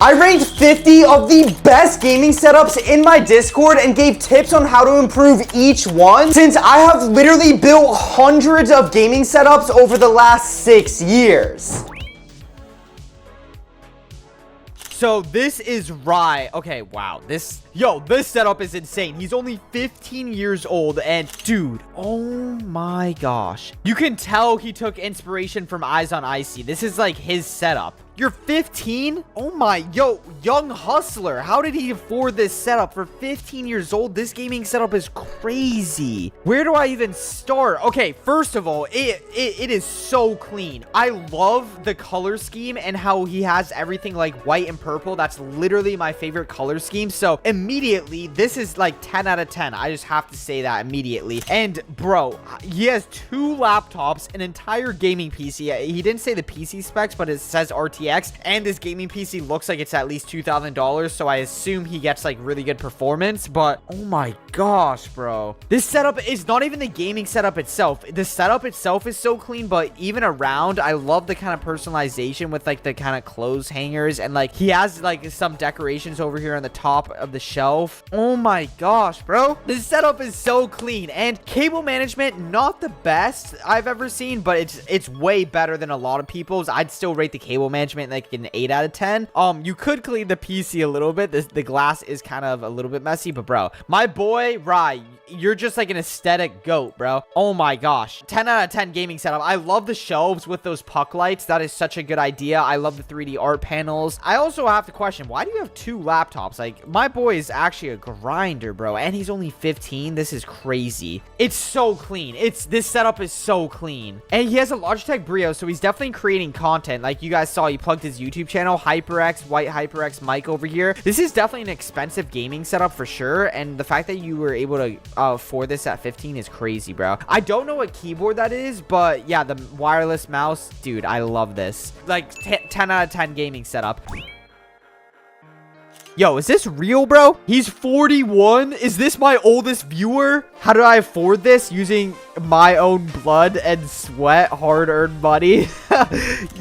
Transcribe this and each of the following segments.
I ranked 50 of the best gaming setups in my Discord and gave tips on how to improve each one, since I have literally built hundreds of gaming setups over the last 6 years. So this is Rye. Okay, wow. This setup is insane. He's only 15 years old and dude, oh my gosh. You can tell he took inspiration from Eyes on Icy. This is like his setup. You're 15? Oh my, young hustler. How did he afford this setup for 15 years old? This gaming setup is crazy. Where do I even start? Okay, first of all, it is so clean. I love the color scheme and how he has everything like white and purple. That's literally my favorite color scheme. So immediately, this is like 10 out of 10. I just have to say that immediately. And bro, he has 2 laptops, an entire gaming PC. He didn't say the PC specs, but it says RTX. And this gaming PC looks like it's at least $2,000, so I assume he gets like really good performance. But oh my gosh, bro, this setup is not even the gaming setup itself. The setup itself is so clean, but even around, I love the kind of personalization with like the kind of clothes hangers, and like he has like some decorations over here on the top of the shelf. Oh my gosh, bro, this setup is so clean. And cable management, not the best I've ever seen, but it's way better than a lot of people's. I'd still rate the cable management like an 8 out of 10. You could clean the PC a little bit. The glass is kind of a little bit messy, but bro, my boy Rye, you're just like an aesthetic goat, bro. Oh my gosh, 10 out of 10 gaming setup. I love the shelves with those puck lights. That is such a good idea. I love the 3D art panels. I also have to question, why do you have 2 laptops? Like, my boy is actually a grinder, bro, and he's only 15. This is crazy. It's so clean. This setup is so clean. And he has a Logitech Brio, so he's definitely creating content. Like you guys saw, he plugged his YouTube channel, HyperX, white HyperX mic over here. This is definitely an expensive gaming setup for sure, and the fact that you were able to for this at 15 is crazy, bro. I don't know what keyboard that is, but yeah, the wireless mouse, dude, I love this. Like 10 out of 10 gaming setup. Yo, is this real, bro? He's 41. Is this my oldest viewer? How do I afford this? Using my own blood and sweat, hard-earned money.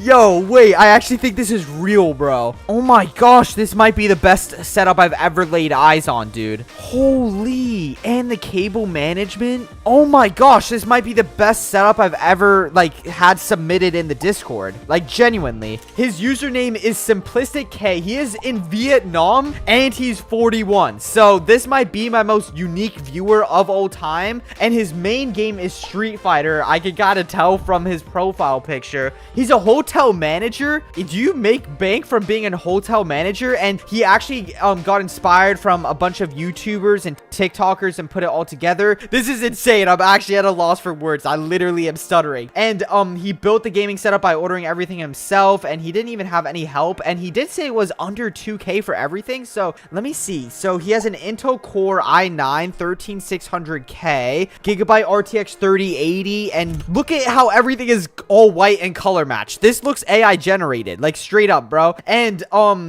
Yo, wait, I actually think this is real, bro. Oh my gosh, this might be the best setup I've ever laid eyes on, dude. Holy, and the cable management. Oh my gosh, this might be the best setup I've ever like had submitted in the Discord. Like genuinely. His username is Simplistic K. He is in Vietnam and he's 41. So this might be my most unique viewer of all time. And his main game is Street Fighter. I could gotta tell from his profile picture. He's a hotel manager. Do you make bank from being a hotel manager? And he actually got inspired from a bunch of YouTubers and TikTokers and put it all together. This is insane. I'm actually at a loss for words. I literally am stuttering. And he built the gaming setup by ordering everything himself, and he didn't even have any help. And he did say it was under 2K for everything. So let me see. So he has an Intel Core i9 13600K, Gigabyte RTX 3080, and look at how everything is all white and color matched. This looks AI generated, like straight up, bro. And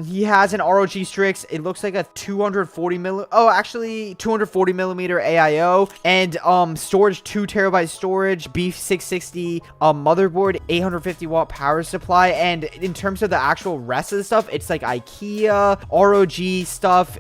he has an ROG Strix. It looks like a 240 millimeter AIO, and storage, 2 terabyte storage, Beef 660 motherboard, 850 watt power supply. And in terms of the actual rest of the stuff, it's like IKEA, ROG stuff.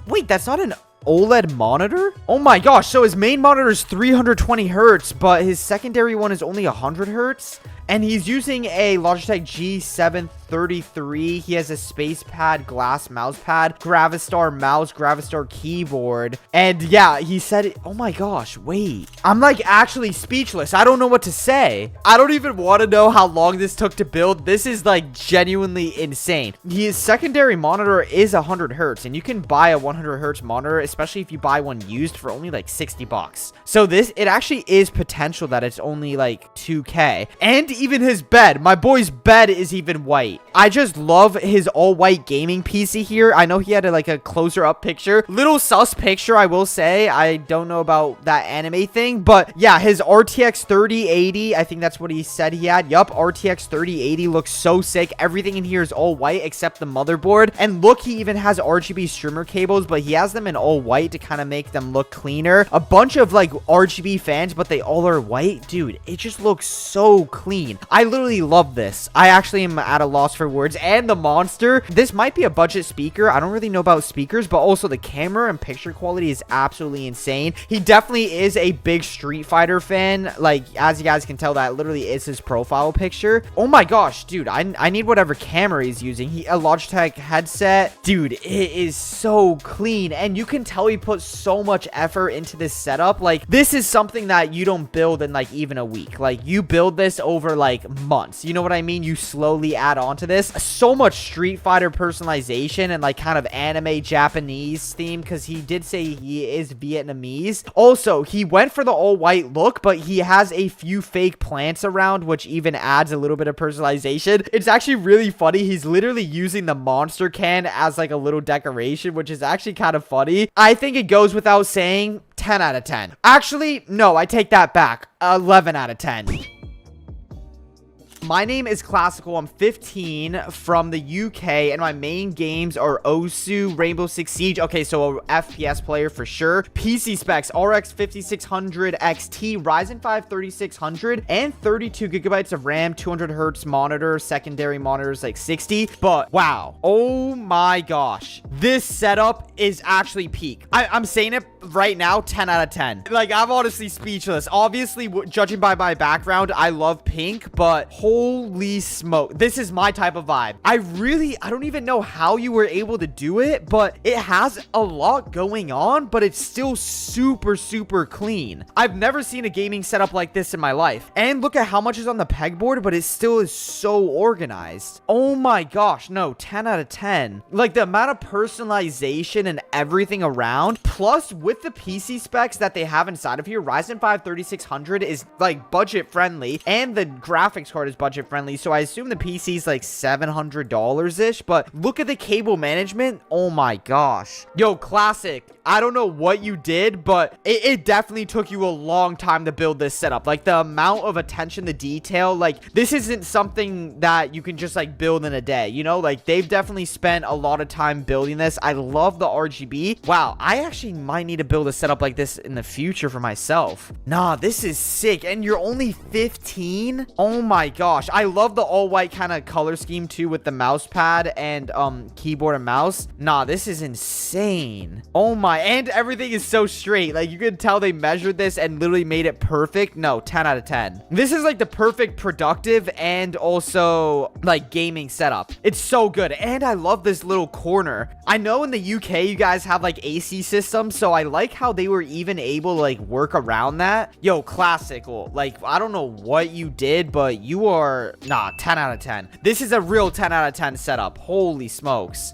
Wait, that's not an OLED monitor? Oh my gosh, so his main monitor is 320 hertz, but his secondary one is only 100 hertz. And he's using a Logitech G733. He has a SpacePad glass mouse pad, Gravistar mouse, Gravistar keyboard. And yeah, he said it. Oh my gosh, wait. I'm like actually speechless. I don't know what to say. I don't even want to know how long this took to build. This is like genuinely insane. His secondary monitor is 100 hertz, and you can buy a 100 hertz monitor, especially if you buy one used, for only like 60 bucks. So it actually is potential that it's only like 2K. And even his bed, my boy's bed is even white. I just love his all white gaming PC here. I know he had a closer up picture, little sus picture, I will say. I don't know about that anime thing, but yeah, his RTX 3080, I think that's what he said he had. Yup, RTX 3080 looks so sick. Everything in here is all white except the motherboard. And look, he even has RGB streamer cables, but he has them in all white to kind of make them look cleaner. A bunch of like RGB fans, but they all are white. Dude, it just looks so clean. clean. I literally love this. I actually am at a loss for words. And the monster, this might be a budget speaker. I don't really know about speakers, but also the camera and picture quality is absolutely insane. He definitely is a big Street Fighter fan. Like, as you guys can tell, that literally is his profile picture. Oh my gosh, dude, I need whatever camera he's using. A Logitech headset. Dude, it is so clean, and you can tell he put so much effort into this setup. Like, this is something that you don't build in like even a week. Like, you build this over like months. You know what I mean? You slowly add on to this. So much Street Fighter personalization and like kind of anime Japanese theme, because he did say he is Vietnamese. Also, he went for the all white look, but he has a few fake plants around, which even adds a little bit of personalization. It's actually really funny. He's literally using the monster can as like a little decoration, which is actually kind of funny. I think it goes without saying, 10 out of 10. Actually, no, I take that back. 11 out of 10. My name is Classical. I'm 15 from the UK, and my main games are Osu, Rainbow Six Siege. Okay, so a FPS player for sure. PC specs, RX 5600 XT, Ryzen 5 3600, and 32 gigabytes of RAM, 200 hertz monitor, secondary monitors like 60. But wow, oh my gosh, this setup is actually peak. I'm saying it right now, 10 out of 10. Like, I'm honestly speechless. Obviously, judging by my background, I love pink, but holy smoke, this is my type of vibe. I don't even know how you were able to do it, but it has a lot going on, but it's still super, super clean. I've never seen a gaming setup like this in my life. And look at how much is on the pegboard, but it still is so organized. Oh my gosh, no, 10 out of 10. Like, the amount of personalization and everything around, plus with the PC specs that they have inside of here, Ryzen 5 3600 is like budget friendly, and the graphics card is budget friendly, so I assume the PC is like $700 ish. But look at the cable management. Oh my gosh, yo, Classic, I don't know what you did, but it definitely took you a long time to build this setup. Like, the amount of attention to detail, like, this isn't something that you can just like build in a day, you know? Like, they've definitely spent a lot of time building this. I love the RGB. Wow, I actually might need to build a setup like this in the future for myself. Nah, this is sick. And you're only 15. Oh my gosh, I love the all white kind of color scheme too, with the mouse pad and keyboard and mouse. Nah, this is insane. Oh my, and everything is so straight. Like, you can tell they measured this and literally made it perfect. No, 10 out of 10. This is like the perfect productive and also like gaming setup. It's so good. And I love this little corner. I know in the UK you guys have like AC systems, so I like how they were even able to like work around that. Yo, Classical, like, I don't know what you did, but you are, nah, 10 out of 10. This is a real 10 out of 10 setup. Holy smokes.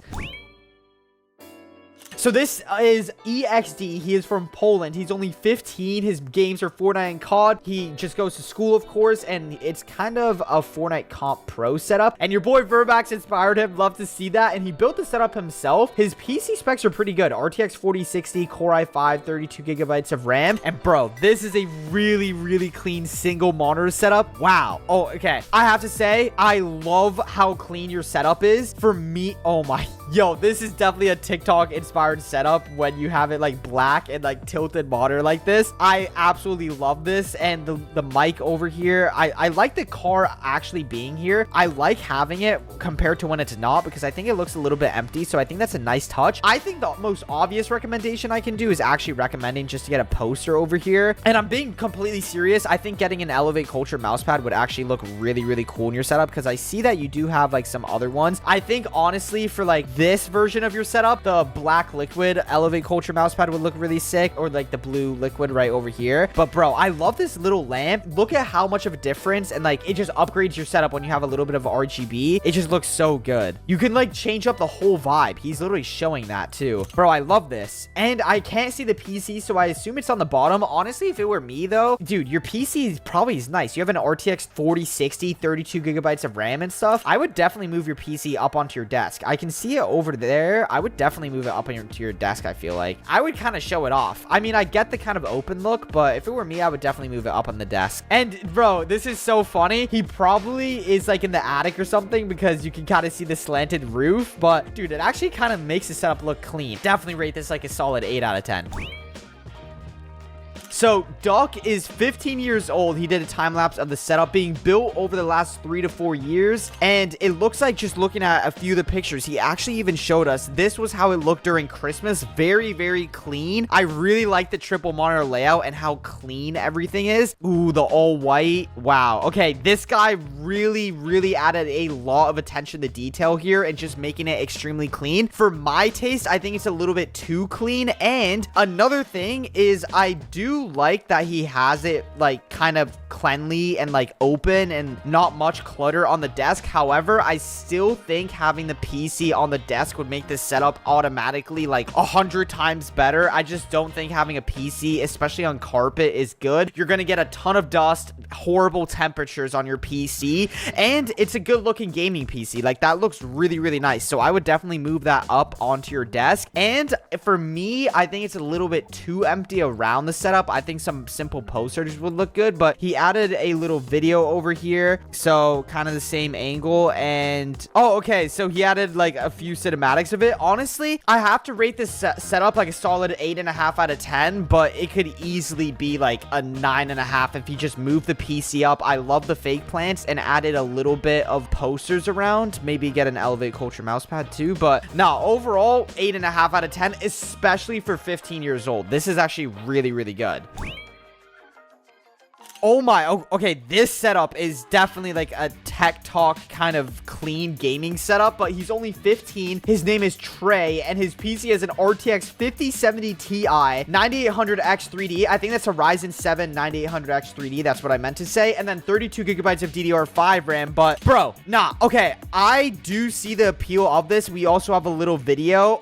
So this is EXD. He is from Poland. He's only 15. His games are Fortnite and COD. He just goes to school, of course, and it's kind of a Fortnite Comp Pro setup. And your boy Vermax inspired him. Love to see that. And he built the setup himself. His PC specs are pretty good. RTX 4060, Core i5, 32 gigabytes of RAM. And bro, this is a really, really clean single monitor setup. Wow. Oh, okay. I have to say, I love how clean your setup is. For me, oh my, yo, this is definitely a TikTok inspired setup when you have it like black and like tilted monitor like this. I absolutely love this. And the mic over here, I like the car actually being here. I like having it compared to when it's not, because I think it looks a little bit empty, so I think that's a nice touch. I think the most obvious recommendation I can do is actually recommending just to get a poster over here. And I'm being completely serious. I think getting an Elevate Culture mousepad would actually look really, really cool in your setup, because I see that you do have like some other ones. I think honestly for like this version of your setup, the black liquid Elevate Culture mousepad would look really sick, or like the blue liquid right over here. But bro, I love this little lamp. Look at how much of a difference, and like it just upgrades your setup when you have a little bit of RGB. It just looks so good. You can like change up the whole vibe. He's literally showing that too. Bro, I love this. And I can't see the PC, so I assume it's on the bottom. Honestly, if it were me though, dude, your PC is probably nice. You have an RTX 4060, 32 gigabytes of RAM and stuff. I would definitely move your PC up onto your desk. I can see it over there. I would definitely move it up onto your desk. I feel like I would kind of show it off. I mean, I get the kind of open look, but if it were me, I would definitely move it up on the desk. And bro, this is so funny. He probably is like in the attic or something, because you can kind of see the slanted roof. But dude, it actually kind of makes the setup look clean. Definitely rate this like a solid 8 out of 10. So Duck is 15 years old. He did a time lapse of the setup being built over the last 3 to 4 years. And it looks like, just looking at a few of the pictures, he actually even showed us this was how it looked during Christmas. Very, very clean. I really like the triple monitor layout and how clean everything is. Ooh, the all white. Wow. Okay, this guy really added a lot of attention to detail here and just making it extremely clean. For my taste, I think it's a little bit too clean. And another thing is, I do like that he has it like kind of cleanly and like open and not much clutter on the desk. However, I still think having the PC on the desk would make this setup automatically like 100 times better. I just don't think having a PC, especially on carpet, is good. You're gonna get a ton of dust, horrible temperatures on your PC, and it's a good looking gaming PC. Like, that looks really nice. So I would definitely move that up onto your desk. And for me, I think it's a little bit too empty around the setup. I think some simple posters would look good, but he added a little video over here, so kind of the same angle. And oh, okay, so he added like a few cinematics of it. Honestly, I have to rate this setup like a solid 8.5 out of 10, but it could easily be like a 9.5 if you just move the PC up. I love the fake plants and added a little bit of posters around. Maybe get an Elevate Culture mousepad too, but no, overall 8.5 out of 10, especially for 15 years old. This is actually really good. Oh my, okay, this setup is definitely like a tech talk kind of clean gaming setup, but he's only 15. His name is Trey, and his PC is an RTX 5070 Ti 9800X 3D. I think that's a Ryzen 7 9800X 3D. That's what I meant to say. And then 32 gigabytes of DDR5 RAM, but bro, nah, okay, I do see the appeal of this. We also have a little video.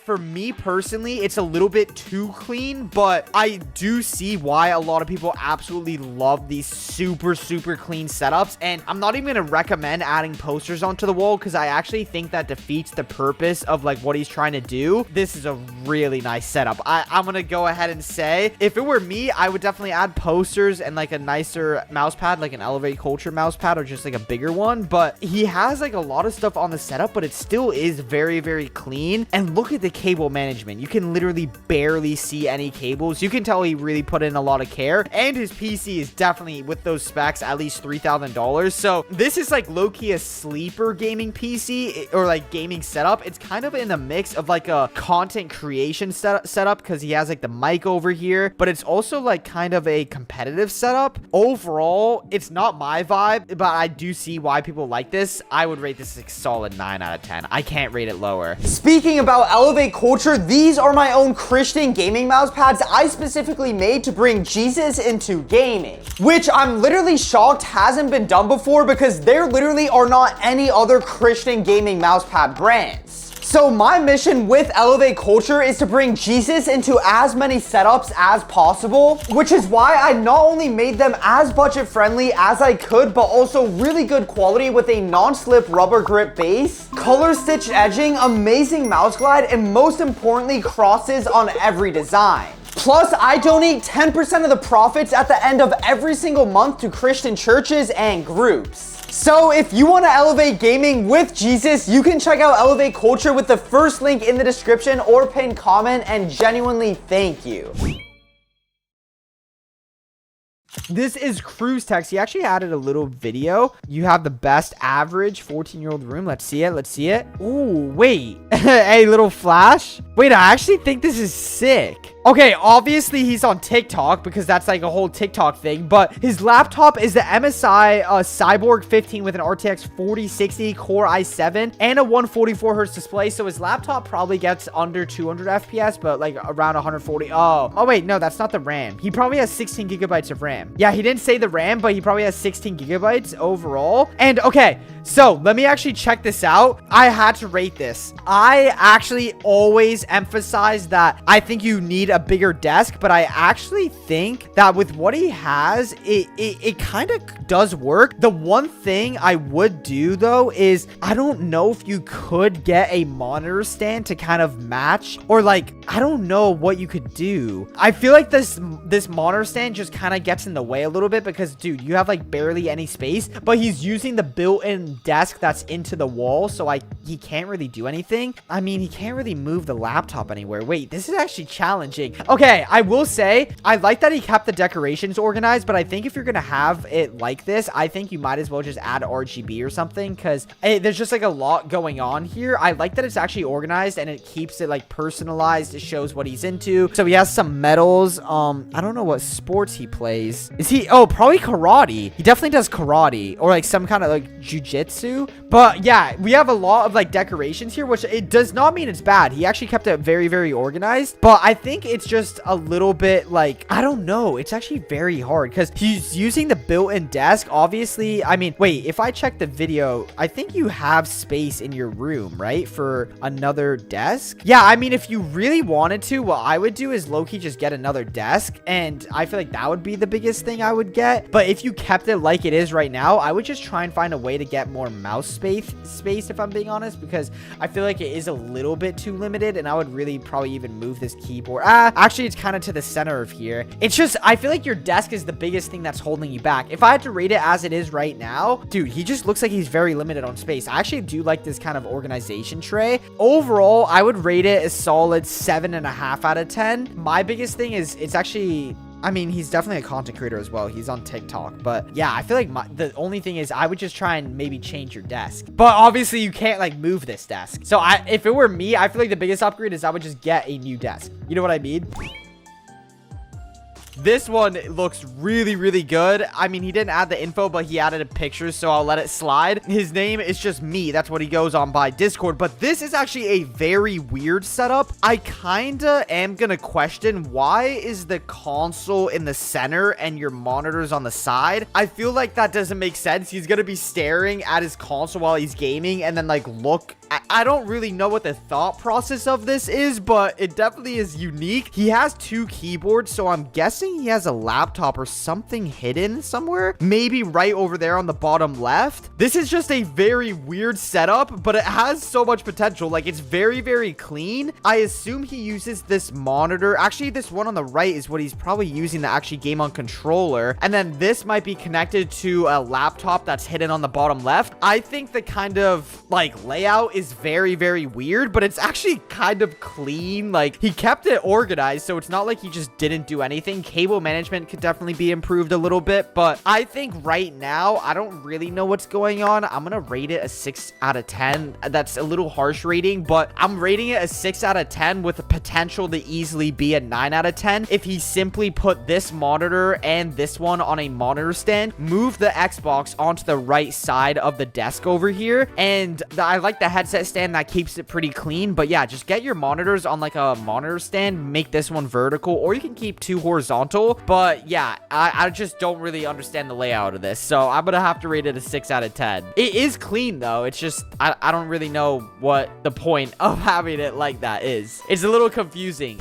For me personally, it's a little bit too clean, but I do see why a lot of people absolutely love these super clean setups. And I'm not even gonna recommend adding posters onto the wall, because I actually think that defeats the purpose of like what he's trying to do. This is a really nice setup. I'm gonna go ahead and say, if it were me, I would definitely add posters and like a nicer mouse pad, like an Elevate Culture mouse pad, or just like a bigger one. But he has like a lot of stuff on the setup, but it still is very clean. And look at the cable management. You can literally barely see any cables. You can tell he really put in a lot of care, and his PC is definitely, with those specs, at least $3,000. So this is like low-key a sleeper gaming PC, or like gaming setup. It's kind of in the mix of like a content creation setup, because he has like the mic over here, but it's also like kind of a competitive setup. Overall, it's not my vibe, but I do see why people like this. I would rate this a solid 9 out of 10. I can't rate it lower. Speaking about Elevate Culture, these are my own Christian gaming mouse pads I specifically made to bring Jesus into gaming, which I'm literally shocked hasn't been done before, because there literally are not any other Christian gaming mousepad brands. So my mission with Elevate Culture is to bring Jesus into as many setups as possible, which is why I not only made them as budget friendly as I could, but also really good quality with a non-slip rubber grip base, color stitched edging, amazing mouse glide, and most importantly, crosses on every design. Plus, I donate 10% of the profits at the end of every single month to Christian churches and groups. So if you want to elevate gaming with Jesus, you can check out Elevate Culture with the first link in the description or pinned comment, and genuinely thank you. This is Cruise Text. He actually added a little video. You have the best average 14-year-old room. Let's see it. Ooh, wait. A little flash. Wait, I actually think this is sick. Okay, obviously he's on TikTok, because that's like a whole TikTok thing, but his laptop is the MSI Cyborg 15 with an RTX 4060 Core i7 and a 144Hz display. So his laptop probably gets under 200 FPS, but like around 140. Oh wait, no, that's not the RAM. He probably has 16 gigabytes of RAM. Yeah, he didn't say the RAM, but he probably has 16 gigabytes overall. And okay, so let me actually check this out. I had to rate this. I actually always emphasize that I think you need a bigger desk, but I actually think that with what he has, it kind of does work. The one thing I would do though is, I don't know if you could get a monitor stand to kind of match, or like, I don't know what you could do. I feel like this monitor stand just kind of gets in the way a little bit, because dude, you have like barely any space, but he's using the built-in desk that's into the wall, so he can't really do anything. I mean, he can't really move the laptop laptop anywhere. Wait, this is actually challenging. Okay, I will say, I like that he kept the decorations organized, but I think if you're gonna have it like this, I think you might as well just add RGB or something, because there's just like a lot going on here. I like that it's actually organized and it keeps it like personalized. It shows what he's into. So he has some medals. I don't know what sports he plays. Is he, oh, probably karate. He definitely does karate or like some kind of like jujitsu. But yeah, we have a lot of like decorations here, which it does not mean it's bad. He actually kept it very, very organized, but I think it's just a little bit like, I don't know. It's actually very hard because he's using the built-in desk. Obviously, I mean, wait, if I check the video, I think you have space in your room, right? For another desk. Yeah, I mean, if you really wanted to, what I would do is low-key just get another desk, and I feel like that would be the biggest thing I would get. But if you kept it like it is right now, I would just try and find a way to get more mouse space, if I'm being honest, because I feel like it is a little bit too limited, and I would really probably even move this keyboard. Actually, it's kind of to the center of here. It's just, I feel like your desk is the biggest thing that's holding you back. If I had to rate it as it is right now, dude, he just looks like he's very limited on space. I actually do like this kind of organization tray. Overall, I would rate it a solid 7.5 out of 10. My biggest thing is it's actually, I mean, he's definitely a content creator as well. He's on TikTok. But yeah, I feel like the only thing is I would just try and maybe change your desk. But obviously you can't like move this desk. So if it were me, I feel like the biggest upgrade is I would just get a new desk. You know what I mean? This one looks really, really good. I mean, he didn't add the info, but he added a picture, so I'll let it slide. His name is just me. That's what he goes on by Discord. But this is actually a very weird setup. I kinda am gonna question, why is the console in the center and your monitors on the side? I feel like that doesn't make sense. He's gonna be staring at his console while he's gaming and then like look. I don't really know what the thought process of this is, but it definitely is unique. He has two keyboards, so I'm guessing he has a laptop or something hidden somewhere. Maybe right over there on the bottom left. This is just a very weird setup, but it has so much potential. Like, it's very, very clean. I assume he uses this monitor. Actually, this one on the right is what he's probably using to actually game on controller. And then this might be connected to a laptop that's hidden on the bottom left. I think the kind of like layout is very, very weird, but it's actually kind of clean. Like, he kept it organized, so it's not like he just didn't do anything. Cable management could definitely be improved a little bit, but I think right now I don't really know what's going on. I'm gonna rate it a 6 out of 10. That's a little harsh rating, but I'm rating it a 6 out of 10 with the potential to easily be a 9 out of 10 if he simply put this monitor and this one on a monitor stand, move the Xbox onto the right side of the desk over here, and I like the headset stand that keeps it pretty clean. But yeah, just get your monitors on like a monitor stand, make this one vertical, or you can keep two horizontal. But yeah, I just don't really understand the layout of this, so I'm gonna have to rate it a 6 out of 10. It is clean though. It's just I don't really know what the point of having it like that is. It's a little confusing.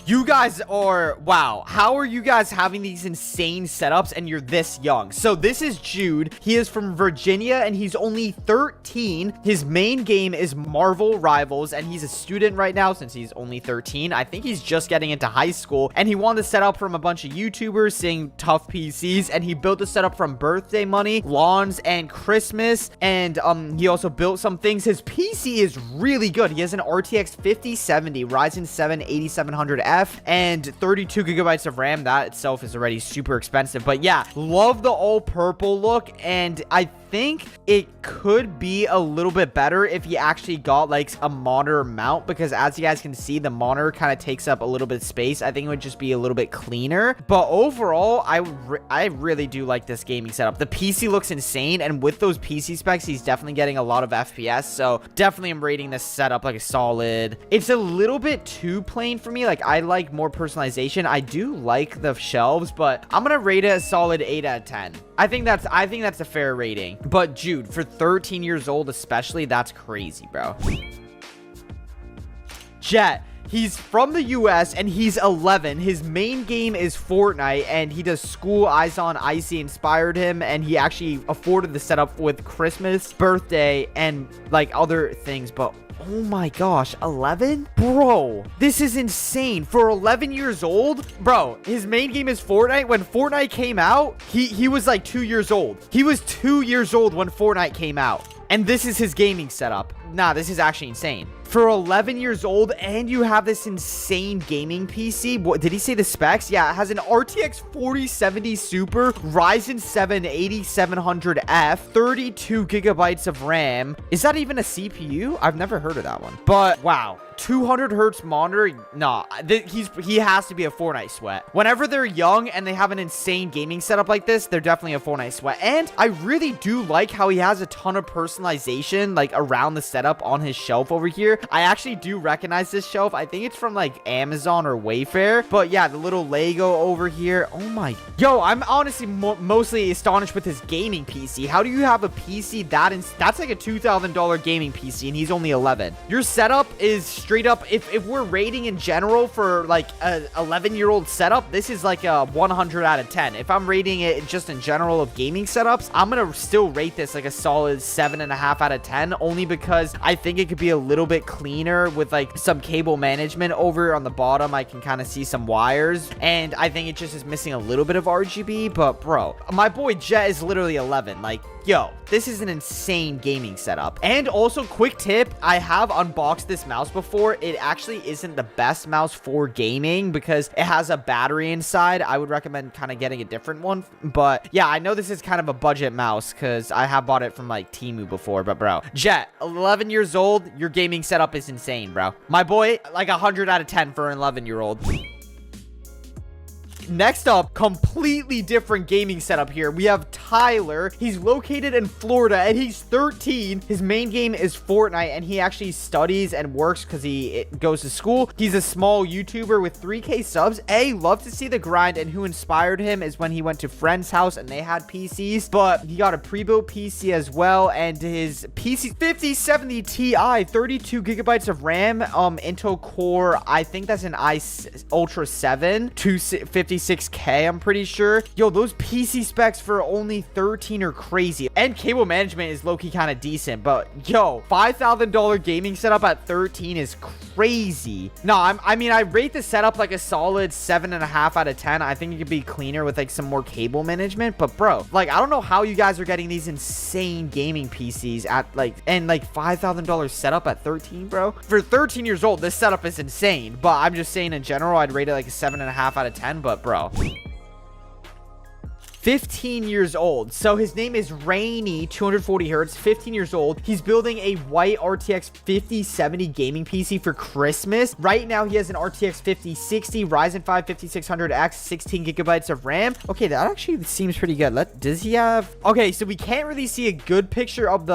You guys are, wow, how are you guys having these insane setups and you're this young? So this is Jude. He is from Virginia and he's only 13. His main game is Marvel Rivals and he's a student right now since he's only 13. I think he's just getting into high school and he wanted to set up from a bunch of YouTubers seeing tough PCs, and he built a setup from birthday money, lawns, and Christmas. And he also built some things. His PC is really good. He has an RTX 5070 Ryzen 7 8700F and 32 gigabytes of RAM. That itself is already super expensive, but yeah, love the all purple look. And I think it could be a little bit better if you actually got like a monitor mount, because as you guys can see, the monitor kind of takes up a little bit of space. I think it would just be a little bit cleaner, but overall I really do like this gaming setup. The PC looks insane, and with those PC specs, he's definitely getting a lot of FPS, so definitely I'm rating this setup like a solid. It's a little bit too plain for me. Like, I like more personalization. I do like the shelves, but I'm gonna rate it a solid 8 out of 10. I think that's a fair rating. But Jude, for 13 years old especially, that's crazy, bro. Jet, he's from the US and he's 11. His main game is Fortnite and he does school. Eyes on Icy inspired him, and he actually afforded the setup with Christmas, birthday, and like other things. But oh my gosh, 11? Bro, this is insane. For 11 years old, bro, his main game is Fortnite. When Fortnite came out, he was like 2 years old. He was 2 years old when Fortnite came out. And this is his gaming setup. nah, this is actually insane. For 11 years old, and you have this insane gaming PC. What did he say the specs? Yeah, it has an RTX 4070 Super, Ryzen 7 8700F, 32 gigabytes of RAM. Is that even a CPU? I've never heard of that one. But wow, 200 hertz monitor. Nah, he has to be a Fortnite sweat. Whenever they're young and they have an insane gaming setup like this, they're definitely a Fortnite sweat. And I really do like how he has a ton of personalization like around the setup on his shelf over here. I actually do recognize this shelf. I think it's from like Amazon or Wayfair. But yeah, the little Lego over here. Oh my. Yo, I'm honestly mostly astonished with his gaming PC. How do you have a PC that's like a $2,000 gaming PC and he's only 11? Your setup is straight up, if we're rating in general for like a 11-year-old setup, this is like a 100 out of 10. If I'm rating it just in general of gaming setups, I'm gonna still rate this like a solid 7.5 out of 10, only because I think it could be a little bit cleaner with like some cable management over on the bottom. I can kind of see some wires, and I think it just is missing a little bit of RGB. But bro, my boy Jet is literally 11. Like, yo, this is an insane gaming setup. And also, quick tip, I have unboxed this mouse before. It actually isn't the best mouse for gaming because it has a battery inside. I would recommend kind of getting a different one. But yeah, I know this is kind of a budget mouse because I have bought it from like Temu before. But bro, Jet, 11 years old, your gaming setup is insane, bro. My boy, like 100 out of 10 for an 11-year-old. Next up, completely different gaming setup here. We have Tyler. He's located in Florida and he's 13. His main game is Fortnite and he actually studies and works because he goes to school. He's a small YouTuber with 3K subs. Love to see the grind, and who inspired him is when he went to friend's house and they had PCs, but he got a pre-built PC as well, and his PC 5070 Ti, 32 gigabytes of RAM, Intel Core, I think that's an Ultra 7, 256K, I'm pretty sure. Yo, those PC specs for only 13 are crazy. And cable management is low-key kind of decent, but yo, $5,000 gaming setup at 13 is crazy. No, I mean, I rate the setup like a solid 7.5 out of 10. I think it could be cleaner with like some more cable management, but bro, like, I don't know how you guys are getting these insane gaming PCs at like, and like $5,000 setup at 13, bro. For 13 years old, this setup is insane, but I'm just saying in general, I'd rate it like a 7.5 out of 10, but bro, 15 years old. So his name is Rainy, 240 hertz, 15 years old. He's building a white RTX 5070 gaming PC for Christmas. Right now, he has an RTX 5060, Ryzen 5 5600X, 16 gigabytes of RAM. Okay, that actually seems pretty good. Does he have... Okay, so we can't really see a good picture of the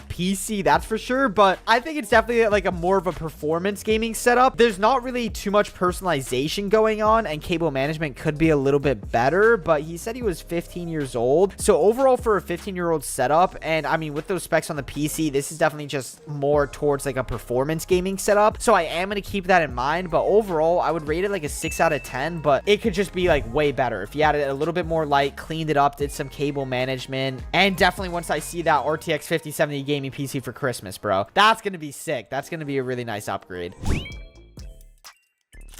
PC, that's for sure, but I think it's definitely like a more of a performance gaming setup. There's not really too much personalization going on, and cable management could be a little bit better, but he said he was 15 years old. So overall, for a 15-year-old setup, and I mean, with those specs on the PC, this is definitely just more towards like a performance gaming setup. So I am going to keep that in mind, but overall, I would rate it like a 6 out of 10, but it could just be like way better if you had it a little bit more light, cleaned it up, did some cable management, and definitely once I see that RTX 5070 gaming PC for Christmas, bro, that's going to be sick. That's going to be a really nice upgrade.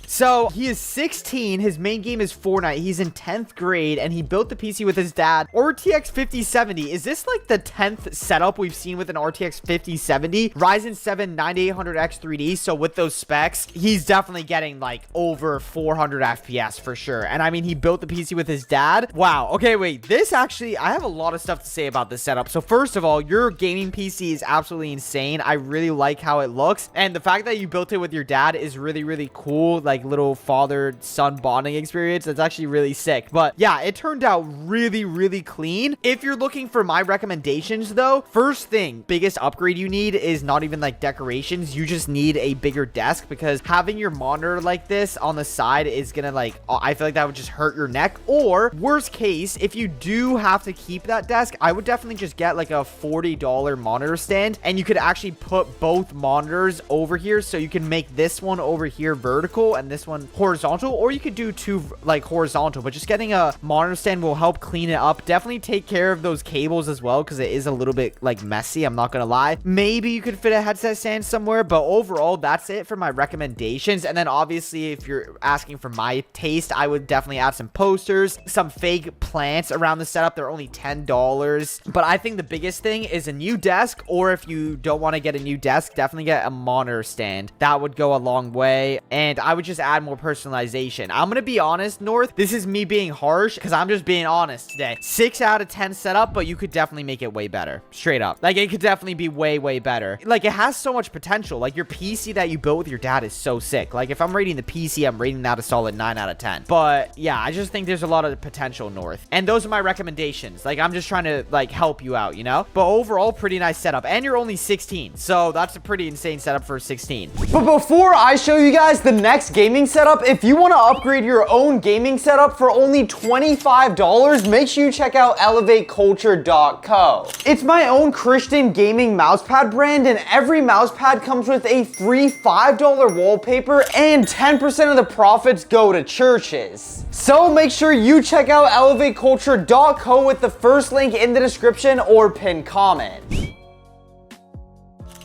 So he is 16. His main game is Fortnite. He's in 10th grade and he built the PC with his dad. RTX 5070. Is this like the 10th setup we've seen with an RTX 5070? Ryzen 7 9800X 3D. So with those specs, he's definitely getting like over 400 FPS for sure. And I mean, he built the PC with his dad. Wow. Okay, wait. This actually, I have a lot of stuff to say about this setup. So first of all, your gaming PC is absolutely insane. I really like how it looks. And the fact that you built it with your dad is really, really cool. Like little father-son bonding experience. That's actually really sick. But yeah, it turned out really, really clean. If you're looking for my recommendations though, first thing, biggest upgrade you need is not even like decorations. You just need a bigger desk, because having your monitor like this on the side is gonna like, I feel like that would just hurt your neck. Or worst case, if you do have to keep that desk, I would definitely just get like a $40 monitor stand, and you could actually put both monitors over here, so you can make this one over here vertical and this this one horizontal, or you could do two like horizontal, but just getting a monitor stand will help clean it up. Definitely take care of those cables as well, because it is a little bit like messy, I'm not gonna lie. Maybe you could fit a headset stand somewhere, but overall that's it for my recommendations. And then obviously if you're asking for my taste, I would definitely add some posters, some fake plants around the setup. They're only $10, but I think the biggest thing is a new desk, or if you don't want to get a new desk, definitely get a monitor stand. That would go a long way, and I would just add more personalization. I'm gonna be honest, North, this is me being harsh because I'm just being honest today. 6 out of 10 setup, but you could definitely make it way better. Straight up, like it could definitely be way better. Like it has so much potential. Like your PC that you built with your dad is so sick. Like if I'm rating the PC, I'm rating that a solid 9 out of 10. But yeah, I just think there's a lot of potential, North, and those are my recommendations. Like I'm just trying to like help you out, you know. But overall, pretty nice setup, and you're only 16, so that's a pretty insane setup for 16. But before I show you guys the next gaming setup, if you want to upgrade your own gaming setup for only $25, make sure you check out elevateculture.co. It's my own Christian gaming mousepad brand, and every mousepad comes with a free $5 wallpaper, and 10% of the profits go to churches. So make sure you check out elevateculture.co with the first link in the description or pinned comment.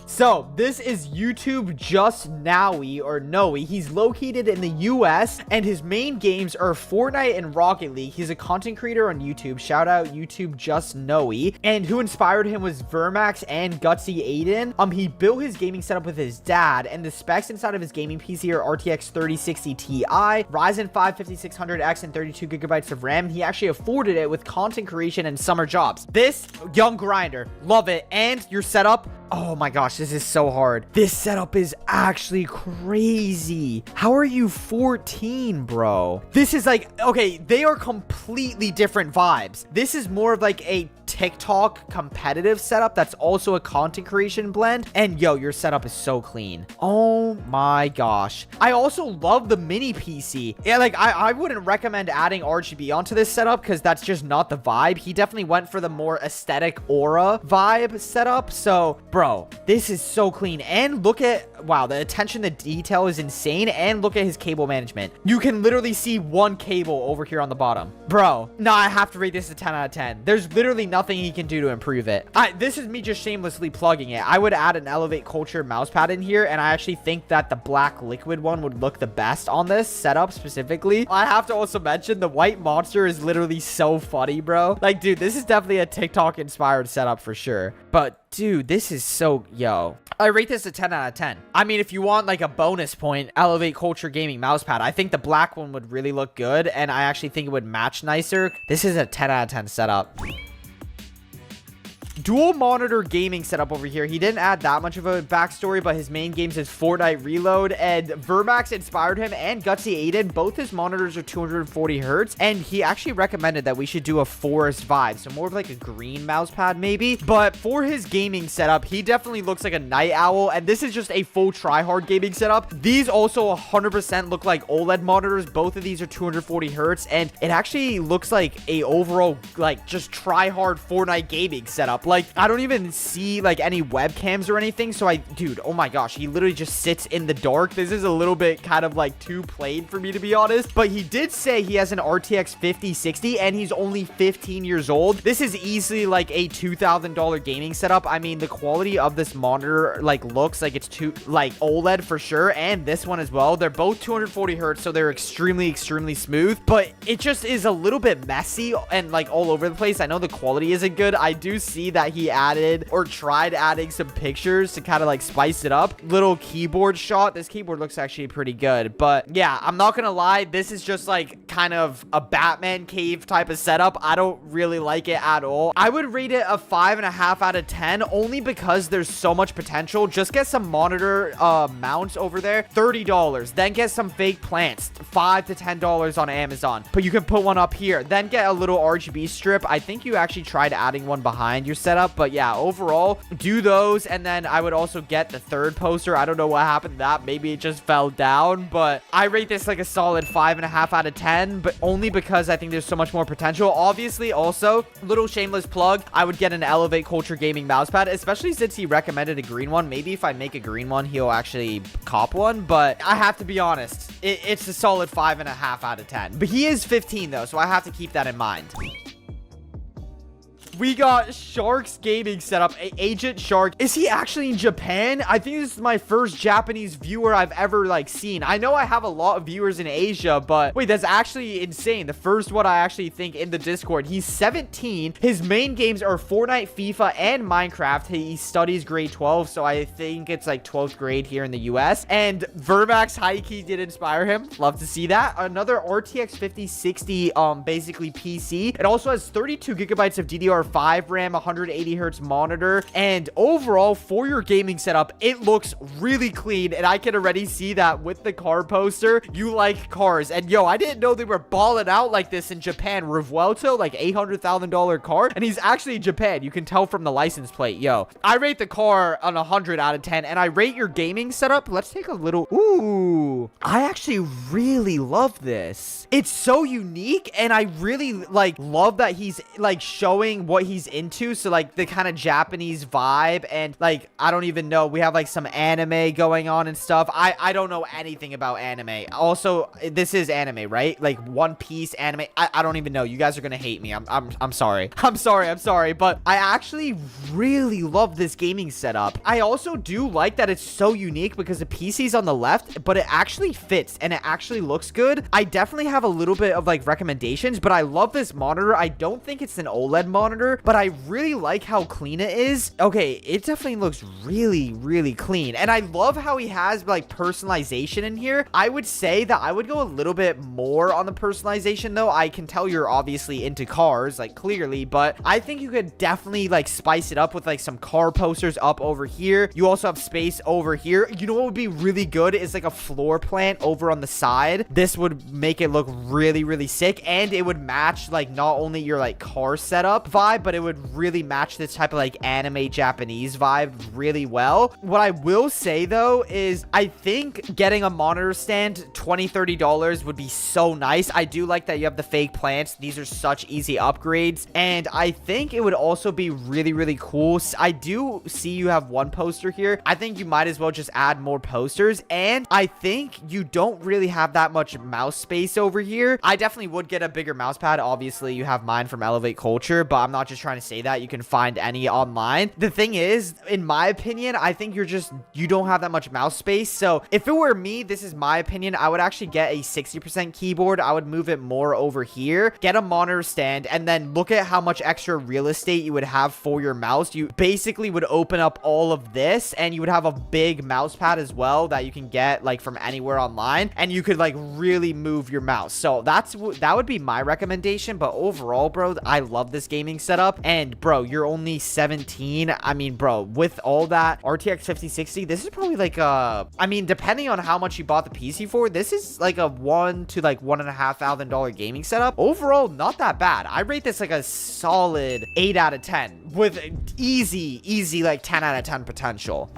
So this is YouTube Just Nowie, or Noe. He's located in the US, and his main games are Fortnite and Rocket League. He's a content creator on YouTube. Shout out YouTube Just Noe. And who inspired him was Vermax and Gutsy Aiden. He built his gaming setup with his dad, and the specs inside of his gaming PC are RTX 3060 Ti, Ryzen 5 5600X, and 32 gigabytes of RAM. He actually afforded it with content creation and summer jobs. This young grinder, love it. And your setup, oh my gosh, this is so hard. This setup is actually crazy. How are you 14, bro? This is like, okay, they are completely different vibes. This is more of like a TikTok competitive setup that's also a content creation blend. And yo, your setup is so clean. Oh my gosh. I also love the mini PC. Yeah, like I wouldn't recommend adding RGB onto this setup because that's just not the vibe. He definitely went for the more aesthetic aura vibe setup. So bro, this is so clean. And look at, wow, the attention to detail is insane. And look at his cable management. You can literally see one cable over here on the bottom. Bro, no, I have to rate this a 10 out of 10. There's literally nothing he can do to improve it. This is me just shamelessly plugging it. I would add an Elevate Culture mousepad in here, and I actually think that the black liquid one would look the best on this setup specifically. I have to also mention the white monster is literally so funny, bro. Like, dude, this is definitely a TikTok inspired setup for sure. But dude, this is so, yo, I rate this a 10 out of 10. I mean, if you want like a bonus point, Elevate Culture Gaming mousepad, I think the black one would really look good, and I actually think it would match nicer. This is a 10 out of 10 setup. Dual monitor gaming setup over here. He didn't add that much of a backstory, but his main games is Fortnite Reload, and Vermax inspired him, and Gutsy Aiden. Both his monitors are 240 hertz, and he actually recommended that we should do a forest vibe, so more of like a green mousepad maybe. But for his gaming setup, he definitely looks like a night owl, and this is just a full try-hard gaming setup. These also 100% look like OLED monitors. Both of these are 240 hertz, and it actually looks like a overall like just try-hard Fortnite gaming setup. Like, I don't even see like any webcams or anything. So dude, oh my gosh, he literally just sits in the dark. This is a little bit kind of like too plain for me, to be honest. But he did say he has an RTX 5060 and he's only 15 years old. This is easily like a $2,000 gaming setup. I mean, the quality of this monitor like looks like it's like OLED for sure. And this one as well. They're both 240 hertz, so they're extremely smooth. But it just is a little bit messy and like all over the place. I know the quality isn't good. I do see that he added or tried adding some pictures to kind of like spice it up. Little keyboard shot. This keyboard looks actually pretty good. But yeah, I'm not gonna lie, this is just like kind of a Batman cave type of setup. I don't really like it at all. I would rate it a 5.5 out of 10 only because there's so much potential. Just get some monitor mounts over there, $30. Then get some fake plants, $5 to $10 on Amazon. But you can put one up here. Then get a little RGB strip. I think you actually tried adding one behind your setup. setup. But yeah, overall, do those. And then I would also get the third poster. I don't know what happened to that. Maybe it just fell down. But I rate this like a solid 5.5 out of 10. But only because I think there's so much more potential. Obviously, also, little shameless plug, I would get an Elevate Culture Gaming mousepad, especially since he recommended a green one. Maybe if I make a green one, he'll actually cop one. But I have to be honest, it's a solid 5.5 out of 10. But he is 15 though, so I have to keep that in mind. We got Shark's gaming setup. Agent Shark. Is he actually in Japan? I think this is my first Japanese viewer I've ever like seen. I know I have a lot of viewers in Asia, but wait, that's actually insane. The first one I actually think in the Discord. He's 17. His main games are Fortnite, FIFA, and Minecraft. He studies grade 12, so I think it's like 12th grade here in the US. And Vermax high-key did inspire him. Love to see that. Another RTX 5060 basically PC. It also has 32 gigabytes of DDR5 RAM, 180 hertz monitor, and overall for your gaming setup, it looks really clean. And I can already see that with the car poster. You like cars, and yo, I didn't know they were balling out like this in Japan. Revuelto, like $800,000 car, and he's actually in Japan. You can tell from the license plate. Yo, I rate the car on 100 out of 10, and I rate your gaming setup. Let's take a little. Ooh, I actually really love this. It's so unique, and I really like love that he's like showing what he's into. So like the kind of Japanese vibe, and like I don't even know, we have like some anime going on and stuff. I don't know anything about anime. Also, this is anime, right? Like One Piece anime. I don't even know. You guys are gonna hate me. I'm sorry. I'm sorry, but I actually really love this gaming setup. I also do like that it's so unique because the PC's on the left, but it actually fits and it actually looks good. I definitely have a little bit of like recommendations, but I love this monitor. I don't think it's an OLED monitor, but I really like how clean it is. Okay, it definitely looks really, really clean. And I love how he has like personalization in here. I would say that I would go a little bit more on the personalization though. I can tell you're obviously into cars, like clearly, but I think you could definitely like spice it up with like some car posters up over here. You also have space over here. You know what would be really good is like a floor plant over on the side. This would make it look really, really sick, and it would match like not only your like car setup vibe, but it would really match this type of like anime Japanese vibe really well. What I will say though is I think getting a monitor stand $20-$30 would be so nice. I do like that you have the fake plants. These are such easy upgrades, and I think it would also be really, really cool. I do see you have one poster here. I think you might as well just add more posters, and I think you don't really have that much mouse space over here. I definitely would get a bigger mouse pad. Obviously you have mine from Elevate Culture, but I'm not just trying to say that. You can find any online. The thing is, in my opinion, I think you don't have that much mouse space. So if it were me, this is my opinion, I would actually get a 60% keyboard. I would move it more over here, get a monitor stand, and then look at how much extra real estate you would have for your mouse. You basically would open up all of this, and you would have a big mouse pad as well that you can get like from anywhere online, and you could like really move your mouse. So that would be my recommendation. But overall, bro, I love this gaming setup. And bro, you're only 17. I mean, bro, with all that RTX 5060, this is probably like I mean, depending on how much you bought the PC for, this is like a $1,000 to like $1,500 gaming setup. Overall, not that bad. I rate this like a solid 8 out of 10 with easy like 10 out of 10 potential.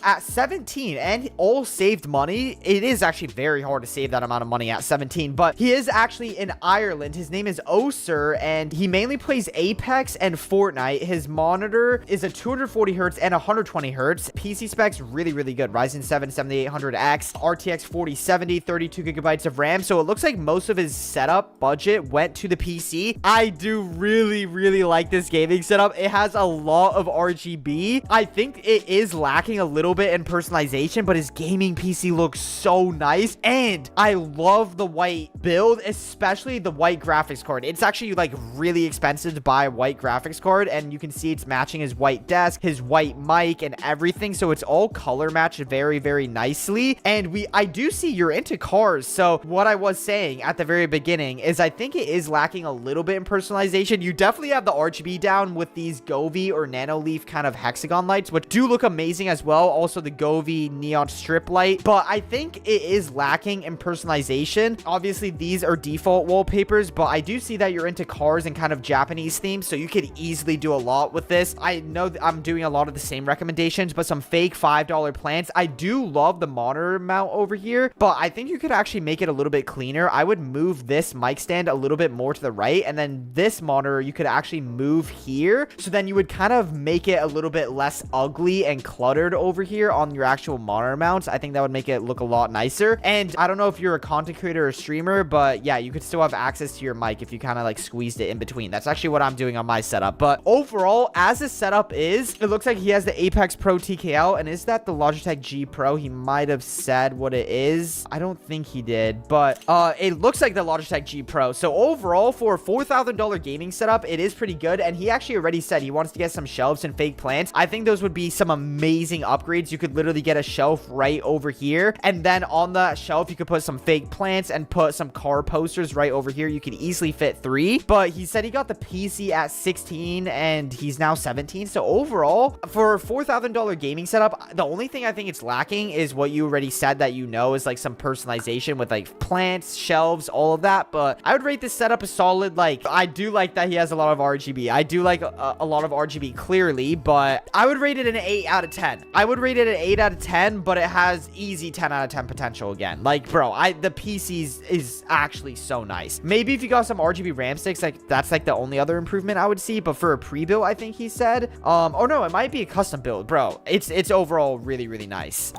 At 17 and all saved money, it is actually very hard to save that amount of money at 17, but he is actually in Ireland. His name is Osir, and he mainly plays Apex and Fortnite. His monitor is a 240 hertz and 120 hertz. PC specs really, really good. Ryzen 7 7800X, RTX 4070, 32 gigabytes of RAM. So it looks like most of his setup budget went to the PC. I do really, really like this gaming setup. It has a lot of RGB. I think it is lacking a little bit in personalization, but his gaming PC looks so nice, and I love the white build, especially the white graphics card. It's actually like really expensive to buy a white graphics card, and you can see it's matching his white desk, his white mic, and everything. So it's all color matched very, very nicely. And I do see you're into cars. So what I was saying at the very beginning is I think it is lacking a little bit in personalization. You definitely have the RGB down with these Govee or Nanoleaf kind of hexagon lights, which do look amazing as well. also the Govee neon strip light, but I think it is lacking in personalization. Obviously, these are default wallpapers, but I do see that you're into cars and kind of Japanese themes, so you could easily do a lot with this. I know that I'm doing a lot of the same recommendations, but some fake $5 plants. I do love the monitor mount over here, but I think you could actually make it a little bit cleaner. I would move this mic stand a little bit more to the right, and then this monitor you could actually move here, so then you would kind of make it a little bit less ugly and cluttered over here on your actual monitor mounts. I think that would make it look a lot nicer. And I don't know if you're a content creator or streamer, but yeah, you could still have access to your mic if you kind of like squeezed it in between. That's actually what I'm doing on my setup. But overall, as the setup is, it looks like he has the Apex Pro TKL. And is that the Logitech G Pro? He might have said what it is. I don't think he did, but it looks like the Logitech G Pro. So overall, for a $4,000 gaming setup, it is pretty good. And he actually already said he wants to get some shelves and fake plants. I think those would be some amazing upgrades. You could literally get a shelf right over here, and then on that shelf you could put some fake plants and put some car posters right over here. You could easily fit 3. But he said he got the PC at 16 and he's now 17. So overall, for a $4,000 gaming setup, the only thing I think it's lacking is what you already said, that is like some personalization with like plants, shelves, all of that. But I would rate this setup a solid, like, I do like that he has a lot of RGB. I do like a lot of RGB clearly, but I would rate it an 8 out of 10. I would rate it an 8 out of 10, but it has easy 10 out of 10 potential again. Like, bro, the PC is actually so nice. Maybe if you got some RGB RAM sticks, like, that's like the only other improvement I would see. But for a pre-built, I think he said, oh no, it might be a custom build, bro. It's overall really, really nice.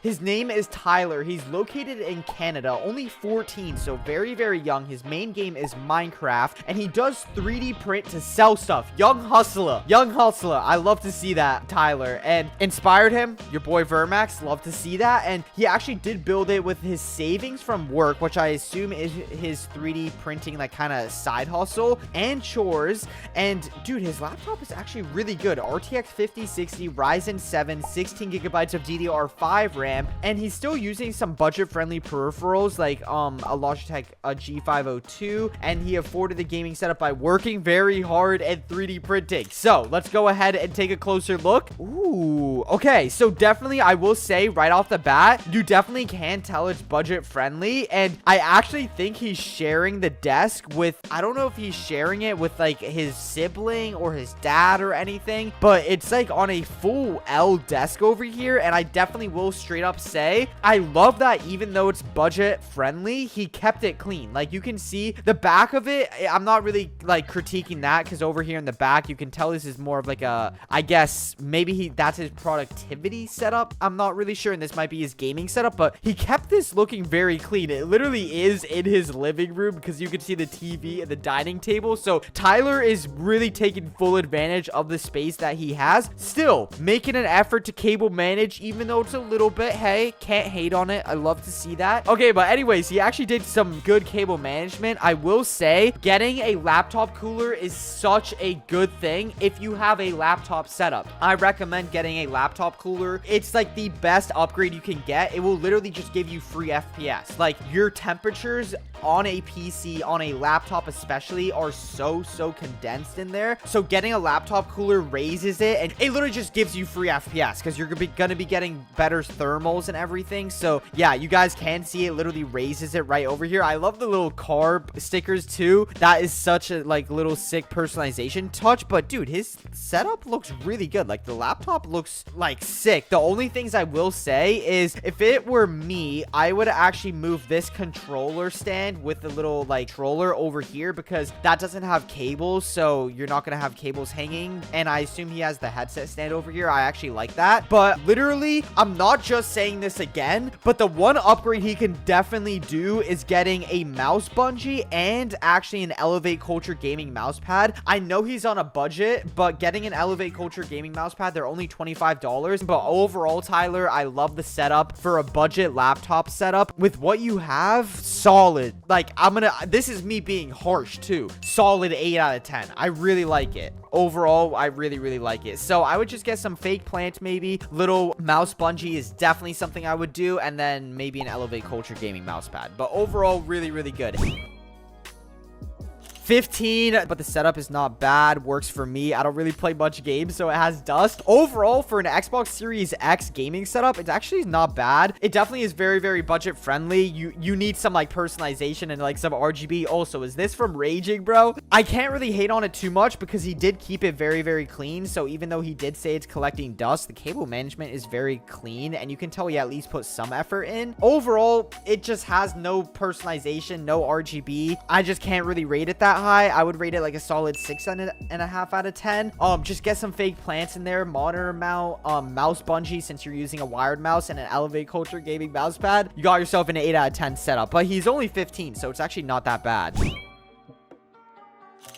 His name is Tyler. He's located in Canada, only 14, so very, very young. His main game is Minecraft, and he does 3D print to sell stuff. Young hustler. Young hustler. I love to see that, Tyler. And inspired him, your boy Vermax. Love to see that. And he actually did build it with his savings from work, which I assume is his 3D printing, like, kind of side hustle and chores. And, dude, his laptop is actually really good. RTX 5060, Ryzen 7, 16 gigabytes of DDR5 RAM. And he's still using some budget-friendly peripherals like a Logitech G502, and he afforded the gaming setup by working very hard at 3D printing. So let's go ahead and take a closer look. Ooh, okay, so definitely I will say right off the bat, you definitely can tell it's budget-friendly, and I actually think he's sharing the desk with, I don't know if he's sharing it with like his sibling or his dad or anything, but it's like on a full L desk over here, and I definitely will straight up say I love that even though it's budget friendly, he kept it clean. Like, you can see the back of it. I'm not really like critiquing that, because over here in the back you can tell this is more of like a, I guess maybe that's his productivity setup. I'm not really sure, and this might be his gaming setup, but he kept this looking very clean. It literally is in his living room, because you can see the TV and the dining table. So Tyler is really taking full advantage of the space that he has, still making an effort to cable manage, even though it's a little bit, hey, can't hate on it. I love to see that. Okay, but anyways, he actually did some good cable management. I will say getting a laptop cooler is such a good thing if you have a laptop setup. I recommend getting a laptop cooler. It's like the best upgrade you can get. It will literally just give you free FPS. Like, your temperatures on a PC, on a laptop especially, are so condensed in there. So getting a laptop cooler raises it, and it literally just gives you free FPS, because you're gonna be getting better thermals and everything. So yeah, you guys can see it literally raises it right over here. I love the little car stickers too. That is such a like little sick personalization touch. But dude, his setup looks really good. Like, the laptop looks like sick. The only things I will say is, if it were me, I would actually move this controller stand with the little like controller over here, because that doesn't have cables, so you're not gonna have cables hanging. And I assume he has the headset stand over here. I actually like that. But literally, I'm not just saying this again, but the one upgrade he can definitely do is getting a mouse bungee and actually an Elevate Culture gaming mouse pad. I know he's on a budget, but getting an Elevate Culture gaming mouse pad, they're only $25. But overall, Tyler, I love the setup for a budget laptop setup. With what you have, solid. Like, this is me being harsh too. Solid 8 out of 10. I really like it. Overall, I really like it. So I would just get some fake plants, maybe. Little mouse bungee is definitely something I would do, and then maybe an Elevate Culture gaming mouse pad. But overall, really good. 15, but the setup is not bad. Works for me. I don't really play much games, so it has dust. Overall, for an Xbox Series X gaming setup, it's actually not bad. It definitely is very, very budget friendly. You need some like personalization and like some RGB. Also, is this from Raging, bro? I can't really hate on it too much because he did keep it very, very clean. So even though he did say it's collecting dust, the cable management is very clean, and you can tell he at least put some effort in. Overall, it just has no personalization, no RGB. I just can't really rate it that high. I would rate it like a solid 6.5 out of 10. Just get some fake plants in there, monitor mount, mouse bungee, since you're using a wired mouse, and an Elevate Culture gaming mouse pad. You got yourself an 8 out of 10 setup, but he's only 15, so it's actually not that bad.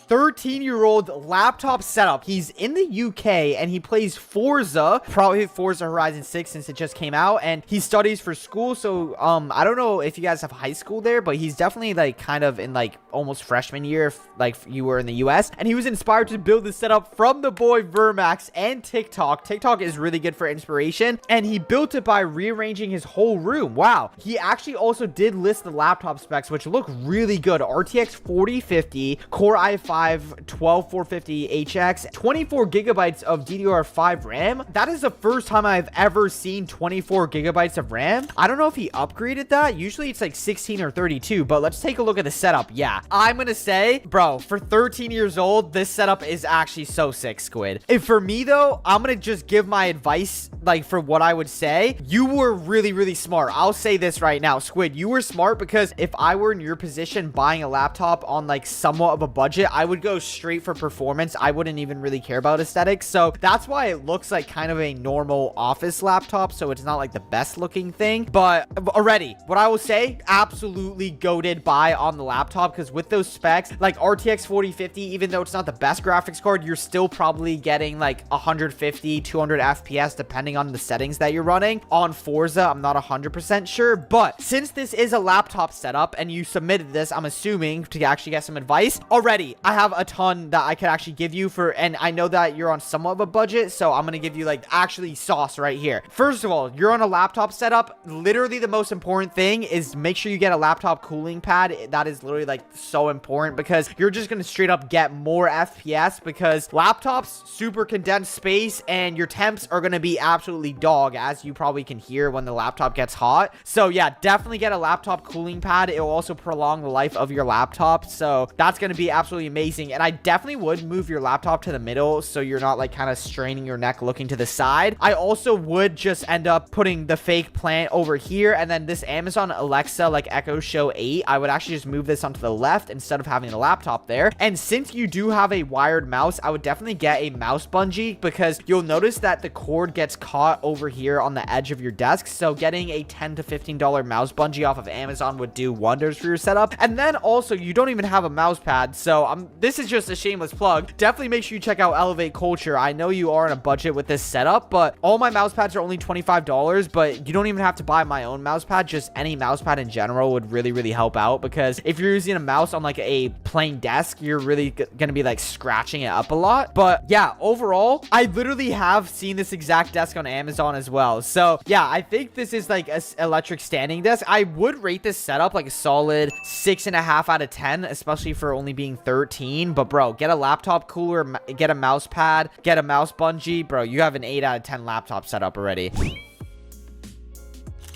13-year-old laptop setup. He's in the UK and he plays Forza, probably Forza Horizon 6 since it just came out, and he studies for school. So I don't know if you guys have high school there, but he's definitely like kind of in like almost freshman year if like you were in the US, and he was inspired to build this setup from the boy Vermax and TikTok. TikTok is really good for inspiration, and he built it by rearranging his whole room. Wow. He actually also did list the laptop specs, which look really good. RTX 4050, Core i5 12450HX, 24 gigabytes of DDR5 RAM. That is the first time I've ever seen 24 gigabytes of RAM. I don't know if he upgraded that. Usually it's like 16 or 32, but let's take a look at the setup. Yeah, I'm gonna say, bro, for 13 years old, this setup is actually so sick, Squid. If for me though, I'm gonna just give my advice, like for what I would say. You were really, really smart. I'll say this right now, Squid, you were smart, because if I were in your position buying a laptop on like somewhat of a budget, I would go straight for performance. I wouldn't even really care about aesthetics. So that's why it looks like kind of a normal office laptop. So it's not like the best looking thing, but already what I will say, absolutely goated buy on the laptop, because with those specs, like RTX 4050, even though it's not the best graphics card, you're still probably getting like 150, 200 FPS, depending on the settings that you're running on Forza. I'm not 100% sure, but since this is a laptop setup and you submitted this, I'm assuming to actually get some advice already, I have a ton that I could actually give you for, and I know that you're on somewhat of a budget, so I'm gonna give you like actually sauce right here. First of all, you're on a laptop setup. Literally the most important thing is make sure you get a laptop cooling pad. That is literally like so important, because you're just gonna straight up get more FPS, because laptops super condensed space and your temps are gonna be absolutely dog, as you probably can hear when the laptop gets hot. So yeah, definitely get a laptop cooling pad. It will also prolong the life of your laptop, so that's gonna be absolutely amazing. And I definitely would move your laptop to the middle so you're not like kind of straining your neck looking to the side. I also would just end up putting the fake plant over here, and then this Amazon Alexa like Echo Show 8, I would actually just move this onto the left instead of having the laptop there. And since you do have a wired mouse, I would definitely get a mouse bungee, because you'll notice that the cord gets caught over here on the edge of your desk. So getting a $10 to $15 mouse bungee off of Amazon would do wonders for your setup. And then also, you don't even have a mouse pad, so this is just a shameless plug. Definitely make sure you check out Elevate Culture. I know you are on a budget with this setup, but all my mouse pads are only $25, but you don't even have to buy my own mouse pad. Just any mouse pad in general would really, really help out, because if you're using a mouse on like a plain desk, you're really gonna be like scratching it up a lot. But yeah, overall, I literally have seen this exact desk on Amazon as well. So yeah, I think this is like an electric standing desk. I would rate this setup like a solid 6.5 out of 10, especially for only being 13. But bro, get a laptop cooler, get a mouse pad, get a mouse bungee. Bro, you have an 8 out of 10 laptop setup already.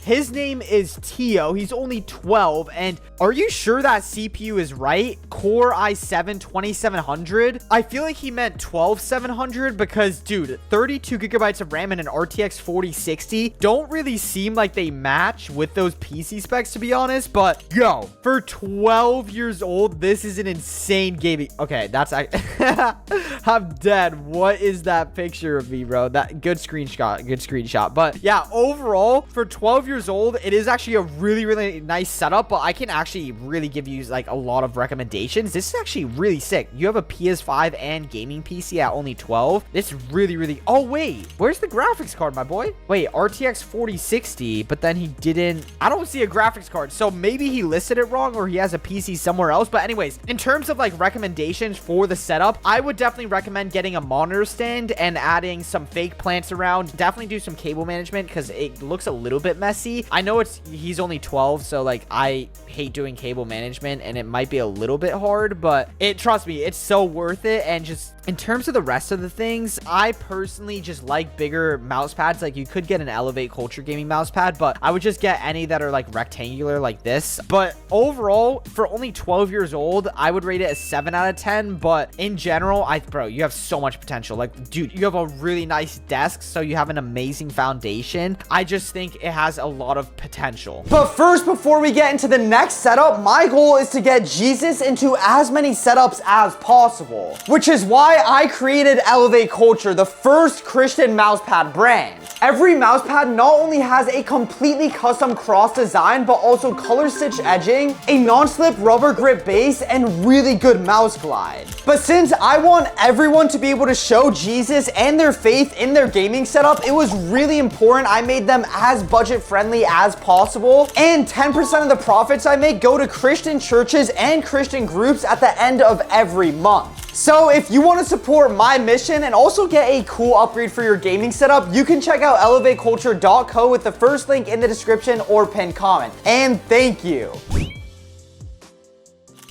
His name is Tio. He's only 12. And are you sure that CPU is right? Core i7 2700? I feel like he meant 12700, because, dude, 32 gigabytes of RAM and an RTX 4060 don't really seem like they match with those PC specs, to be honest. But, yo, for 12 years old, this is an insane gaming. Okay, that's... I'm dead. What is that picture of me, bro? That good screenshot. Good screenshot. But, yeah, overall, for 12 years old, it is actually a really, really nice setup, but I can actually really give you like a lot of recommendations. This is actually really sick. You have a PS5 and gaming PC at only 12. It's really, really... Oh, wait. Where's the graphics card, my boy? Wait, RTX 4060, but then he didn't... I don't see a graphics card, so maybe he listed it wrong, or he has a PC somewhere else. But anyways, in terms of like recommendations for the setup, I would definitely recommend getting a monitor stand and adding some fake plants around. Definitely do some cable management, because it looks a little bit messy. messy. I know he's only 12, so like I hate doing cable management and it might be a little bit hard, but trust me, it's so worth it. And just in terms of the rest of the things, I personally just like bigger mouse pads. Like you could get an Elevate Culture Gaming mouse pad, but I would just get any that are like rectangular like this. But overall, for only 12 years old, I would rate it a 7 out of 10. But in general, bro, you have so much potential. Like, dude, you have a really nice desk, so you have an amazing foundation. I just think it has a lot of potential. But first, before we get into the next setup, my goal is to get Jesus into as many setups as possible, which is why I created Elevate Culture, the first Christian mousepad brand. Every mousepad not only has a completely custom cross design, but also color stitch edging, a non-slip rubber grip base, and really good mouse glide. But since I want everyone to be able to show Jesus and their faith in their gaming setup, it was really important I made them as budget friendly as possible. And 10% of the profits I make go to Christian churches and Christian groups at the end of every month. So if you want to support my mission and also get a cool upgrade for your gaming setup, you can check out elevateculture.co with the first link in the description or pinned comment. And thank you.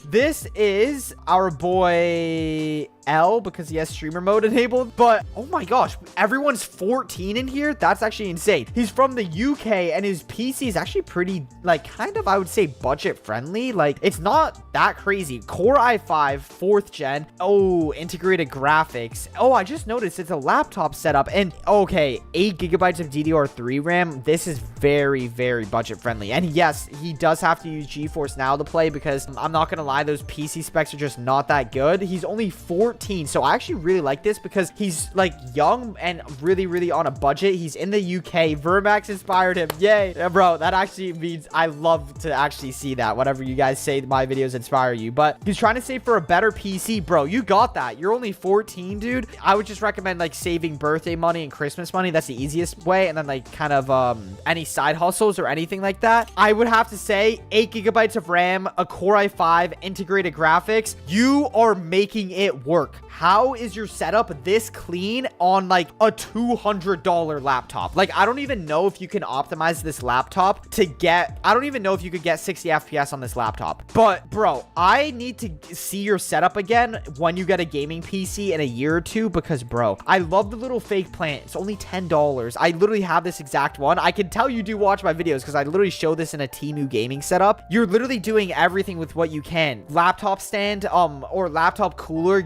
This is our boy L because he has streamer mode enabled, but oh my gosh, everyone's 14 in here. That's actually insane. He's from the UK and his PC is actually pretty, like, kind of, I would say, budget friendly. Like, it's not that crazy. Core i5 4th gen. Oh, integrated graphics. Oh, I just noticed it's a laptop setup. And okay, 8 gigabytes of DDR3 RAM. This is very, very budget friendly. And yes, he does have to use GeForce Now to play because I'm not gonna lie, those PC specs are just not that good. He's only 14, so I actually really like this because he's like young and really on a budget. He's in the UK. Vermax inspired him. Yay. Yeah, bro, that actually means I love to actually see that. Whatever you guys say, my videos inspire you. But he's trying to save for a better PC. Bro, you got that. You're only 14, dude. I would just recommend like saving birthday money and Christmas money. That's the easiest way. And then like kind of any side hustles or anything like that. I would have to say 8 gigabytes of RAM, a Core i5, integrated graphics. You are making it work. How is your setup this clean on like a $200 laptop? Like, I don't even know if you can optimize this laptop to get, I don't even know if you could get 60 FPS on this laptop. But bro, I need to see your setup again when you get a gaming PC in a year or two, because bro, I love the little fake plant. It's only $10. I literally have this exact one. I can tell you do watch my videos because I literally show this in a Temu gaming setup. You're literally doing everything with what you can. Laptop stand, or laptop cooler,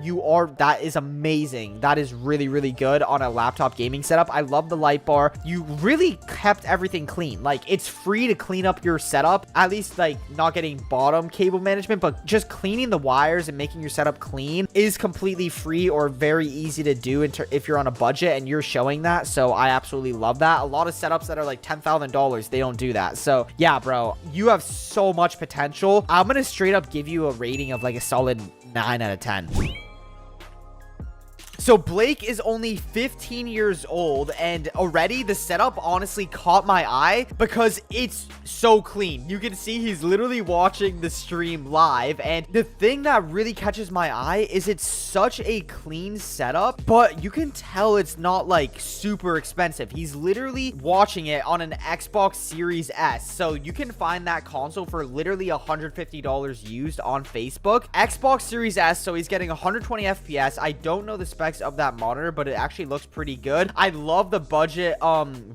that is amazing. That is really good on a laptop gaming setup. I love the light bar. You really kept everything clean. Like, it's free to clean up your setup, at least like not getting bottom cable management, but just cleaning the wires and making your setup clean is completely free or very easy to do if you're on a budget, and you're showing that. So I absolutely love that. A lot of setups that are like $10,000, they don't do that. So yeah, bro, you have so much potential. I'm gonna straight up give you a rating of like a solid 9 out of 10. So Blake is only 15 years old, and already the setup honestly caught my eye because it's so clean. You can see he's literally watching the stream live, and the thing that really catches my eye is it's such a clean setup, but you can tell it's not like super expensive. He's literally watching it on an Xbox Series S, so you can find that console for literally $150 used on Facebook. Xbox Series S, so he's getting 120 FPS. I don't know the specs of that monitor, but it actually looks pretty good. I love the budget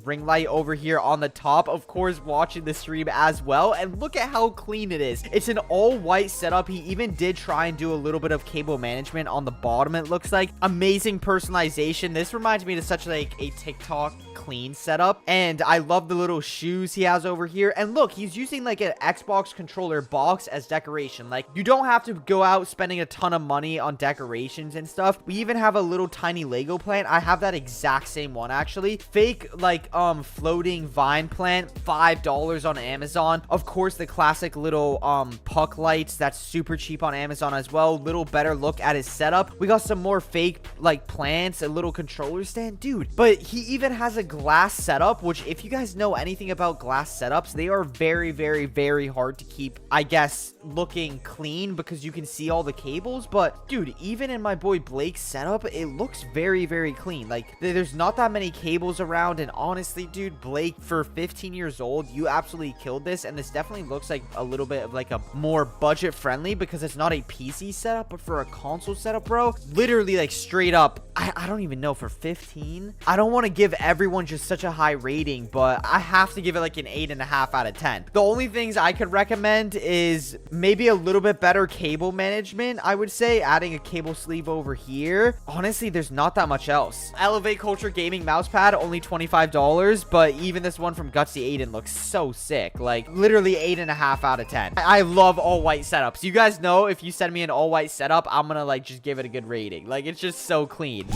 ring light over here on the top, of course, watching the stream as well. And look at how clean it is. It's an all white setup. He even did try and do a little bit of cable management on the bottom, it looks like. Amazing personalization. This reminds me of such like a TikTok clean setup, and I love the little shoes he has over here. And look, he's using like an Xbox controller box as decoration. Like, you don't have to go out spending a ton of money on decorations and stuff. We even have a little tiny Lego plant. I have that exact same one, actually. Fake like floating vine plant, $5 on Amazon. Of course, the classic little puck lights, that's super cheap on Amazon as well. Little better look at his setup. We got some more fake like plants, a little controller stand, dude. But he even has a glass setup, which if you guys know anything about glass setups, they are very hard to keep, I guess, looking clean because you can see all the cables. But dude, even in my boy Blake's setup, it looks very, very clean. Like, there's not that many cables around, and honestly, dude, Blake, for 15 years old, you absolutely killed this, and this definitely looks like a little bit of like a more budget friendly because it's not a PC setup, but for a console setup, bro, literally like straight up, I don't even know, for 15. I don't want to give everyone just such a high rating, but I have to give it like an 8.5 out of 10. The only things I could recommend is maybe a little bit better cable management. I would say adding a cable sleeve over here. Honestly, there's not that much else. Elevate Culture Gaming mousepad, only $25, but even this one from Gutsy Aiden looks so sick. Like, literally 8.5 out of 10. I love all white setups. You guys know if you send me an all white setup, I'm gonna like just give it a good rating. Like, it's just so clean.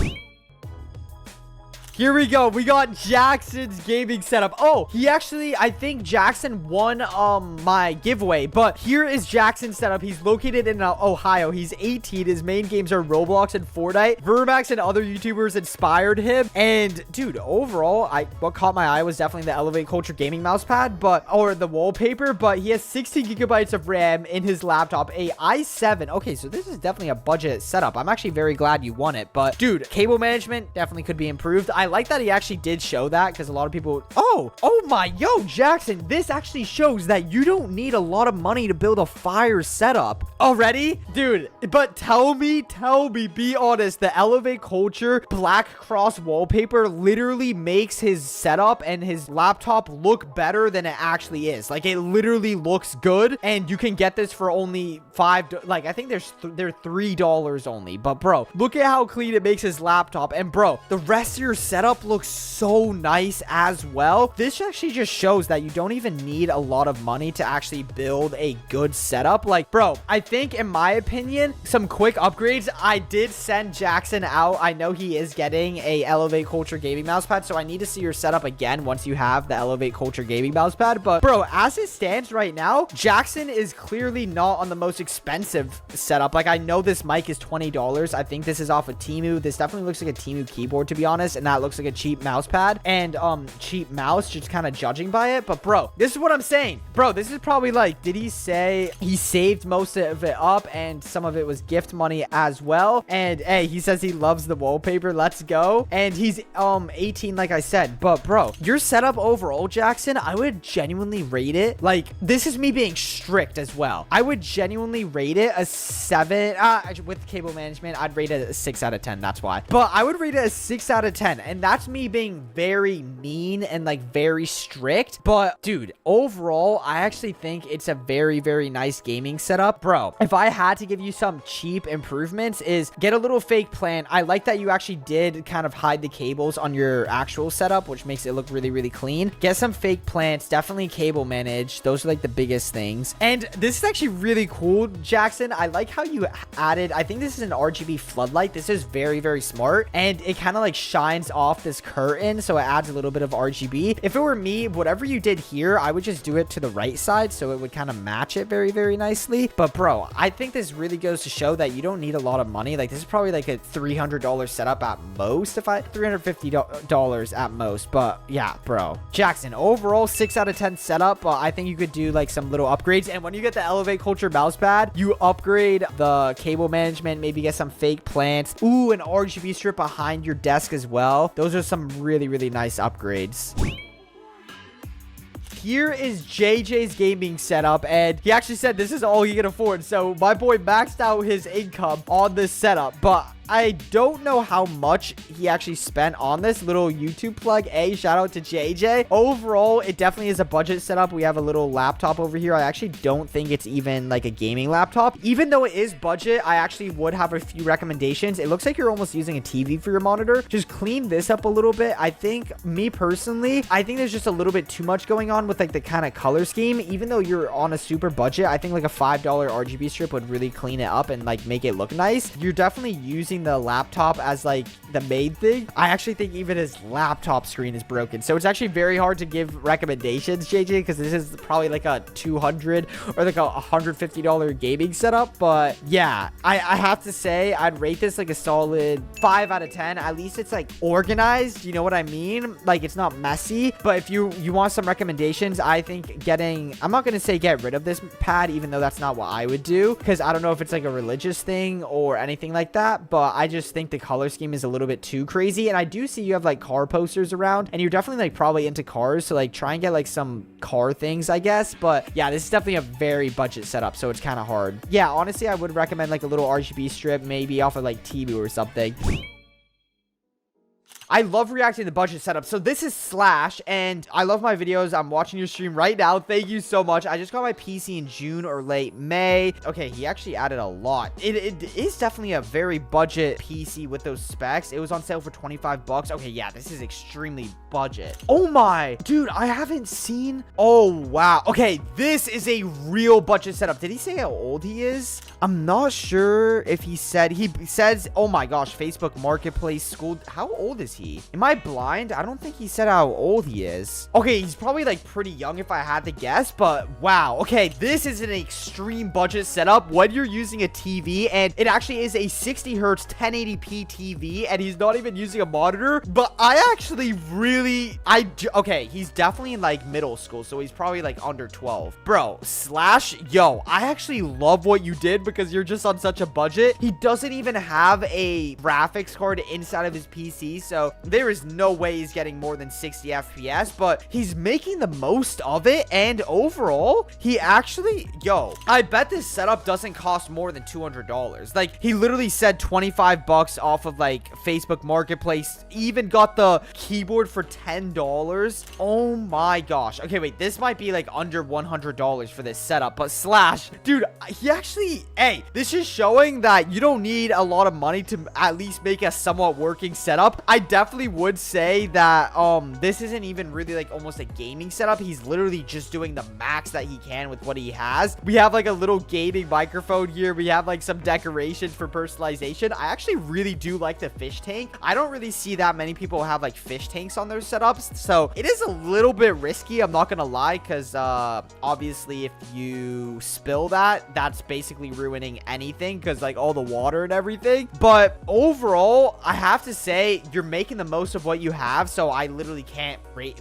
Here we go. We got Jackson's gaming setup. Oh, he actually, I think Jackson won my giveaway, but here is Jackson's setup. He's located in Ohio. He's 18. His main games are Roblox and Fortnite. Vermax and other YouTubers inspired him. And dude, overall, what caught my eye was definitely the Elevate Culture gaming mousepad, or the wallpaper, but he has 16 gigabytes of RAM in his laptop, a i7. Okay, so this is definitely a budget setup. I'm actually very glad you won it, but dude, cable management definitely could be improved. I like that he actually did show that because a lot of people, oh my, yo, Jackson, this actually shows that you don't need a lot of money to build a fire setup already, dude. But tell me, be honest, the Elevate Culture black cross wallpaper literally makes his setup and his laptop look better than it actually is. Like, it literally looks good, and you can get this for only like, I think they're $3 only. But bro, look at how clean it makes his laptop, and bro, the rest of your setup looks so nice as well. This actually just shows that you don't even need a lot of money to actually build a good setup. Like, bro, I think, in my opinion, some quick upgrades. I did send Jackson out. I know he is getting a Elevate Culture gaming mousepad, so I need to see your setup again once you have the Elevate Culture gaming mousepad. But bro, as it stands right now, Jackson is clearly not on the most expensive setup. Like, I know this mic is $20. I think this is off of Temu. This definitely looks like a Temu keyboard, to be honest, and that looks like a cheap mouse pad and cheap mouse, just kind of judging by it. But bro, this is what I'm saying, bro. This is probably like, did he say he saved most of it up and some of it was gift money as well? And hey, he says he loves the wallpaper. Let's go. And he's 18, like I said. But bro, your setup overall, Jackson, I would genuinely rate it, like, this is me being strict as well, I would genuinely rate it a 7. With cable management, I'd rate it a 6 out of 10. That's why. But I would rate it a 6 out of 10, and that's me being very mean and like very strict. But dude, overall, I actually think it's a very, very nice gaming setup. Bro, if I had to give you some cheap improvements, is get a little fake plant. I like that you actually did kind of hide the cables on your actual setup, which makes it look really, really clean. Get some fake plants, definitely cable manage. Those are like the biggest things. And this is actually really cool, Jackson. I like how you added, I think this is an RGB floodlight. This is very, very smart, and it kind of like shines off this curtain, so it adds a little bit of RGB. If it were me, whatever you did here, I would just do it to the right side so it would kind of match it very, very nicely. But bro, I think this really goes to show that you don't need a lot of money. Like, this is probably like a $300 setup at most, if I $350 at most. But yeah, bro, Jackson, overall 6 out of 10 setup. But I think you could do like some little upgrades, and when you get the Elevate Culture mousepad, you upgrade the cable management, maybe get some fake plants, ooh, an RGB strip behind your desk as well. Those are some really, really nice upgrades. Here is JJ's gaming setup, and he actually said this is all he can afford. So my boy maxed out his income on this setup, but I don't know how much he actually spent on this little YouTube plug. Shout out to JJ. Overall, it definitely is a budget setup. We have a little laptop over here. I actually don't think it's even like a gaming laptop. Even though it is budget, I actually would have a few recommendations. It looks like you're almost using a TV for your monitor. Just clean this up a little bit. I think, me personally, I think there's just a little bit too much going on with like the kind of color scheme. Even though you're on a super budget, I think like a $5 RGB strip would really clean it up and like make it look nice. You're definitely using the laptop as like the main thing. I actually think even his laptop screen is broken, so it's actually very hard to give recommendations, JJ, because this is probably like a $200 or like a $150 gaming setup. But yeah, I have to say I'd rate this like a solid 5 out of 10. At least it's like organized, you know what I mean? Like, it's not messy. But if you want some recommendations, I think I'm not gonna say get rid of this pad, even though that's not what I would do, because I don't know if it's like a religious thing or anything like that. But but I just think the color scheme is a little bit too crazy. And I do see you have like car posters around, and you're definitely like probably into cars, so like try and get like some car things, I guess. But yeah, this is definitely a very budget setup, so it's kind of hard. Yeah, honestly, I would recommend like a little RGB strip, maybe off of like Temu or something. I love reacting to budget setup. So this is Slash, and I love my videos. I'm watching your stream right now. Thank you so much. I just got my PC in June or late May. Okay, he actually added a lot. It is definitely a very budget PC with those specs. It was on sale for 25 bucks. Okay, yeah, this is extremely budget. Oh my, dude, I haven't seen. Oh, wow. Okay, this is a real budget setup. Did he say how old he is? I'm not sure if he said. He says, oh my gosh, Facebook Marketplace School. How old is he? Am I blind? I don't think he said how old he is. Okay, he's probably like pretty young if I had to guess, but wow. Okay, this is an extreme budget setup when you're using a TV, and it actually is a 60 hertz 1080p TV, and he's not even using a monitor. But I actually really, okay, he's definitely in like middle school, so he's probably like under 12. Bro, Slash, yo, I actually love what you did because you're just on such a budget. He doesn't even have a graphics card inside of his PC, so there is no way he's getting more than 60 FPS, but he's making the most of it. And overall, he actually, yo, I bet this setup doesn't cost more than $200. Like, he literally said 25 bucks off of like Facebook Marketplace, even got the keyboard for $10. Oh my gosh. Okay, wait, this might be like under $100 for this setup, but Slash, dude, he actually, hey, this is showing that you don't need a lot of money to at least make a somewhat working setup. I definitely would say that this isn't even really like almost a gaming setup. He's literally just doing the max that he can with what he has. We have like a little gaming microphone here. We have like some decorations for personalization. I actually really do like the fish tank. I don't really see that many people have like fish tanks on their setups, so it is a little bit risky, I'm not gonna lie, because obviously if you spill that, that's basically ruining anything, because like all the water and everything. But overall, I have to say you're making the most of what you have, so I literally can't rate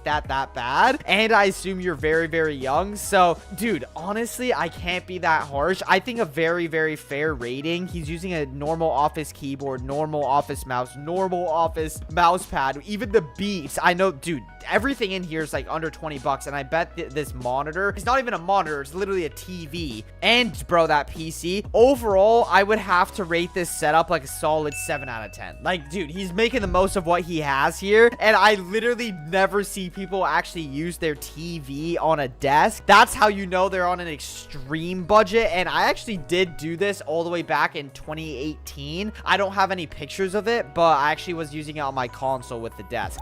that bad. And I assume you're very, very young, so dude, honestly, I can't be that harsh. I think a very, very fair rating. He's using a normal office keyboard, normal office mouse, normal office mouse pad, even the beats. I know, dude, everything in here is like under 20 bucks, and I bet this monitor, it's not even a monitor, it's literally a TV. And bro, that PC, overall, I would have to rate this setup like a solid 7 out of 10. Like, dude, he's making the most of what he has here, and I literally never see people actually use their TV on a desk. That's how you know they're on an extreme budget. And I actually did do this all the way back in 2018. I don't have any pictures of it, but I actually was using it on my console with the desk.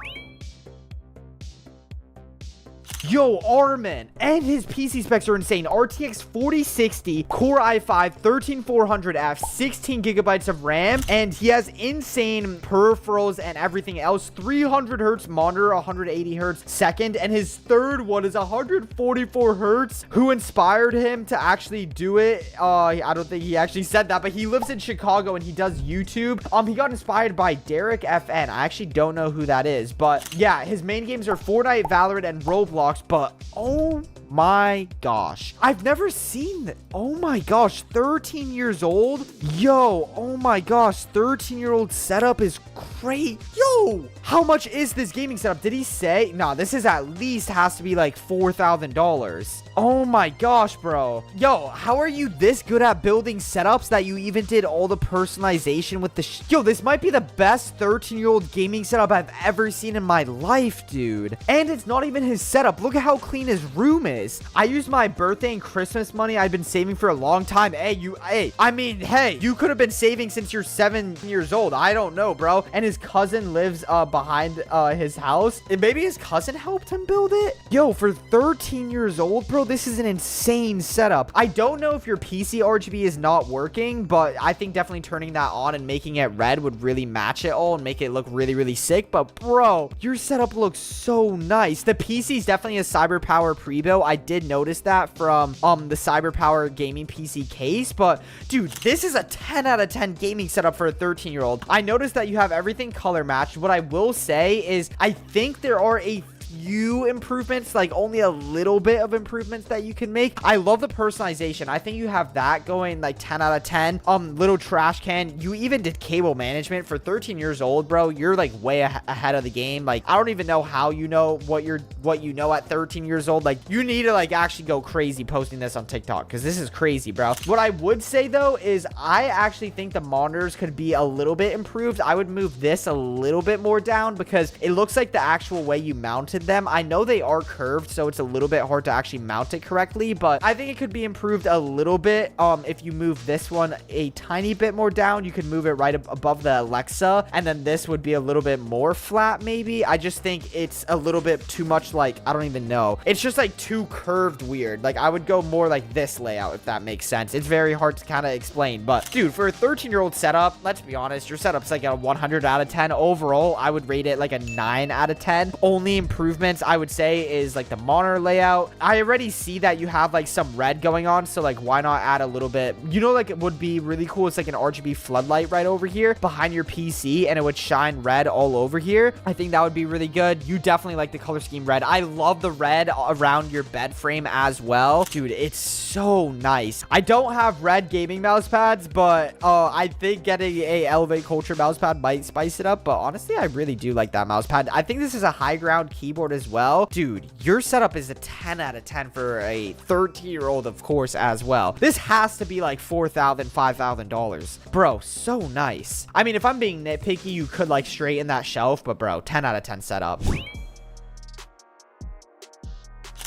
Yo, Armin, and his PC specs are insane. RTX 4060, Core i5, 13400F, 16 gigabytes of RAM, and he has insane peripherals and everything else. 300 hertz monitor, 180 hertz second, and his third one is 144 hertz. Who inspired him to actually do it? I don't think he actually said that, but he lives in Chicago and he does YouTube. He got inspired by Derek FN. I actually don't know who that is, but yeah, his main games are Fortnite, Valorant, and Roblox. But oh my gosh, I've never seen that. Oh my gosh, 13 years old. Yo, oh my gosh, 13-year-old setup is great. Yo, how much is this gaming setup? Did he say? Nah, this is at least has to be like $4,000. Oh my gosh, bro. Yo, how are you this good at building setups that you even did all the personalization with the yo, this might be the best 13-year-old gaming setup I've ever seen in my life, dude. And it's not even his setup. Look at how clean his room is. I used my birthday and Christmas money I've been saving for a long time. Hey, you could have been saving since you're 7 years old. I don't know, bro. And his cousin lives behind his house. And maybe his cousin helped him build it. Yo, for 13 years old, bro, this is an insane setup. I don't know if your PC RGB is not working, but I think definitely turning that on and making it red would really match it all and make it look really, really sick. But bro, your setup looks so nice. The PC is definitely a CyberPower pre-built. I did notice that from the CyberPower gaming PC case, but dude, this is a 10 out of 10 gaming setup for a 13-year-old. I noticed that you have everything color matched. What I will say is I think there are a few improvements, like only a little bit of improvements that you can make. I love the personalization. I think you have that going like 10 out of 10. Little trash can. You even did cable management for 13 years old, bro. You're like way ahead of the game. Like, I don't even know how you know what you know at 13 years old. Like, you need to like actually go crazy posting this on TikTok, because this is crazy, bro. What I would say though is I actually think the monitors could be a little bit improved. I would move this a little bit more down, because it looks like the actual way you mounted them, I know they are curved, so it's a little bit hard to actually mount it correctly, but I think it could be improved a little bit. If you move this one a tiny bit more down, you could move it right above the Alexa, and then this would be a little bit more flat maybe. I just think it's a little bit too much, like, I don't even know. It's just like too curved weird. Like, I would go more like this layout, if that makes sense. It's very hard to kind of explain, but dude, for a 13-year-old setup, let's be honest, your setup's like a 100 out of 10. Overall, I would rate it like a 9 out of 10. Only improvements I would say is like the monitor layout. I already see that you have like some red going on, so like why not add a little bit, you know, like it would be really cool. It's like an RGB floodlight right over here behind your PC, and it would shine red all over here. I think that would be really good. You definitely like the color scheme red. I love the red around your bed frame as well, dude. It's so nice. I don't have red gaming mouse pads, but I think getting a Elevate Culture mouse pad might spice it up. But honestly, I really do like that mouse pad. I think this is a high ground keyboard as well. Dude, your setup is a 10 out of 10 for a 13-year-old, of course, as well. This has to be like $4,000, $5,000. Bro, so nice. I mean, if I'm being nitpicky, you could like straighten that shelf, but bro, 10 out of 10 setup.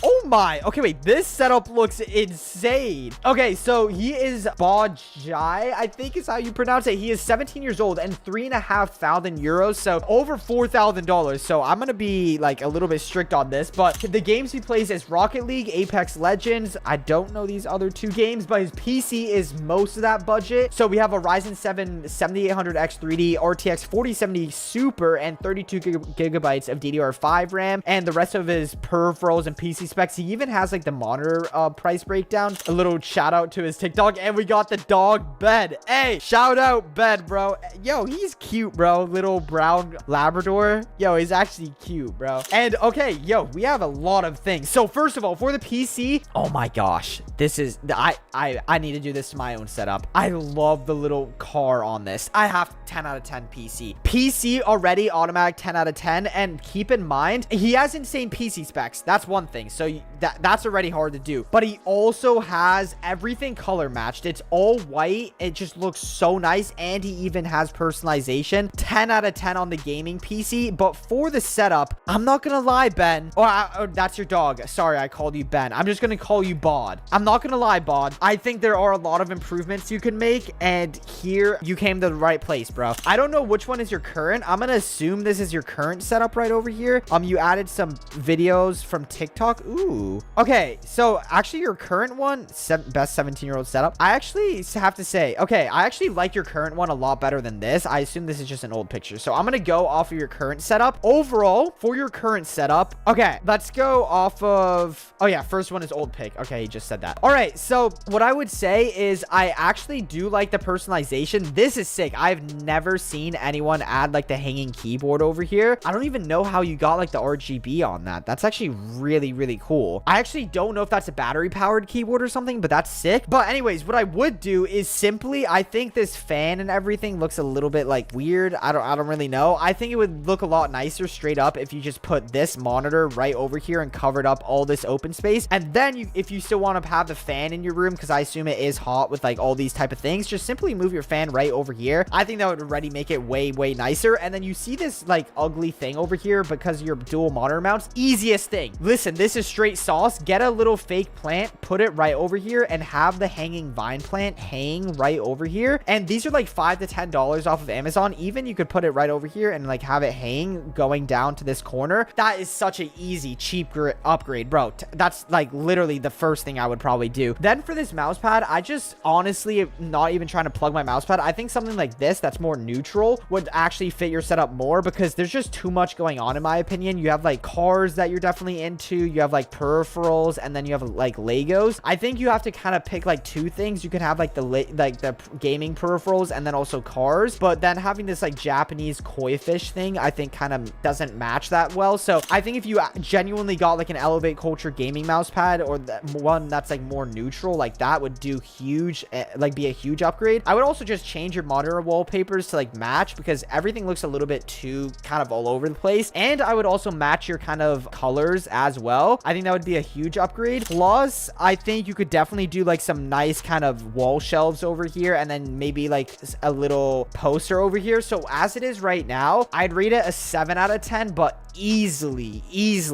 Oh my. Okay, wait. This setup looks insane. Okay, so he is Bajai, I think is how you pronounce it. He is 17 years old and 3,500 euros. So over $4,000. So I'm going to be like a little bit strict on this. But the games he plays is Rocket League, Apex Legends. I don't know these other two games, but his PC is most of that budget. So we have a Ryzen 7 7800X 3D, RTX 4070 Super, and 32 gigabytes of DDR5 RAM. And the rest of his peripherals and PC specs. He even has like the monitor price breakdown. A little shout out to his TikTok. And we got the dog Ben. Hey, shout out Ben, bro. Yo, he's cute, bro. Little brown Labrador. Yo, he's actually cute, bro. And okay, yo, we have a lot of things. So first of all, for the PC, oh my gosh, this is I need to do this to my own setup. I love the little car on this. I have 10 out of 10 PC already automatic 10 out of 10. And keep in mind, he has insane PC specs. That's one thing. So that's already hard to do, but he also has everything color matched. It's all white. It just looks so nice. And he even has personalization. 10 out of 10 on the gaming PC. But for the setup, I'm not gonna lie, Ben. Oh, that's your dog. Sorry, I called you Ben. I'm just gonna call you Bod. I'm not gonna lie, Bod. I think there are a lot of improvements you can make, and here you came to the right place, bro. I don't know which one is your current. I'm gonna assume this is your current setup right over here. You added some videos from TikTok. Ooh. Okay, so actually your current one, best 17-year-old setup. I actually have to say, okay, I actually like your current one a lot better than this. I assume this is just an old picture. So I'm going to go off of your current setup. Overall, for your current setup, okay, let's go off of, oh yeah, first one is old pic. Okay, he just said that. All right, so what I would say is I actually do like the personalization. This is sick. I've never seen anyone add like the hanging keyboard over here. I don't even know how you got like the RGB on that. That's actually really, really cool. I actually don't know if that's a battery powered keyboard or something, but that's sick. But anyways, what I would do is simply, I think this fan and everything looks a little bit like weird. I don't really know. I think it would look a lot nicer straight up if you just put this monitor right over here and covered up all this open space. And then if you still want to have the fan in your room, because I assume it is hot with like all these type of things, just simply move your fan right over here. I think that would already make it way, way nicer. And then you see this like ugly thing over here because of your dual monitor mounts. Easiest thing. Listen, this is straight sauce. Get a little fake plant, put it right over here, and have the hanging vine plant hang right over here. And these are like $5 to $10 off of Amazon. Even you could put it right over here and like have it hang going down to this corner. That is such an easy, cheap upgrade, bro. That's like literally the first thing I would probably do. Then for this mouse pad, I just honestly am not even trying to plug my mouse pad. I think something like this that's more neutral would actually fit your setup more, because there's just too much going on in my opinion. You have like cars that you're definitely into. You have like peripherals peripherals, and then you have like Legos. I think you have to kind of pick like two things. You can have like the gaming peripherals and then also cars, but then having this like Japanese koi fish thing, I think kind of doesn't match that well. So I think if you genuinely got like an Elevate Culture gaming mouse pad, or one that's like more neutral, like that would do huge, like be a huge upgrade. I would also just change your monitor wallpapers to like match, because everything looks a little bit too kind of all over the place. And I would also match your kind of colors as well. I think that would be a huge upgrade. Plus, I think you could definitely do like some nice kind of wall shelves over here, and then maybe like a little poster over here. So as it is right now, I'd rate it a 7 out of 10, but easily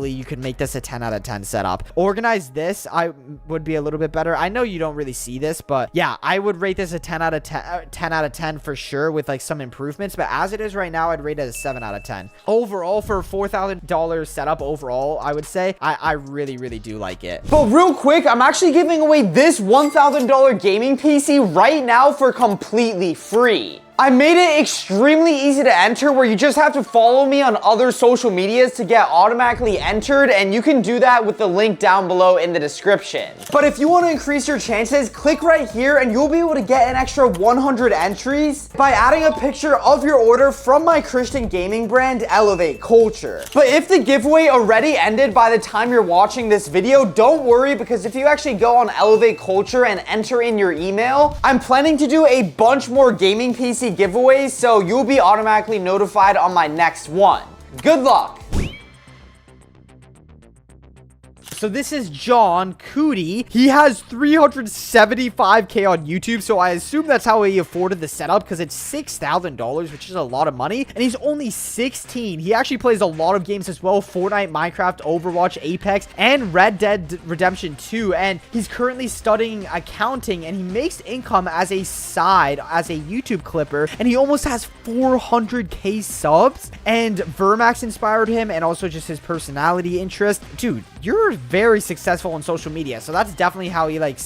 you could make this a 10 out of 10 setup. Organize this, I would be a little bit better. I know you don't really see this, but yeah, I would rate this a 10 out of 10 for sure, with like some improvements. But as it is right now, I'd rate it a 7 out of 10 overall for a $4,000 setup. Overall, I would say I really do like it. But real quick, I'm actually giving away this $1,000 gaming PC right now for completely free. I made it extremely easy to enter, where you just have to follow me on other social medias to get automatically entered, and you can do that with the link down below in the description. But if you want to increase your chances, click right here and you'll be able to get an extra 100 entries by adding a picture of your order from my Christian gaming brand, Elevate Culture. But if the giveaway already ended by the time you're watching this video, don't worry, because if you actually go on Elevate Culture and enter in your email, I'm planning to do a bunch more gaming PC giveaways, so you'll be automatically notified on my next one. Good luck! So this is John Cootie. He has 375K on YouTube, so I assume that's how he afforded the setup, because it's $6,000, which is a lot of money, and he's only 16. He actually plays a lot of games as well: Fortnite, Minecraft, Overwatch, Apex, and Red Dead Redemption 2, and he's currently studying accounting, and he makes income as a side, as a YouTube clipper, and he almost has 400K subs, and Vermax inspired him, and also just his personality interest. Dude, you're very successful on social media, so that's definitely how he like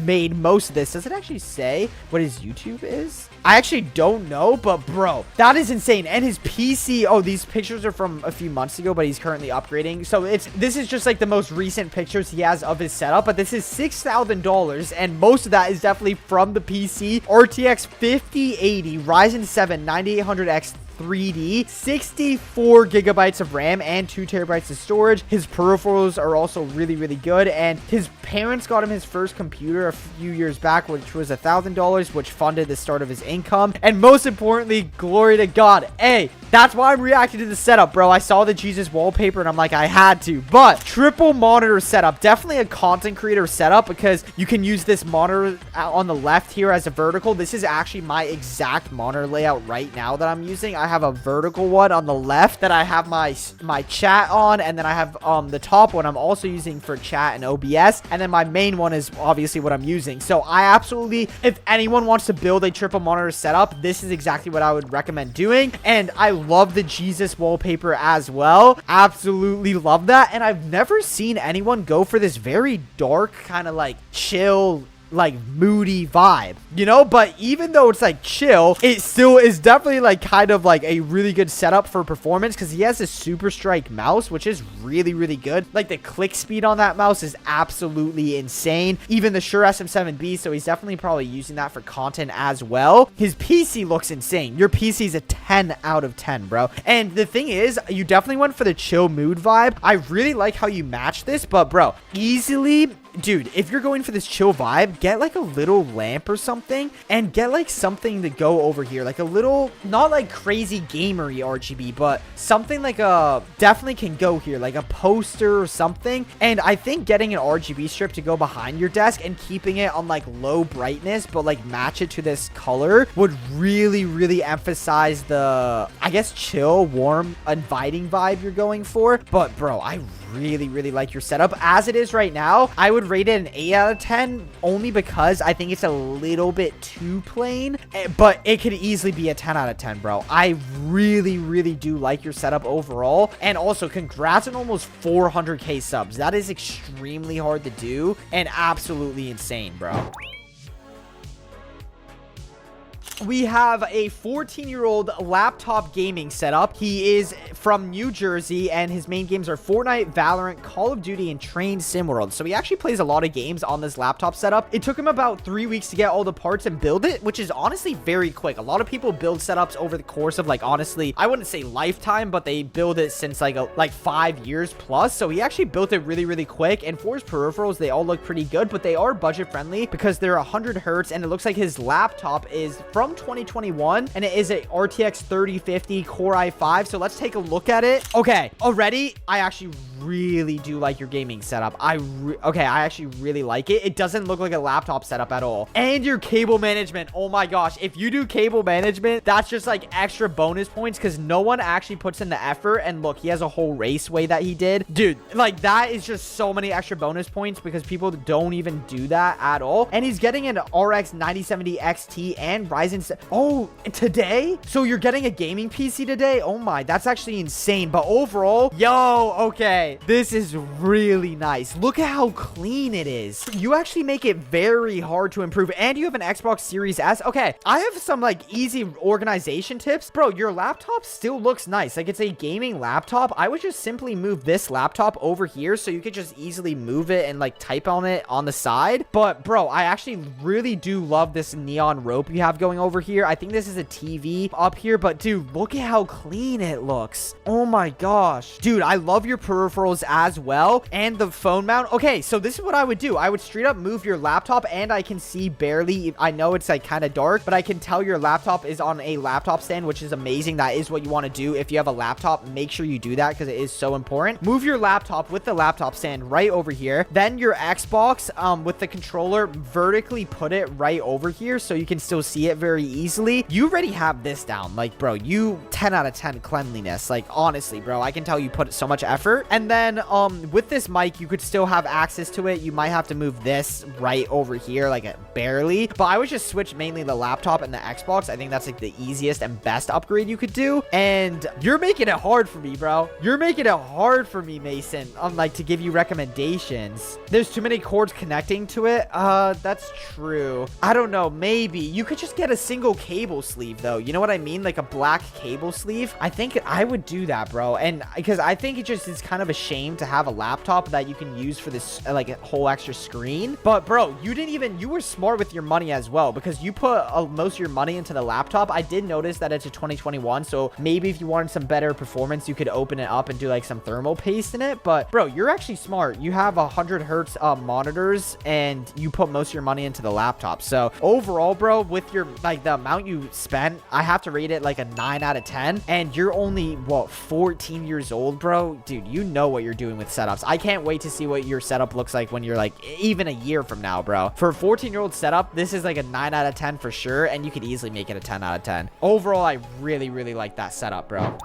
made most of this. Does it actually say what his YouTube is? I actually don't know, but bro, that is insane. And his PC, oh, these pictures are from a few months ago, but he's currently upgrading. So this is just like the most recent pictures he has of his setup, but this is $6,000, and most of that is definitely from the PC. RTX 5080 Ryzen 7 9800X 3D, 64 gigabytes of RAM, and 2 terabytes of storage. His peripherals are also really good, and his parents got him his first computer a few years back, which was $1,000, which funded the start of his income. And most importantly, glory to God. Hey, that's why I'm reacting to the setup, bro. I saw the Jesus wallpaper and I'm like, I had to. But triple monitor setup, definitely a content creator setup, because you can use this monitor on the left here as a vertical. This is actually my exact monitor layout right now that I'm using. I have a vertical one on the left that I have my chat on, and then I have the top one I'm also using for chat and OBS, and then my main one is obviously what I'm using. So I absolutely, if anyone wants to build a triple monitor setup, this is exactly what I would recommend doing. And I love the Jesus wallpaper as well. Absolutely love that. And I've never seen anyone go for this very dark kind of like chill, like moody vibe, you know. But even though it's like chill, it still is definitely like kind of like a really good setup for performance, because he has a Super Strike mouse, which is really good. Like the click speed on that mouse is absolutely insane. Even the Shure SM7B, so he's definitely probably using that for content as well. His PC looks insane. Your PC is a 10 out of 10, bro. And the thing is, you definitely went for the chill mood vibe. I really like how you match this, but bro, easily, dude, if you're going for this chill vibe, get like a little lamp or something, and get like something to go over here, like a little, not like crazy gamery RGB, but something like a, definitely can go here, like a poster or something. And I think getting an RGB strip to go behind your desk and keeping it on like low brightness, but like match it to this color, would really emphasize the, I guess, chill, warm, inviting vibe you're going for. But bro, I really like your setup. As it is right now, I would rate it an 8 out of 10, only because I think it's a little bit too plain, but it could easily be a 10 out of 10, bro. I really do like your setup overall. And also, congrats on almost 400K subs. That is extremely hard to do and absolutely insane, bro. We have a 14-year-old laptop gaming setup. He is from New Jersey, and his main games are Fortnite, Valorant, Call of Duty, and Train Sim World. So he actually plays a lot of games on this laptop setup. It took him about 3 weeks to get all the parts and build it, which is honestly very quick. A lot of people build setups over the course of, like, honestly, I wouldn't say lifetime, but they build it since like 5 years plus. So he actually built it really, really quick. And for his peripherals, they all look pretty good, but they are budget friendly because they're 100 hertz, and it looks like his laptop is from 2021, and it is a RTX 3050 Core i5. So let's take a look at it. Okay, already I actually really do like your gaming setup. I actually really like it. It doesn't look like a laptop setup at all. And your cable management, oh my gosh, if you do cable management, that's just like extra bonus points because no one actually puts in the effort. And look, he has a whole raceway that he did, dude. Like, that is just so many extra bonus points because people don't even do that at all. And he's getting an RX 9070 XT and oh, today? So you're getting a gaming PC today? Oh my, that's actually insane. But overall, yo, okay, this is really nice. Look at how clean it is. You actually make it very hard to improve, and you have an Xbox Series S. Okay, I have some like easy organization tips. Bro, your laptop still looks nice. Like, it's a gaming laptop. I would just simply move this laptop over here so you could just easily move it and like type on it on the side. But bro, I actually really do love this neon rope you have going over here. I think this is a TV up here, but dude, look at how clean it looks. Oh my gosh, dude, I love your peripherals as well, and the phone mount. Okay, so this is what I would do. I would straight up move your laptop, and I can see barely. I know it's like kind of dark, but I can tell your laptop is on a laptop stand, which is amazing. That is what you want to do. If you have a laptop, make sure you do that because it is so important. Move your laptop with the laptop stand right over here. Then your Xbox with the controller, vertically put it right over here so you can still see it very easily. You already have this down. Like, bro, you 10 out of 10 cleanliness. Like, honestly, bro, I can tell you put so much effort. And then with this mic, you could still have access to it. You might have to move this right over here, like barely, but I would just switch mainly the laptop and the Xbox. I think that's like the easiest and best upgrade you could do. And you're making it hard for me, bro. You're making it hard for me, Mason, like to give you recommendations. There's too many cords connecting to it. That's true. I don't know, maybe you could just get a single cable sleeve though. You know what I mean? Like a black cable sleeve. I think I would do that, bro. And because I think it just is kind of a shame to have a laptop that you can use for this like a whole extra screen. But bro, you were smart with your money as well because you put most of your money into the laptop. I did notice that it's a 2021, so maybe if you wanted some better performance, you could open it up and do like some thermal paste in it. But bro, you're actually smart. You have 100 hertz monitors, and you put most of your money into the laptop. So overall, bro, with your like the amount you spent, I have to rate it like a 9 out of 10. And you're only what, 14 years old, bro? Dude, you know what you're doing with setups. I can't wait to see what your setup looks like when you're like even a year from now, bro. For a 14-year-old setup, this is like a 9 out of 10 for sure, and you could easily make it a 10 out of 10. Overall, I really, really like that setup, bro.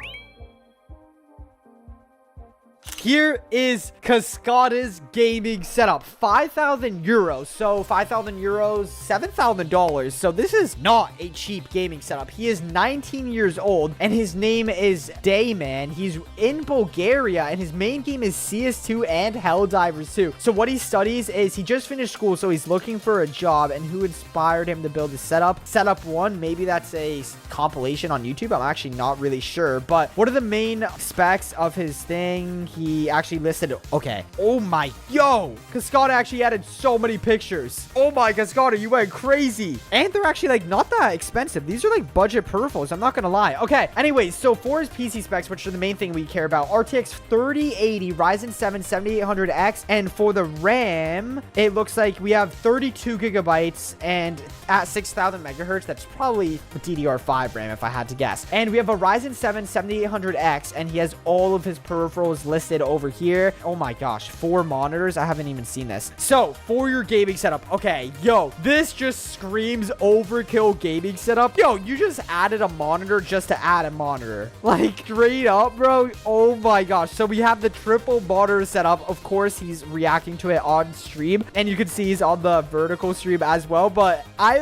Here is Cascada's gaming setup. 5,000 euros. So 5,000 euros, $7,000. So this is not a cheap gaming setup. He is 19 years old, and his name is Dayman. He's in Bulgaria, and his main game is CS2 and Helldivers 2. So what he studies is he just finished school, so he's looking for a job. And who inspired him to build this setup? Setup 1, maybe that's a compilation on YouTube. I'm actually not really sure. But what are the main specs of his thing? He actually listed, okay, oh my, yo, Cascada actually added so many pictures. Oh my, Cascada, you went crazy. And they're actually like not that expensive. These are like budget peripherals, I'm not gonna lie. Okay, anyways, so for his PC specs, which are the main thing we care about, RTX 3080, Ryzen 7 7800X, and for the RAM, it looks like we have 32 gigabytes, and at 6,000 megahertz, that's probably the DDR5 RAM if I had to guess. And we have a Ryzen 7 7800X, and he has all of his peripherals listed over here. Oh my gosh, 4 monitors. I haven't even seen this. So for your gaming setup, okay, yo, this just screams overkill gaming setup. Yo, you just added a monitor just to add a monitor, like straight up, bro. Oh my gosh. So we have the triple monitor setup. Of course, he's reacting to it on stream, and you can see he's on the vertical stream as well. But I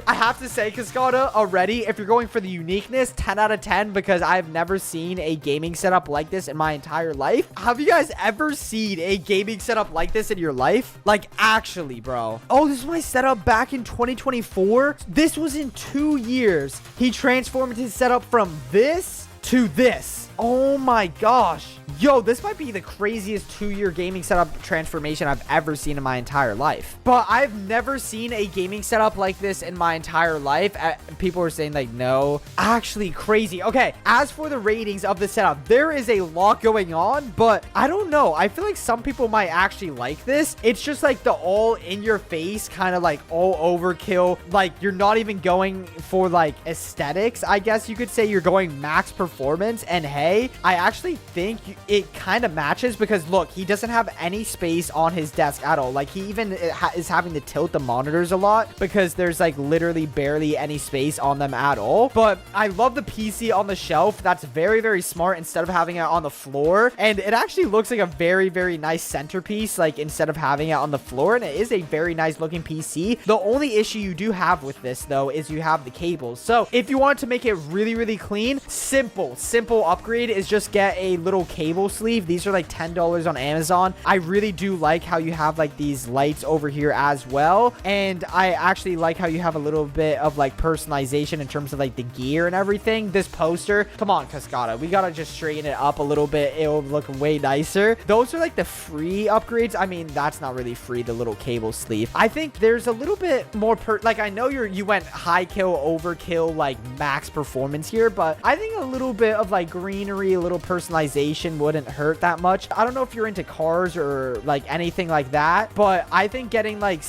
have to say, Cascada, already, if you're going for the uniqueness, 10 out of 10, because I've never seen a gaming setup like this in my entire life. Have you guys ever seen a gaming setup like this in your life? Like, actually, bro. Oh, this is my setup back in 2024. This was in 2 years. He transformed his setup from this to this. Oh my gosh. Yo, this might be the craziest 2-year gaming setup transformation I've ever seen in my entire life. But I've never seen a gaming setup like this in my entire life. People are saying like, no, actually crazy. Okay, as for the ratings of the setup, there is a lot going on, but I don't know. I feel like some people might actually like this. It's just like the all in your face kind of like all overkill. Like you're not even going for like aesthetics. I guess you could say you're going max performance. And hey, I actually think it kind of matches because look, he doesn't have any space on his desk at all. Like he even is having to tilt the monitors a lot because there's like literally barely any space on them at all. But I love the PC on the shelf. That's very, very smart instead of having it on the floor. And it actually looks like a very, very nice centerpiece, like instead of having it on the floor. And it is a very nice looking PC. The only issue you do have with this though is you have the cables. So if you want to make it really, really clean, simple upgrade is just get a little cable sleeve. These are like $10 on Amazon. I really do like how you have like these lights over here as well, and I actually like how you have a little bit of like personalization in terms of like the gear and everything. This poster, come on Cascada, we gotta just straighten it up a little bit. It'll look way nicer. Those are like the free upgrades. I mean, that's not really free, the little cable sleeve. I think there's a little bit more like I know you went high kill, overkill, like max performance here, but I think a little bit of like greenery, a little personalization wouldn't hurt that much. I don't know if you're into cars or like anything like that, but I think getting like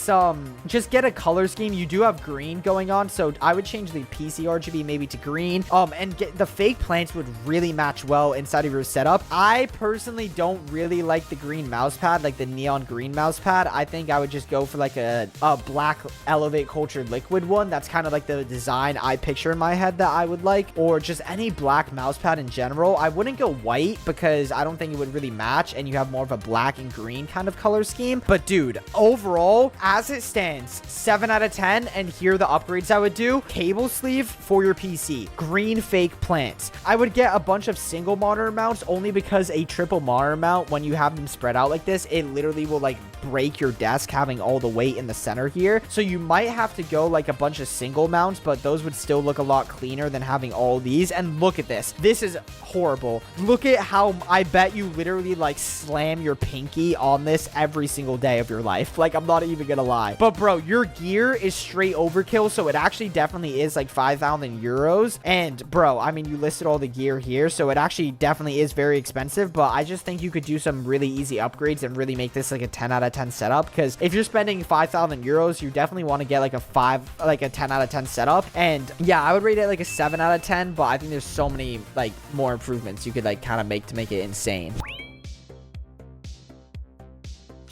just get a color scheme. You do have green going on, so I would change the PC RGB maybe to green, and get the fake plants would really match well inside of your setup. I personally don't really like the green mouse pad, like the neon green mouse pad. I think I would just go for like a black Elevate Culture liquid one. That's kind of like the design I picture in my head that I would like, or just any black mouse pad in general. I wouldn't go white because I don't think it would really match, and you have more of a black and green kind of color scheme. But dude, overall, as it stands, 7 out of 10. And here are the upgrades I would do. Cable sleeve for your PC, green fake plants. I would get a bunch of single monitor mounts only because a triple monitor mount, when you have them spread out like this, it literally will like break your desk having all the weight in the center here. So you might have to go like a bunch of single mounts, but those would still look a lot cleaner than having all these. And look at this. This is horrible. Look at how I bet you literally like slam your pinky on this every single day of your life. Like, I'm not even gonna lie. But bro, your gear is straight overkill, so it actually definitely is like 5,000 euros. And bro, I mean, you listed all the gear here, so it actually definitely is very expensive, but I just think you could do some really easy upgrades and really make this like a 10 out of 10 setup. Because if you're spending 5,000 euros, you definitely want to get like a 10 out of 10 setup. And yeah, I would rate it like a 7 out of 10, but I think there's so many like more improvements you could like kind of make to make it insane.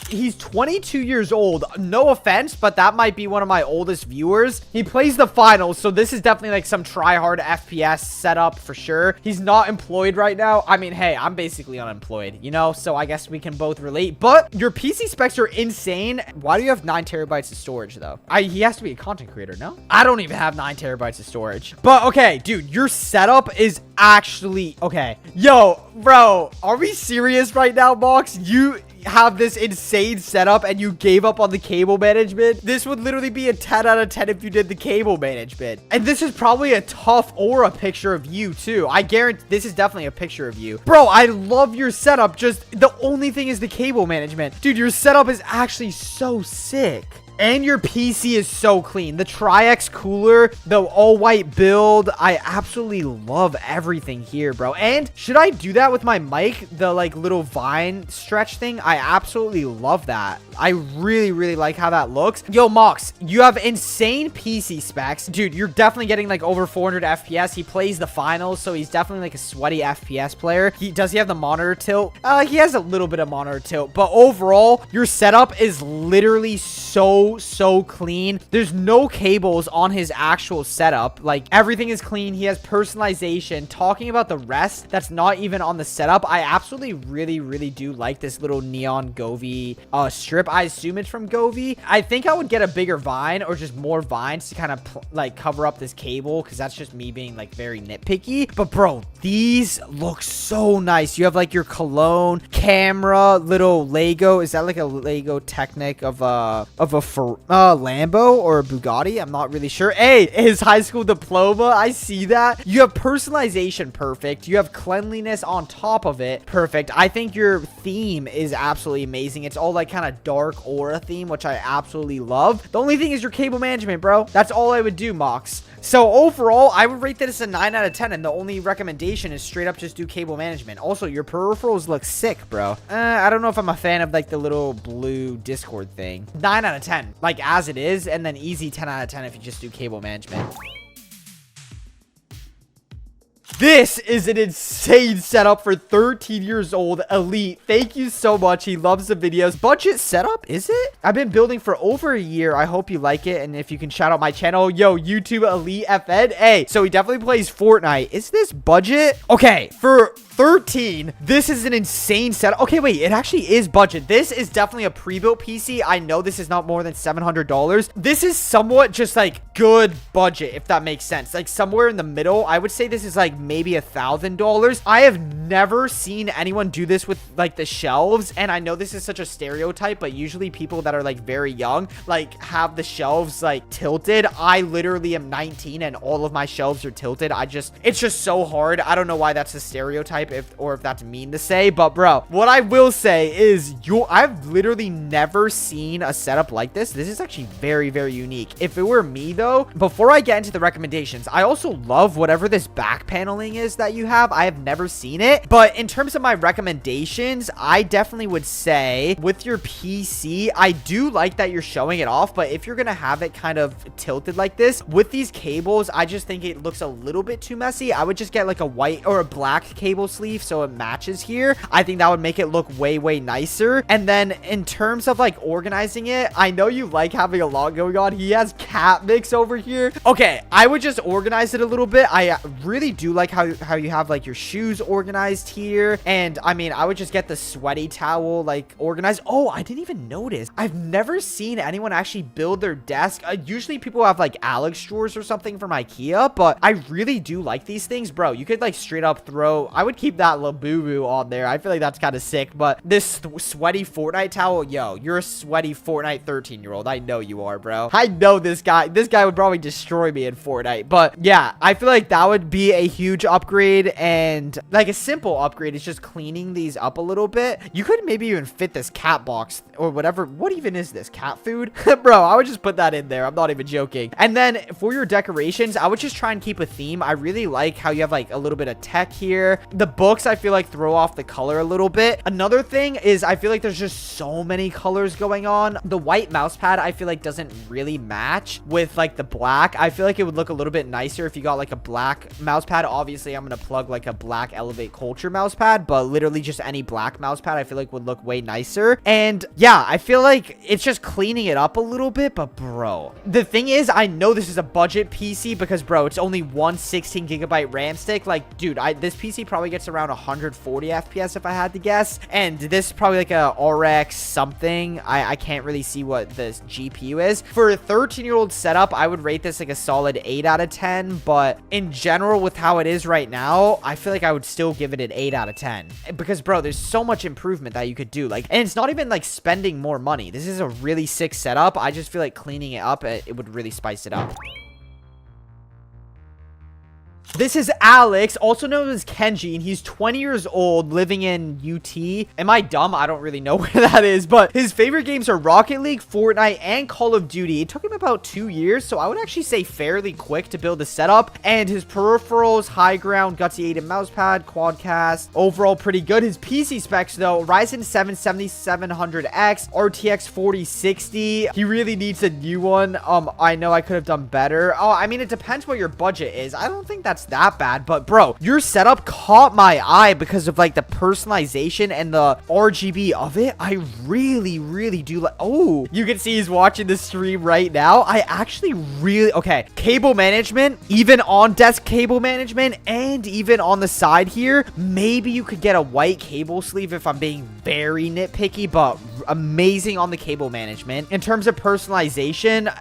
He's 22 years old. No offense, but that might be one of my oldest viewers. He plays the finals, so this is definitely like some try-hard FPS setup for sure. He's not employed right now. I mean, hey, I'm basically unemployed, you know? So I guess we can both relate. But your PC specs are insane. Why do you have 9 terabytes of storage, though? He has to be a content creator, no? I don't even have 9 terabytes of storage. But okay, dude, your setup is actually... Okay. Yo, bro, are we serious right now, Mox? You have this insane setup and you gave up on the cable management? This would literally be a 10 out of 10 if you did the cable management. And this is probably a tough or a picture of you too. I guarantee this is definitely a picture of you. Bro, I love your setup. Just the only thing is the cable management. Dude, your setup is actually so sick. And your PC is so clean. The Tri-X cooler, the all-white build. I absolutely love everything here, bro. And should I do that with my mic? The, like, little vine stretch thing? I absolutely love that. I really, really like how that looks. Yo, Mox, you have insane PC specs. Dude, you're definitely getting, like, over 400 FPS. He plays the finals, so he's definitely, like, a sweaty FPS player. Does he have the monitor tilt? He has a little bit of monitor tilt. But overall, your setup is literally so clean. There's no cables on his actual setup. Like, everything is clean. He has personalization. Talking about the rest that's not even on the setup, I absolutely really do like this little neon Govee strip. I assume it's from Govee. I think I would get a bigger vine or just more vines to kind of like cover up this cable, because that's just me being like very nitpicky. But bro, these look so nice. You have like your cologne camera, little Lego. Is that like a Lego Technic of a Lambo or Bugatti. I'm not really sure. Hey, his high school diploma. I see that. You have personalization. Perfect. You have cleanliness on top of it. Perfect. I think your theme is absolutely amazing. It's all like kind of dark aura theme, which I absolutely love. The only thing is your cable management, bro. That's all I would do, Mox. So overall, I would rate this a 9 out of 10, and the only recommendation is straight up just do cable management. Also, your peripherals look sick, bro. I don't know if I'm a fan of like the little blue Discord thing. 9 out of 10, like as it is, and then easy 10 out of 10 if you just do cable management. This is an insane setup for 13 years old Elite. Thank you so much. He loves the videos. Budget setup, is it? I've been building for over a year. I hope you like it. And if you can shout out my channel, yo, YouTube Elite FN. Hey, so he definitely plays Fortnite. Is this budget? Okay, for 13, this is an insane setup. Okay, wait, it actually is budget. This is definitely a pre-built PC. I know this is not more than $700. This is somewhat just like good budget, if that makes sense. Like somewhere in the middle. I would say this is like maybe $1,000. I have never seen anyone do this with like the shelves, and I know this is such a stereotype, but usually people that are like very young like have the shelves like tilted. I literally am 19 and all of my shelves are tilted. It's just so hard. I don't know why that's a stereotype, if that's mean to say, but bro, what I will say is I've literally never seen a setup like this. This is actually very, very unique. If it were me though, before I get into the recommendations, I also love whatever this back paneling is that you have. I have never seen it, but in terms of my recommendations, I definitely would say with your PC, I do like that you're showing it off, but if you're gonna have it kind of tilted like this with these cables, I just think it looks a little bit too messy. I would just get like a white or a black cable sleeve so it matches here. I think that would make it look way, way nicer. And then in terms of like organizing it, I know you like having a lot going on. He has cat mix over here. Okay, I would just organize it a little bit. I really do like how you have like your shoes organized here. And I mean, I would just get the sweaty towel like organized. Oh, I didn't even notice. I've never seen anyone actually build their desk. Usually people have like Alex drawers or something from IKEA, but I really do like these things, bro. You could like straight up throw, I would keep that Labubu on there. I feel like that's kind of sick, but this sweaty Fortnite towel, yo, you're a sweaty Fortnite 13-year-old. I know you are, bro. I know this guy would probably destroy me in Fortnite, but yeah, I feel like that would be a huge upgrade, and like a simple upgrade is just cleaning these up a little bit. You could maybe even fit this cat box or whatever. What even is this, cat food? Bro, I would just put that in there. I'm not even joking. And then for your decorations, I would just try and keep a theme. I really like how you have like a little bit of tech here. The books, I feel like throw off the color a little bit. Another thing is I feel like there's just so many colors going on. The white mouse pad, I feel like doesn't really match with like the black. I feel like it would look a little bit nicer if you got like a black mouse pad. Obviously, I'm going to plug like a black Elevate Culture mouse pad, but literally just any black mouse pad I feel like would look way nicer. And yeah, I feel like it's just cleaning it up a little bit, but bro, the thing is, I know this is a budget PC because bro, it's only one 16 gigabyte RAM stick. Like, dude, this PC probably gets around 140 FPS if I had to guess, and this is probably like a RX something. I can't really see what this GPU is. For a 13-year-old setup, I would rate this like a solid 8 out of 10, but in general with how it is right now, I feel like I would still give it an 8 out of 10 because bro, there's so much improvement that you could do, like, and it's not even like spending more money. This is a really sick setup. I just feel like cleaning it up, it would really spice it up. This is Alex, also known as Kenji, and he's 20 years old, living in UT. Am I dumb? I don't really know where that is, but his favorite games are Rocket League, Fortnite, and Call of Duty. It took him about 2 years, so I would actually say fairly quick to build the setup. And his peripherals, high ground, Gutsy 8 and mousepad, quadcast, overall pretty good. His PC specs, though, Ryzen 7 7700X, RTX 4060. He really needs a new one. I know I could have done better. Oh, I mean, it depends what your budget is. I don't think that's that bad, but bro, your setup caught my eye because of like the personalization and the RGB of it. I really, really do like. Oh, you can see he's watching the stream right now. I actually really, okay, cable management, even on desk cable management, and even on the side here, maybe you could get a white cable sleeve if I'm being very nitpicky, but amazing on the cable management. In terms of personalization,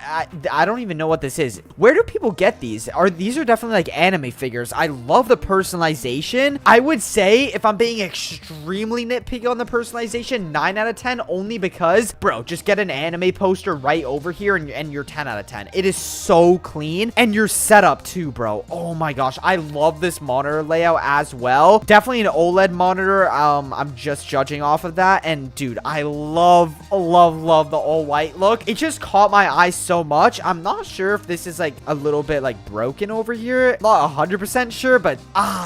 I don't even know what this is. Where do people get these? These are definitely like anime anime figures. I love the personalization. I would say, if I'm being extremely nitpicky on the personalization, 9 out of 10, only because, bro, just get an anime poster right over here and you're 10 out of 10. It is so clean, and your setup too, bro. Oh my gosh, I love this monitor layout as well. Definitely an OLED monitor. I'm just judging off of that, and dude, I love the all white look. It just caught my eye so much. I'm not sure if this is like a little bit like broken over here. Not 100% sure, but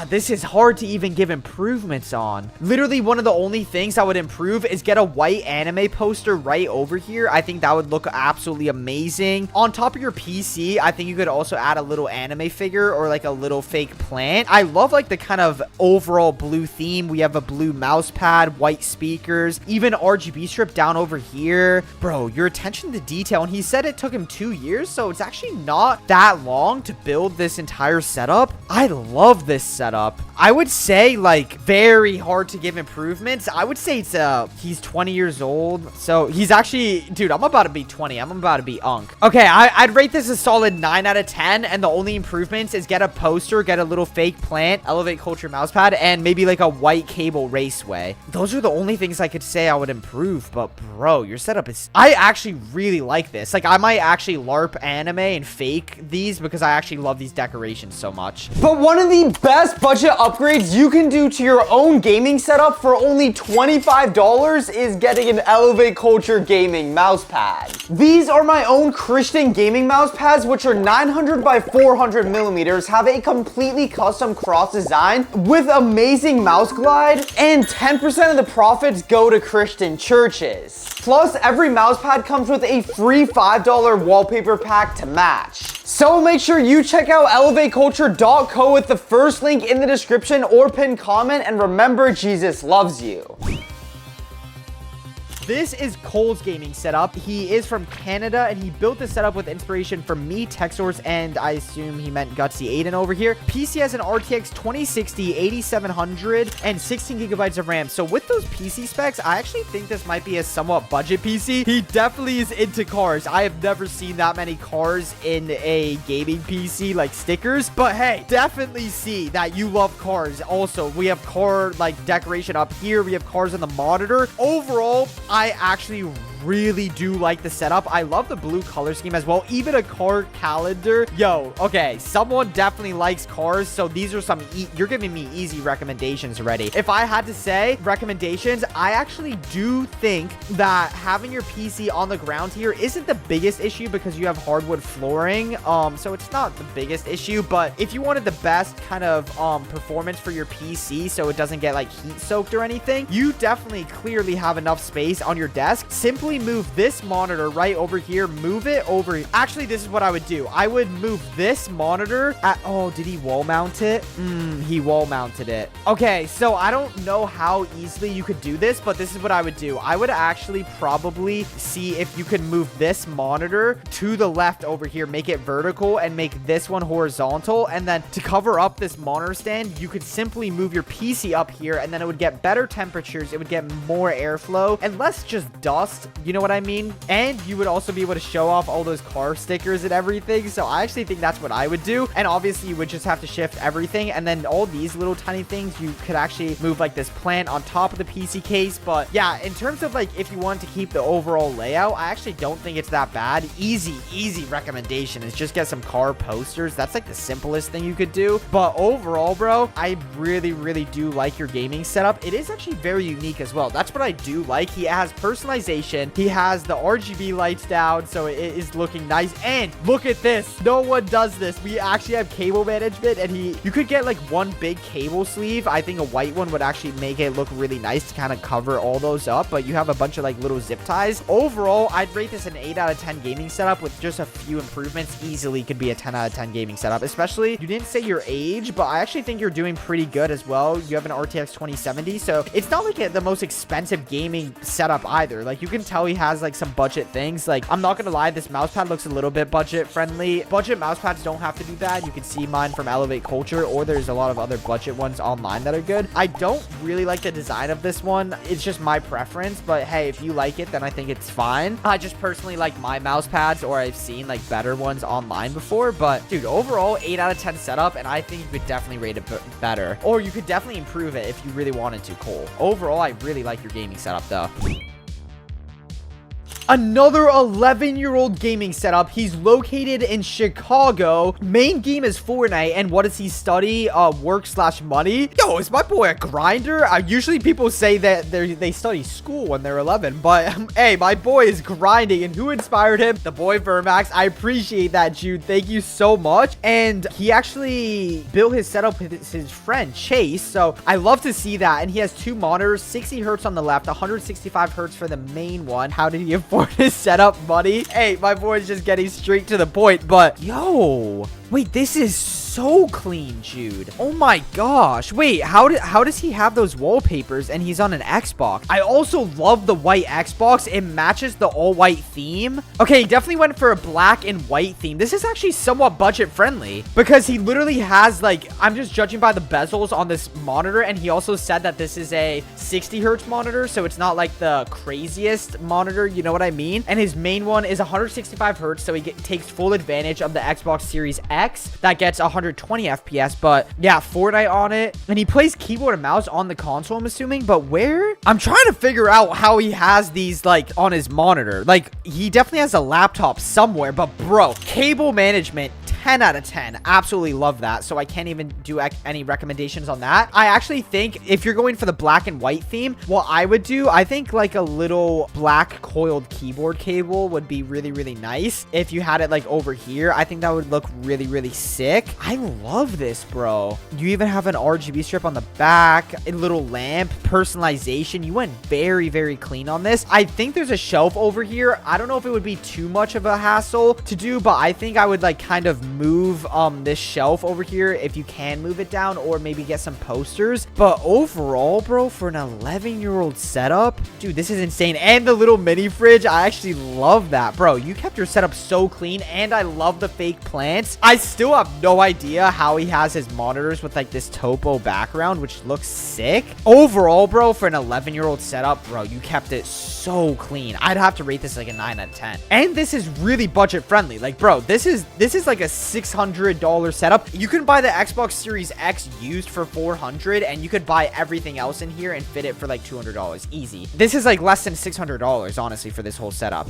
this is hard to even give improvements on. Literally, one of the only things I would improve is get a white anime poster right over here. I think that would look absolutely amazing. On top of your PC, I think you could also add a little anime figure or like a little fake plant. I love like the kind of overall blue theme. We have a blue mouse pad, white speakers, even RGB strip down over here. Bro, your attention to detail. And he said it took him 2 years, so it's actually not that long to build this entire setup. I love this setup. I would say like very hard to give improvements. I would say it's he's 20 years old, so he's actually, dude, I'm about to be 20. I'm about to be unk. Okay, I'd rate this a solid 9 out of 10, and the only improvements is get a poster, get a little fake plant, elevate culture mousepad, and maybe like a white cable raceway. Those are the only things I could say I would improve. But bro, your setup is, I actually really like this. Like, I might actually LARP anime and fake these because I actually love these decorations so much. But one of the best budget upgrades you can do to your own gaming setup for only $25 is getting an Elevate Culture Gaming mouse pad. These are my own Christian gaming mouse pads, which are 900 by 400 millimeters, have a completely custom cross design with amazing mouse glide, and 10% of the profits go to Christian churches. Plus, every mouse pad comes with a free $5 wallpaper pack to match. So make sure you check out elevateculture.co with the first link in the description or pinned comment, and remember, Jesus loves you. This is Cole's gaming setup. He is from Canada, and he built this setup with inspiration from me, TechSource, and I assume he meant Gutsy Aiden over here. PC has an RTX 2060, 8700, and 16 gigabytes of RAM. So with those PC specs, I actually think this might be a somewhat budget PC. He definitely is into cars. I have never seen that many cars in a gaming PC, like stickers. But hey, definitely see that you love cars. Also, we have car like decoration up here. We have cars on the monitor. Overall, I actually really do like the setup. I love the blue color scheme as well. Even a car calendar. Yo, okay, someone definitely likes cars, so these are some you're giving me easy recommendations already. If I had to say recommendations, I actually do think that having your PC on the ground here isn't the biggest issue because you have hardwood flooring, so it's not the biggest issue. But if you wanted the best kind of performance for your PC so it doesn't get like heat soaked or anything, you definitely clearly have enough space on your desk. Simply move this monitor right over here, move it over. Actually, this is what I would do. I would move this monitor at, oh, did he wall mount it? He wall mounted it. Okay, so I don't know how easily you could do this, but this is what I would do. I would actually probably see if you could move this monitor to the left over here, make it vertical, and make this one horizontal. And then to cover up this monitor stand, you could simply move your PC up here, and then it would get better temperatures. It would get more airflow and less just dust. You know what I mean? And you would also be able to show off all those car stickers and everything. So I actually think that's what I would do. And obviously you would just have to shift everything. And then all these little tiny things, you could actually move like this plant on top of the PC case. But yeah, in terms of like, if you want to keep the overall layout, I actually don't think it's that bad. Easy recommendation is just get some car posters. That's like the simplest thing you could do. But overall, bro, I really do like your gaming setup. It is actually very unique as well. That's what I do like. He has personalization. He has the RGB lights down, so it is looking nice. And look at this. No one does this. We actually have cable management, and you could get like one big cable sleeve. I think a white one would actually make it look really nice to kind of cover all those up, but you have a bunch of like little zip ties. Overall, I'd rate this an 8 out of 10 gaming setup with just a few improvements. Easily could be a 10 out of 10 gaming setup, especially you didn't say your age, but I actually think you're doing pretty good as well. You have an RTX 2070, so it's not like the most expensive gaming setup either. Like, you can tell tell he has like some budget things. Like, I'm not gonna lie, this mouse pad looks a little bit budget friendly. Budget mouse pads don't have to be bad. You can see mine from Elevate Culture, or there's a lot of other budget ones online that are good. I don't really like the design of this one. It's just my preference, but hey, if you like it, then I think it's fine. I just personally like my mouse pads, or I've seen like better ones online before. But dude, overall 8 out of 10 setup, and I think you could definitely rate it better, or you could definitely improve it if you really wanted to, Cole. Overall, I really like your gaming setup though. Another 11-year-old gaming setup. He's located in Chicago. Main game is Fortnite. And what does he study? Work/money. Yo, is my boy a grinder? Usually people say that they study school when they're 11. But hey, my boy is grinding. And who inspired him? The boy Vermax. I appreciate that, Jude. Thank you so much. And he actually built his setup with his friend Chase. So I love to see that. And he has 2 monitors, 60 hertz on the left, 165 hertz for the main one. How did he afford his setup money? Hey, my boy's just getting straight to the point. But yo, wait, this is so clean, Jude. Oh my gosh. Wait, how does he have those wallpapers and he's on an Xbox? I also love the white Xbox. It matches the all-white theme. Okay, he definitely went for a black and white theme. This is actually somewhat budget friendly because he literally has, like, I'm just judging by the bezels on this monitor, and he also said that this is a 60 hertz monitor, so it's not like the craziest monitor, you know what I mean? And his main one is 165 hertz, so he takes full advantage of the Xbox Series X that gets 120 FPS. But yeah, Fortnite on it, and he plays keyboard and mouse on the console, I'm assuming. But where? I'm trying to figure out how he has these like on his monitor. Like, he definitely has a laptop somewhere, but bro, cable management 10 out of 10. Absolutely love that. So I can't even do any recommendations on that. I actually think if you're going for the black and white theme, what I would do, I think like a little black coiled keyboard cable would be really, really nice. If you had it like over here, I think that would look really, really sick. I love this, bro. You even have an RGB strip on the back, a little lamp, personalization. You went very, very clean on this. I think there's a shelf over here. I don't know if it would be too much of a hassle to do, but I think I would like kind of move this shelf over here if you can move it down, or maybe get some posters. But overall, bro, for an 11-year-old setup, dude, this is insane. And the little mini fridge, I actually love that, bro. You kept your setup so clean, and I love the fake plants. I still have no idea how he has his monitors with like this topo background, which looks sick. Overall, bro, for an 11-year-old setup, bro, you kept it so clean. I'd have to rate this like a 9 out of 10. And this is really budget friendly. Like, bro, this is like a $600 setup. You can buy the Xbox Series X used for $400, and you could buy everything else in here and fit it for like $200 easy. This is like less than $600 honestly for this whole setup.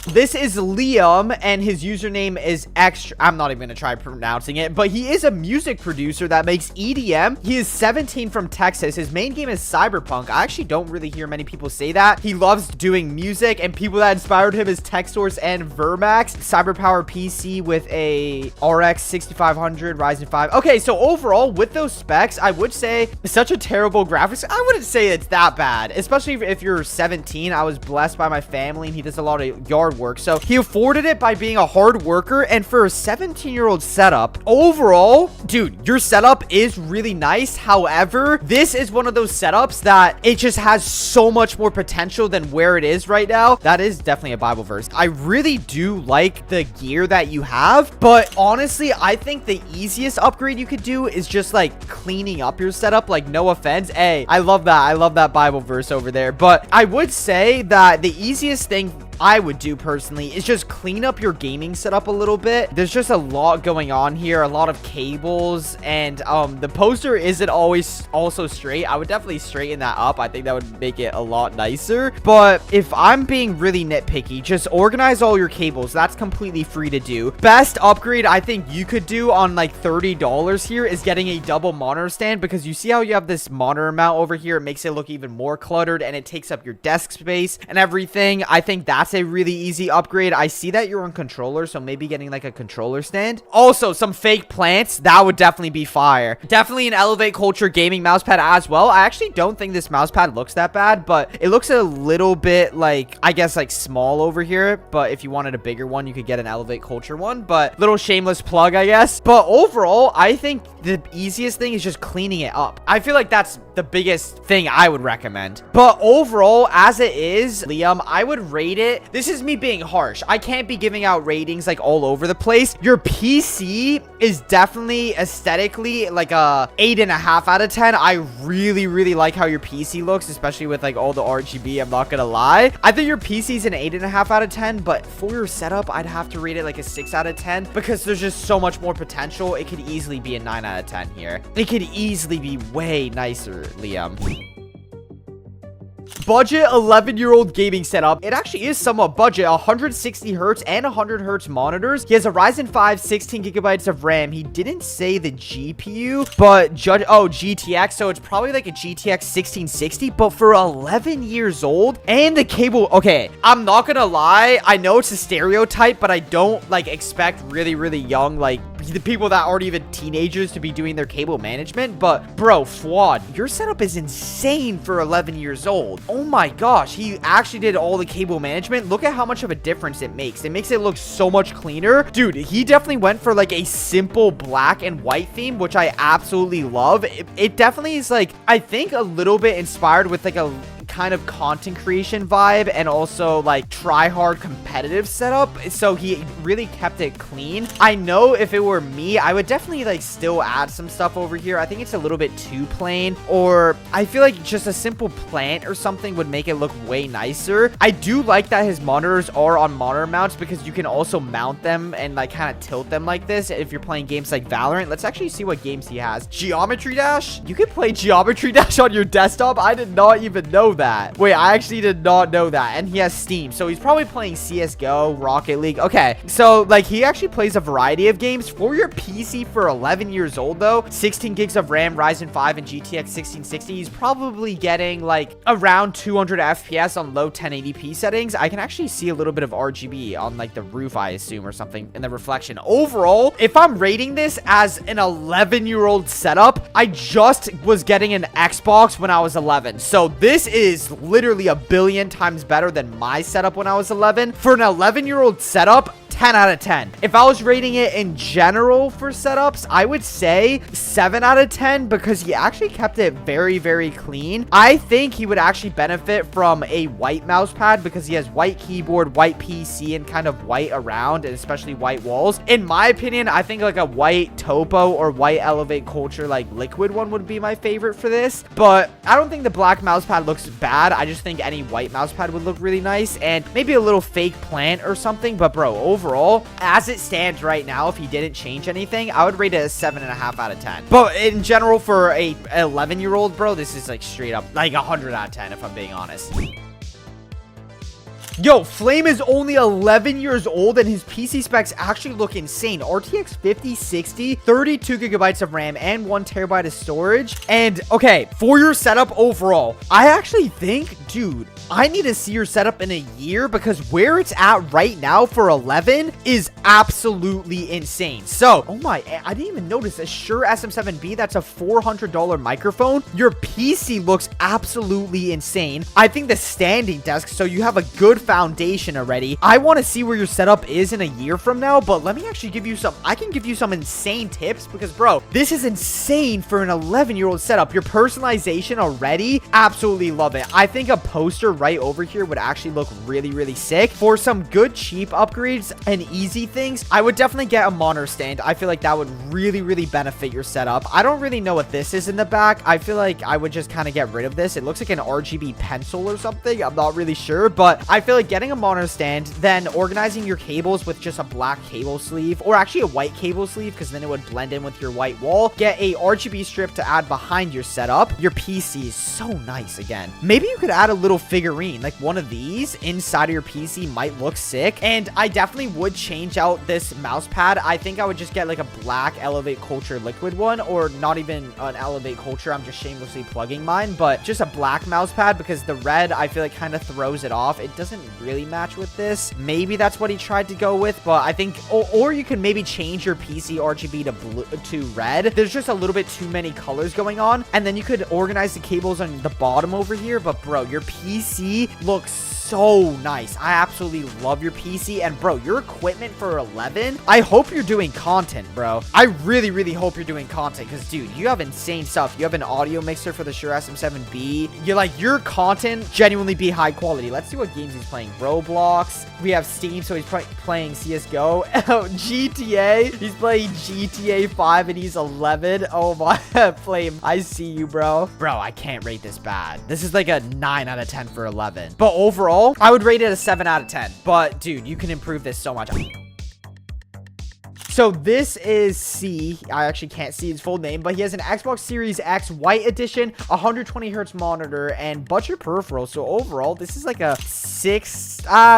This is Liam, and his username is extra. I'm not even gonna try pronouncing it, but he is a music producer that makes EDM. He is 17 from Texas. His main game is Cyberpunk. I actually don't really hear many people say that. He loves doing music, and people that inspired him is TechSource and Vermax. Cyberpower PC with a RX 6500 Ryzen 5. Okay, so overall, with those specs, I would say such a terrible graphics. I wouldn't say it's that bad, especially if you're 17. I was blessed by my family, and he does a lot of yard work, so he afforded it by being a hard worker. And for a 17-year-old setup, overall, dude, your setup is really nice. However, this is one of those setups that it just has so much more potential than where it is right now. That is definitely a Bible verse. I really do like the gear that you have, but honestly, I think the easiest upgrade you could do is just like cleaning up your setup. Like, no offense, hey, I love that Bible verse over there, but I would say that the easiest thing I would do personally is just clean up your gaming setup a little bit. There's just a lot going on here, a lot of cables, and the poster isn't always also straight. I would definitely straighten that up. I think that would make it a lot nicer. But if I'm being really nitpicky, just organize all your cables. That's completely free to do. Best upgrade I think you could do on like $30 here is getting a double monitor stand, because you see how you have this monitor mount over here. It makes it look even more cluttered, and it takes up your desk space and everything. I think that's That's a really easy upgrade. I see that you're on controller, so maybe getting like a controller stand. Also, some fake plants. That would definitely be fire. Definitely an Elevate Culture gaming mouse pad as well. I actually don't think this mouse pad looks that bad, but it looks a little bit like, I guess, like small over here. But if you wanted a bigger one, you could get an Elevate Culture one. But little shameless plug, I guess. But overall, I think the easiest thing is just cleaning it up. I feel like that's the biggest thing I would recommend. But overall, as it is, Liam, I would rate it. This is me being harsh. I can't be giving out ratings like all over the place. Your PC is definitely aesthetically like a 8.5 out of 10. I really like how your PC looks, especially with like all the RGB. I'm not gonna lie. I think your PC is an 8.5 out of 10, but for your setup, I'd have to rate it like a 6 out of 10 because there's just so much more potential. It could easily be a 9 out of 10 here. It could easily be way nicer, Liam. Budget 11-year-old gaming setup. It actually is somewhat budget. 160 hertz and 100 hertz monitors. He has a Ryzen 5, 16 gigabytes of RAM. He didn't say the GPU, but GTX. So it's probably like a GTX 1660, but for 11 years old. And the cable. Okay, I'm not gonna lie. I know it's a stereotype, but I don't like expect really young, like the people that aren't even teenagers to be doing their cable management. But bro, Fuad, your setup is insane for 11 years old. Oh my gosh, he actually did all the cable management. Look at how much of a difference it makes. It makes it look so much cleaner. Dude, he definitely went for like a simple black and white theme, which I absolutely love. It definitely is like, I think a little bit inspired with like a kind of content creation vibe and also like try hard competitive setup, so he really kept it clean. I know if it were me, I would definitely like still add some stuff over here. I think it's a little bit too plain, or I feel like just a simple plant or something would make it look way nicer. I do like that his monitors are on monitor mounts because you can also mount them and like kind of tilt them like this if you're playing games like Valorant. Let's actually see what games he has. Geometry Dash? You can play Geometry Dash on your desktop? I did not even know that. Wait, I actually did not know that. And he has Steam, so he's probably playing CSGO, Rocket League. Okay, so like he actually plays a variety of games. For your PC for 11 years old though, 16 gigs of RAM, Ryzen 5 and GTX 1660, he's probably getting like around 200 FPS on low 1080p settings. I can actually see a little bit of RGB on like the roof, I assume, or something in the reflection. Overall, if I'm rating this as an 11-year-old setup, I just was getting an Xbox when I was 11. So this is literally a billion times better than my setup when I was 11. For an 11-year-old setup, 10 out of 10. If I was rating it in general for setups, I would say 7 out of 10 because he actually kept it very clean. I think he would actually benefit from a white mouse pad because he has white keyboard, white PC, and kind of white around, and especially white walls. In my opinion, I think like a white Topo or white Elevate Culture like liquid one would be my favorite for this. But I don't think the black mouse pad looks bad. I just think any white mouse pad would look really nice, and maybe a little fake plant or something. But bro, overall, as it stands right now, if he didn't change anything, I would rate it a 7.5 out of 10. But in general, for a 11-year-old, bro, this is like straight up like 100 out of 10 if I'm being honest. Yo, Flame is only 11 years old and his PC specs actually look insane. RTX 5060, 32 gigabytes of RAM and 1 terabyte of storage. And okay, for your setup overall, I actually think, dude, I need to see your setup in a year because where it's at right now for 11 is absolutely insane. So, oh my, I didn't even notice a Shure SM7B. That's a $400 microphone. Your PC looks absolutely insane. I think the standing desk, so you have a good foundation already. I want to see where your setup is in a year from now, but let me actually give you some, I can give you some insane tips because bro, this is insane for an 11-year-old setup. Your personalization already, absolutely love it. I think a poster right over here would actually look really sick. For some good cheap upgrades and easy things, I would definitely get a monitor stand. I feel like that would really benefit your setup. I don't really know what this is in the back. I feel like I would just kind of get rid of this. It looks like an RGB pencil or something. I'm not really sure, but I feel like getting a monitor stand, then organizing your cables with just a black cable sleeve, or actually a white cable sleeve, because then it would blend in with your white wall. Get a RGB strip to add behind your setup. Your PC is so nice again. Maybe you could add a little figurine, like one of these inside of your PC might look sick. And I definitely would change out this mouse pad, I think I would just get like a black Elevate Culture liquid one, or not even an Elevate Culture. I'm just shamelessly plugging mine, but just a black mouse pad, because the red, I feel like kind of throws it off. It doesn't really match with this. Maybe that's what he tried to go with, but I think, or you can maybe change your PC RGB to blue to red. There's just a little bit too many colors going on, and then you could organize the cables on the bottom over here. But bro, your PC looks so nice. I absolutely love your PC, and bro, your equipment for 11, I hope you're doing content, bro. I really, really hope you're doing content, because dude, you have insane stuff. You have an audio mixer for the Shure SM7B. You're like, your content genuinely be high quality. Let's see what games he's playing. Roblox. We have Steam, so he's playing CSGO. GTA. He's playing GTA 5 and he's 11. Oh my, Flame, I see you, bro. Bro, I can't rate this bad. This is like a 9 out of 10 for 11. But overall, I would rate it a 7 out of 10. But dude, you can improve this so much. So this is C. I actually can't see his full name, but he has an Xbox Series X White Edition, 120 hertz monitor, and budget peripheral. So overall, this is like a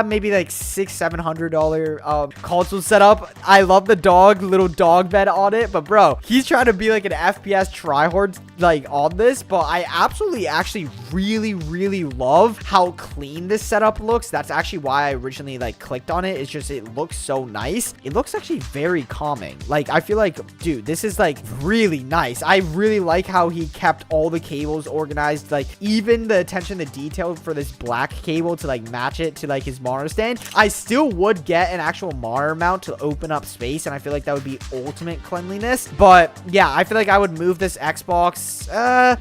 maybe like $600-700 console setup. I love the little dog bed on it, but bro, he's trying to be like an FPS tryhard like on this, but I absolutely actually really love how clean this setup looks. That's actually why I originally like clicked on it. It's just, it looks so nice. It looks actually very calming. Like, I feel like, dude, this is like really nice. I really like how he kept all the cables organized, like even the attention to detail for this black cable to like match it to like his monitor stand. I still would get an actual monitor mount to open up space, and I feel like that would be ultimate cleanliness. But yeah, I feel like I would move this Xbox.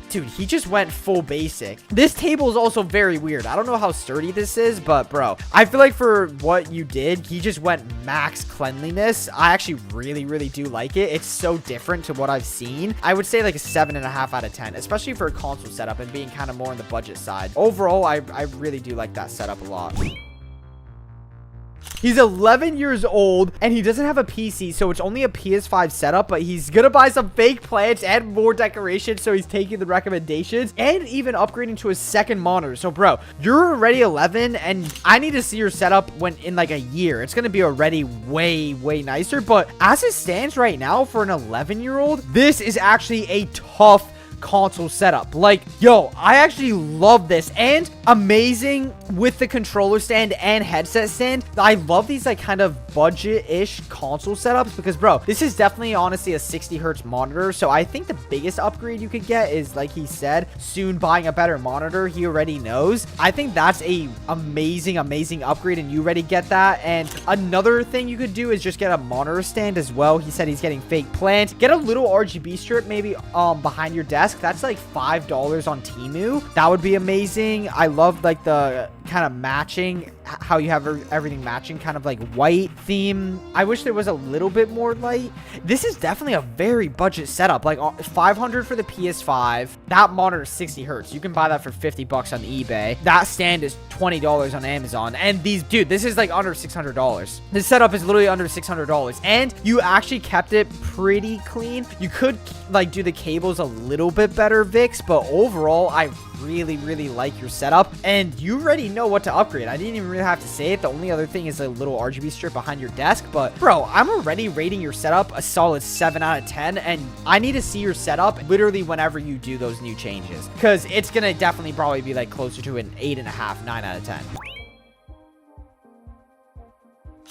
Dude, he just went full basic. This table is also very weird. I don't know how sturdy this is, but bro, I feel like for what you did, he just went max cleanliness. I actually really do like it. It's so different to what I've seen. I would say like a 7.5 out of 10, especially for a console setup and being kind of more on the budget side. Overall, I really do like that setup a lot. He's 11 years old and he doesn't have a PC, so it's only a PS5 setup, but he's gonna buy some fake plants and more decorations, so he's taking the recommendations and even upgrading to a second monitor. So bro, you're already 11 and I need to see your setup when in like a year. It's gonna be already way nicer, but as it stands right now for an 11-year-old, this is actually a tough console setup. Like, yo, I actually love this, and amazing with the controller stand and headset stand. I love these like kind of budget-ish console setups, because bro, this is definitely honestly a 60 hertz monitor. So I think the biggest upgrade you could get is, like he said, soon buying a better monitor. He already knows. I think that's a amazing upgrade, and you already get that. And another thing you could do is just get a monitor stand as well. He said he's getting fake plant. Get a little RGB strip maybe behind your desk. That's like $5 on Temu. That would be amazing. I love like the kind of matching, how you have everything matching, kind of like white theme. I wish there was a little bit more light. This is definitely a very budget setup, like $500 for the PS5. That monitor is 60 hertz. You can buy that for $50 on eBay. That stand is $20 on Amazon. And these, dude, this is like under $600. This setup is literally under $600, and you actually kept it pretty clean. You could like do the cables a little bit better, Vix, but overall, I really like your setup, and you already know what to upgrade. I didn't even really have to say it. The only other thing is a little RGB strip behind your desk, but bro, I'm already rating your setup a solid 7 out of 10, and I need to see your setup literally whenever you do those new changes, because it's gonna definitely probably be like closer to an 8.5, 9 out of 10.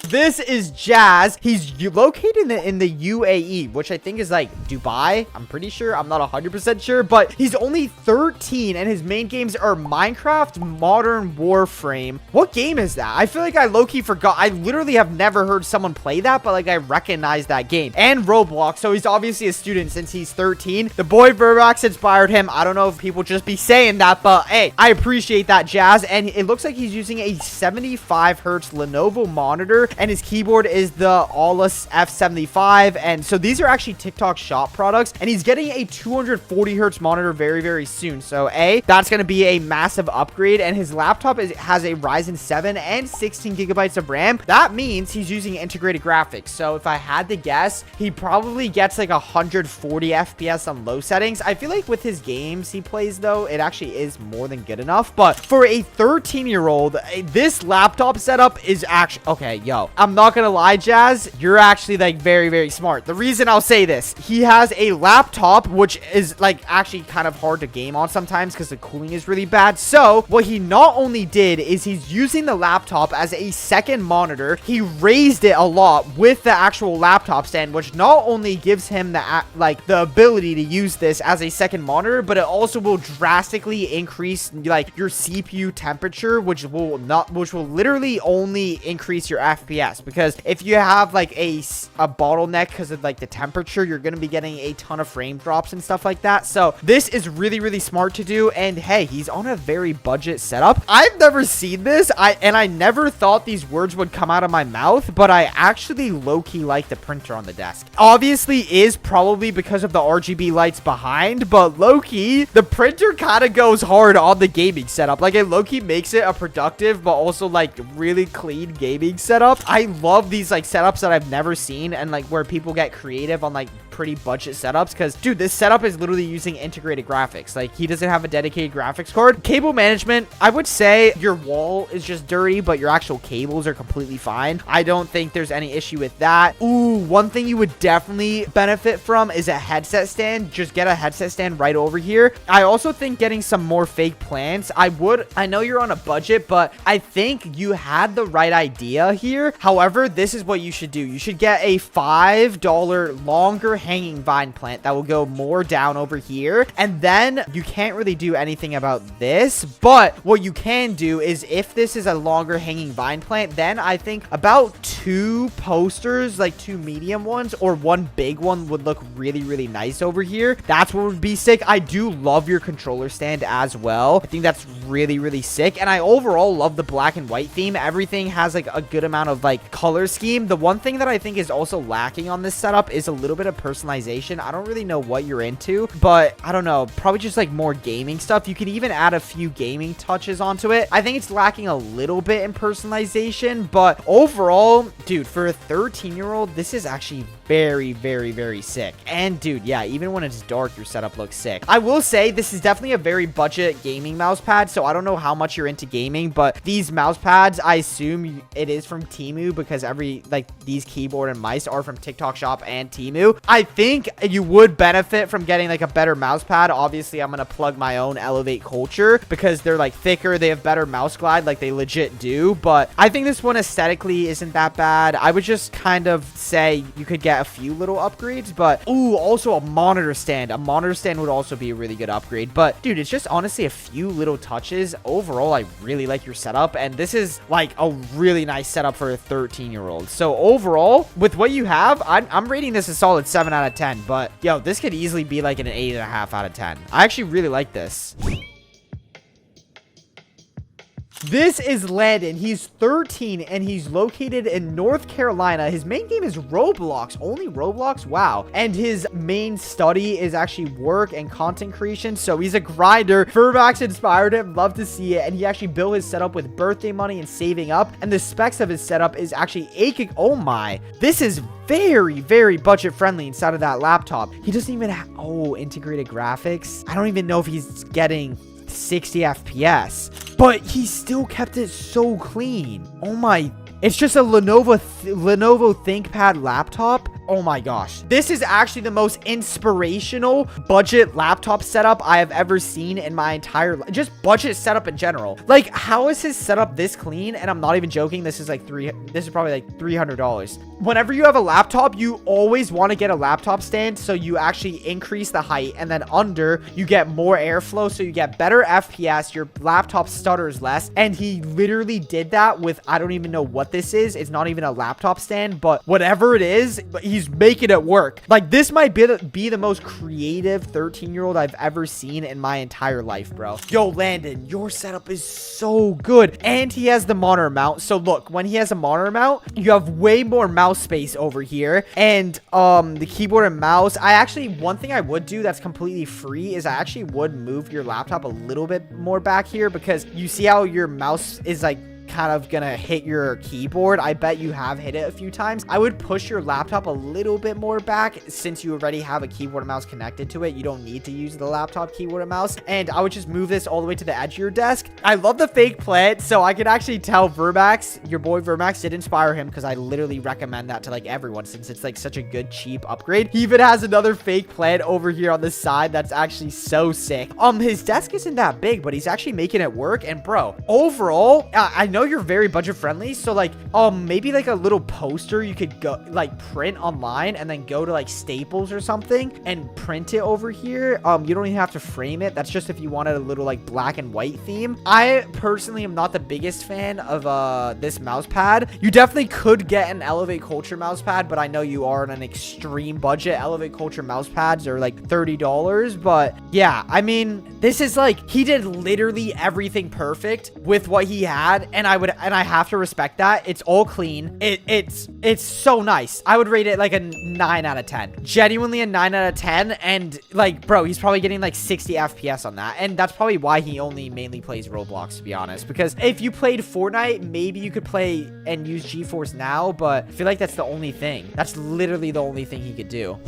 This is Jazz. He's located in the UAE, which I think is like Dubai. I'm pretty sure. I'm not 100% sure, but he's only 13 and his main games are Minecraft, Modern Warframe. What game is that? I feel like I low-key forgot. I literally have never heard someone play that, but like I recognize that game. And Roblox. So he's obviously a student since he's 13. The boy Vermax inspired him. I don't know if people just be saying that, but hey, I appreciate that, Jazz. And it looks like he's using a 75 hertz Lenovo monitor, and his keyboard is the Aulus F75. And so these are actually TikTok shop products, and he's getting a 240 hertz monitor very soon. So that's going to be a massive upgrade, and his laptop has a Ryzen 7 and 16 gigabytes of RAM. That means he's using integrated graphics. So if I had to guess, he probably gets like 140 FPS on low settings. I feel like with his games he plays, though, it actually is more than good enough. But for a 13-year-old, this laptop setup is actually okay. Yo, yo, I'm not gonna lie, Jazz, you're actually like very, very smart. The reason I'll say this, he has a laptop, which is like actually kind of hard to game on sometimes because the cooling is really bad. So what he not only did is he's using the laptop as a second monitor. He raised it a lot with the actual laptop stand, which not only gives him the ability to use this as a second monitor, but it also will drastically increase like your CPU temperature, which will literally only increase your FPS, because if you have like a bottleneck because of like the temperature, you're going to be getting a ton of frame drops and stuff like that. So this is really, really smart to do. And hey, he's on a very budget setup. I've never seen this. I never thought these words would come out of my mouth, but I actually low-key like the printer on the desk. Obviously is probably because of the RGB lights behind, but low-key, the printer kind of goes hard on the gaming setup. Like, it low-key makes it a productive, but also like really clean gaming setup. I love these like setups that I've never seen, and like where people get creative on like pretty budget setups, because dude, this setup is literally using integrated graphics. Like, he doesn't have a dedicated graphics card. Cable management, I would say your wall is just dirty, but your actual cables are completely fine. I don't think there's any issue with that. Ooh, one thing you would definitely benefit from is a headset stand. Just get a headset stand right over here. I also think getting some more fake plants. I know you're on a budget, but I think you had the right idea here. However, this is what you should do. You should get a $5 longer hanging vine plant that will go more down over here. And then you can't really do anything about this, but what you can do is, if this is a longer hanging vine plant, then I think about 2 posters, like 2 medium ones or 1 big one, would look really, really nice over here. That's what would be sick. I do love your controller stand as well. I think that's really, really sick. And I overall love the black and white theme. Everything has like a good amount of like color scheme. The one thing that I think is also lacking on this setup is a little bit of personalization. I don't really know what you're into, but I don't know, probably just like more gaming stuff. You can even add a few gaming touches onto it. I think it's lacking a little bit in personalization, but overall, dude, for a 13-year-old, this is actually very, very, very sick. And dude, yeah, even when it's dark, your setup looks sick. I will say this is definitely a very budget gaming mouse pad, so I don't know how much you're into gaming, but these mouse pads, I assume it is from Temu, because these keyboard and mice are from TikTok Shop and Temu. I think you would benefit from getting like a better mouse pad. Obviously, I'm gonna plug my own Elevate Culture because they're like thicker, they have better mouse glide, like they legit do. But I think this one aesthetically isn't that bad. I would just kind of say you could get a few little upgrades, but ooh, also a monitor stand. A monitor stand would also be a really good upgrade. But dude, it's just honestly a few little touches. Overall, I really like your setup, and this is like a really nice setup for a 13-year-old. So overall, with what you have, I'm rating this a solid 7 out of 10. But yo, this could easily be like an 8.5 out of 10. I actually really like this. This is Landon. He's 13 and he's located in North Carolina. His main game is Roblox. Only Roblox? Wow. And his main study is actually work and content creation. So he's a grinder. Vermax inspired him. Love to see it. And he actually built his setup with birthday money and saving up. And the specs of his setup is actually aching. Oh my. This is very, very budget friendly inside of that laptop. He doesn't even have, integrated graphics. I don't even know if he's getting 60 FPS, but he still kept it so clean. Oh my, it's just a Lenovo ThinkPad laptop. Oh my gosh. This is actually the most inspirational budget laptop setup I have ever seen in my entire life. Just budget setup in general. Like, how is his setup this clean? And I'm not even joking. This is probably like $300. Whenever you have a laptop, you always want to get a laptop stand so you actually increase the height, and then under you get more airflow so you get better FPS. Your laptop stutters less. And he literally did that with, I don't even know what this is. It's not even a laptop stand, but whatever it is, he's making it work. Like, this might be the most creative 13-year-old I've ever seen in my entire life, bro. Yo, Landon, your setup is so good. And he has the monitor mount. So look, when he has a monitor mount, you have way more mouse space over here. And the keyboard and mouse, one thing I would do that's completely free is I actually would move your laptop a little bit more back here, because you see how your mouse is like kind of gonna hit your keyboard. I bet you have hit it a few times. I would push your laptop a little bit more back since you already have a keyboard and mouse connected to it. You don't need to use the laptop keyboard and mouse. And I would just move this all the way to the edge of your desk. I love the fake plant, so I can actually tell Vermax, your boy Vermax, did inspire him because I literally recommend that to like everyone since it's like such a good cheap upgrade. He even has another fake plant over here on the side that's actually so sick. His desk isn't that big, but he's actually making it work. And bro, overall, I know you're very budget friendly, so like maybe like a little poster you could go like print online and then go to like Staples or something and print it over here. You don't even have to frame it. That's just if you wanted a little like black and white theme. I personally am not the biggest fan of this mouse pad. You definitely could get an Elevate Culture mouse pad, but I know you are on an extreme budget. Elevate Culture mouse pads are like $30, but yeah, I mean, this is like, he did literally everything perfect with what he had, and I have to respect that. It's all clean. It's so nice. I would rate it like a 9 out of 10. Genuinely a 9 out of 10, and like, bro, he's probably getting like 60 FPS on that, and that's probably why he only mainly plays Roblox, to be honest, because if you played Fortnite, maybe you could play and use GeForce Now, but I feel like that's the only thing. That's literally the only thing he could do.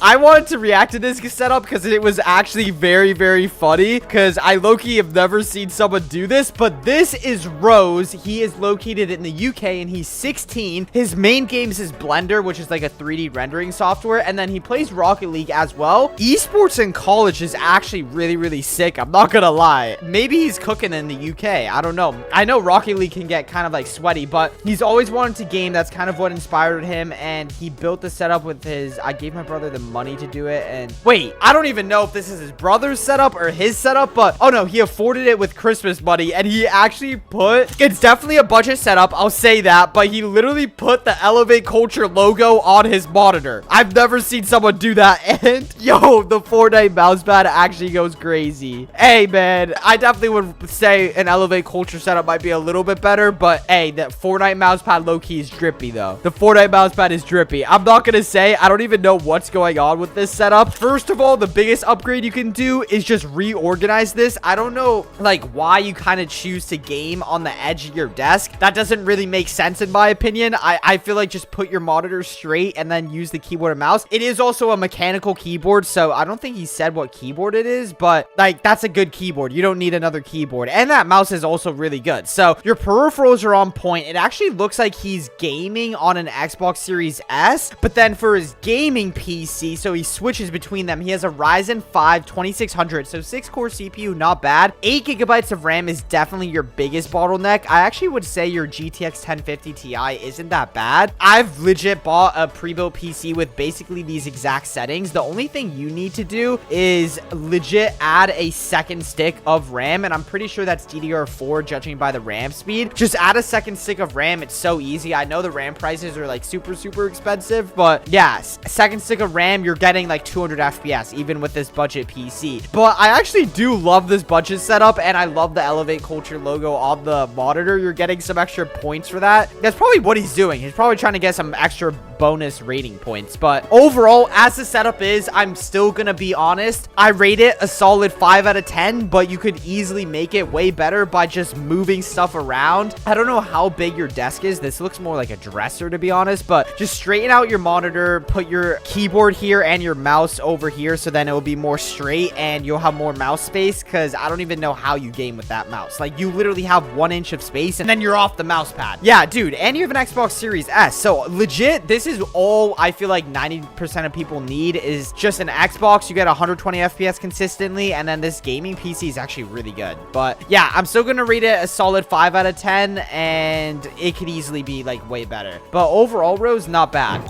I wanted to react to this setup because it was actually very, very funny, because I low-key have never seen someone do this. But this is Rose. He is located in the UK and he's 16. His main games is Blender, which is like a 3D rendering software, and then he plays Rocket League as well. Esports in college is actually really, really sick. I'm not gonna lie. Maybe he's cooking in the UK. I don't know. I know Rocket League can get kind of like sweaty, but he's always wanted to game. That's kind of what inspired him, and he built the setup with his, I gave my brother the money to do it. And wait, I don't even know if this is his brother's setup or his setup, but oh no, he afforded it with Christmas money, and he actually put, it's definitely a budget setup, I'll say that, but he literally put the Elevate Culture logo on his monitor. I've never seen someone do that. And yo, the Fortnite mousepad actually goes crazy. Hey man, I definitely would say an Elevate Culture setup might be a little bit better, but hey, that Fortnite mousepad low-key is drippy though. The Fortnite mousepad is drippy. I'm not gonna say, I don't even know what's going on with this setup. First of all, the biggest upgrade you can do is just reorganize this. I don't know like why you kind of choose to game on the edge of your desk. That doesn't really make sense in my opinion. I feel like just put your monitor straight and then use the keyboard and mouse. It is also a mechanical keyboard, so I don't think he said what keyboard it is, but like that's a good keyboard. You don't need another keyboard, and that mouse is also really good. So your peripherals are on point. It actually looks like he's gaming on an Xbox Series S, but then for his gaming PC, so he switches between them. He has a Ryzen 5 2600, so 6-core CPU, not bad. 8 gigabytes of RAM is definitely your biggest bottleneck. I actually would say your GTX 1050 Ti isn't that bad. I've legit bought a pre-built PC with basically these exact settings. The only thing you need to do is legit add a second stick of RAM, and I'm pretty sure that's DDR4 judging by the RAM speed. Just add a second stick of RAM. It's so easy. I know the RAM prices are like super expensive, but yeah, second stick of RAM, you're getting like 200 FPS even with this budget PC. But I actually do love this budget setup, and I love the Elevate Culture logo on the monitor. You're getting some extra points for that. That's probably what he's doing. He's probably trying to get some extra bonus rating points. But overall, as the setup is, I'm still gonna be honest, I rate it a solid 5 out of 10, but you could easily make it way better by just moving stuff around. I don't know how big your desk is. This looks more like a dresser, to be honest, but just straighten out your monitor, put your keyboard here and your mouse over here, so then it will be more straight and you'll have more mouse space, because I don't even know how you game with that mouse. Like, you literally have 1 inch of space and then you're off the mouse pad. Yeah, dude, and you have an Xbox Series S, so legit, this is all I feel like 90% of people need is just an Xbox. You get 120 FPS consistently, and then this gaming PC is actually really good. But yeah, I'm still gonna rate it a solid 5 out of 10, and it could easily be like way better. But overall, Rose, not bad.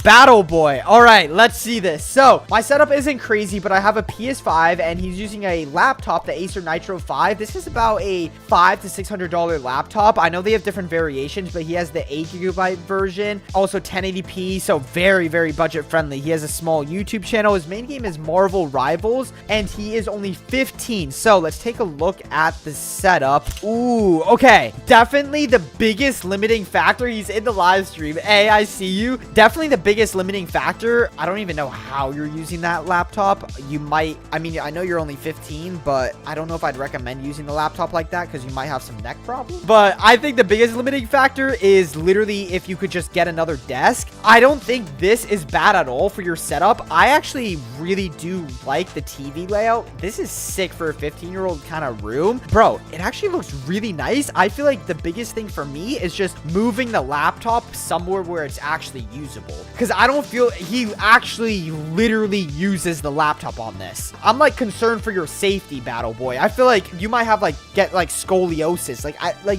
Battle Boy. All right, let's see this. So my setup isn't crazy, but I have a PS5 and he's using a laptop, the Acer Nitro 5. This is about a $500 to $600 laptop. I know they have different variations, but he has the 8 gigabyte version, also 1080p, so very budget friendly. He has a small YouTube channel. His main game is Marvel Rivals, and he is only 15. So let's take a look at the setup. Ooh, okay, definitely the biggest limiting factor. He's in the live stream. Hey, I see you. Definitely the biggest biggest limiting factor, I don't even know how you're using that laptop. You might, I mean, I know you're only 15, but I don't know if I'd recommend using the laptop like that because you might have some neck problems. But I think the biggest limiting factor is literally if you could just get another desk. I don't think this is bad at all for your setup. I actually really do like the TV layout. This is sick for a 15-year-old kind of room. Bro, it actually looks really nice. I feel like the biggest thing for me is just moving the laptop somewhere where it's actually usable, because I don't feel he actually literally uses the laptop on this. I'm like concerned for your safety, Battle Boy. I feel like you might have get scoliosis.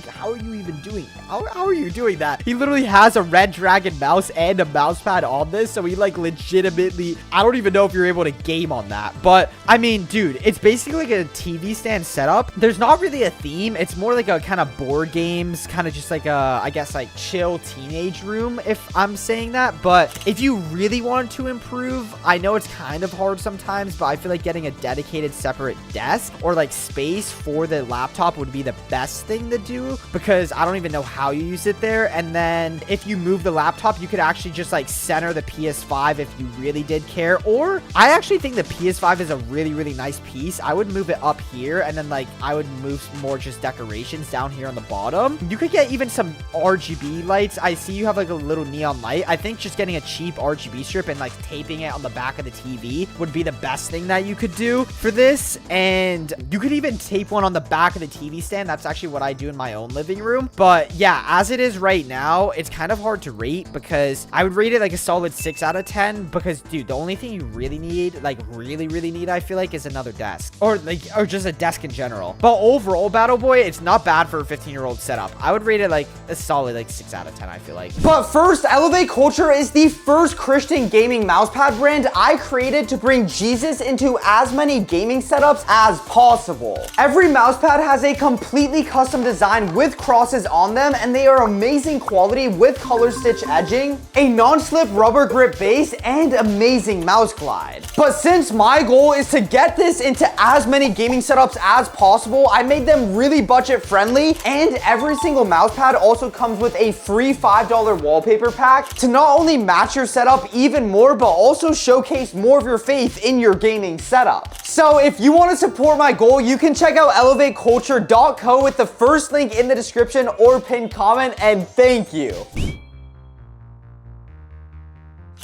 How are you even doing? How are you doing that? He literally has a Red Dragon mouse and a mouse pad on this, so he legitimately, I don't even know if you're able to game on that. But I mean, dude, it's basically like a TV stand setup. There's not really a theme. It's more like a kind of board games, kind of just like a, I guess, like chill teenage room, if I'm saying that. But if you really wanted to improve, I know it's kind of hard sometimes, but I feel like getting a dedicated separate desk or like space for the laptop would be the best thing to do, because I don't even know how you use it there. And then if you move the laptop, you could actually just like center the PS5 if you really did care. Or I actually think the PS5 is a really, really nice piece. I would move it up here, and then like I would move more just decorations down here on the bottom. You could get even some RGB lights. I see you have like a little neon light. I think just getting a cheap RGB strip and like taping it on the back of the TV would be the best thing that you could do for this. And you could even tape one on the back of the TV stand. That's actually what I do in my own living room. But yeah, as it is right now, it's kind of hard to rate, because I would rate it like a solid 6 out of 10, because dude, the only thing you really need, like really need, I feel like, is another desk, or just a desk in general. But overall, Battle Boy, it's not bad for a 15-year-old setup. I would rate it like a solid like 6 out of 10, I feel like. But first, Elevate Culture is the first Christian gaming mousepad brand I created to bring Jesus into as many gaming setups as possible. Every mousepad has a completely custom design with crosses on them, and they are amazing quality with color stitch edging, a non-slip rubber grip base, and amazing mouse glide. But since my goal is to get this into as many gaming setups as possible, I made them really budget friendly, and every single mousepad also comes with a free $5 wallpaper pack to not only match your setup even more, but also showcase more of your faith in your gaming setup. So if you want to support my goal, you can check out elevateculture.co with the first link in the description or pinned comment, and thank you.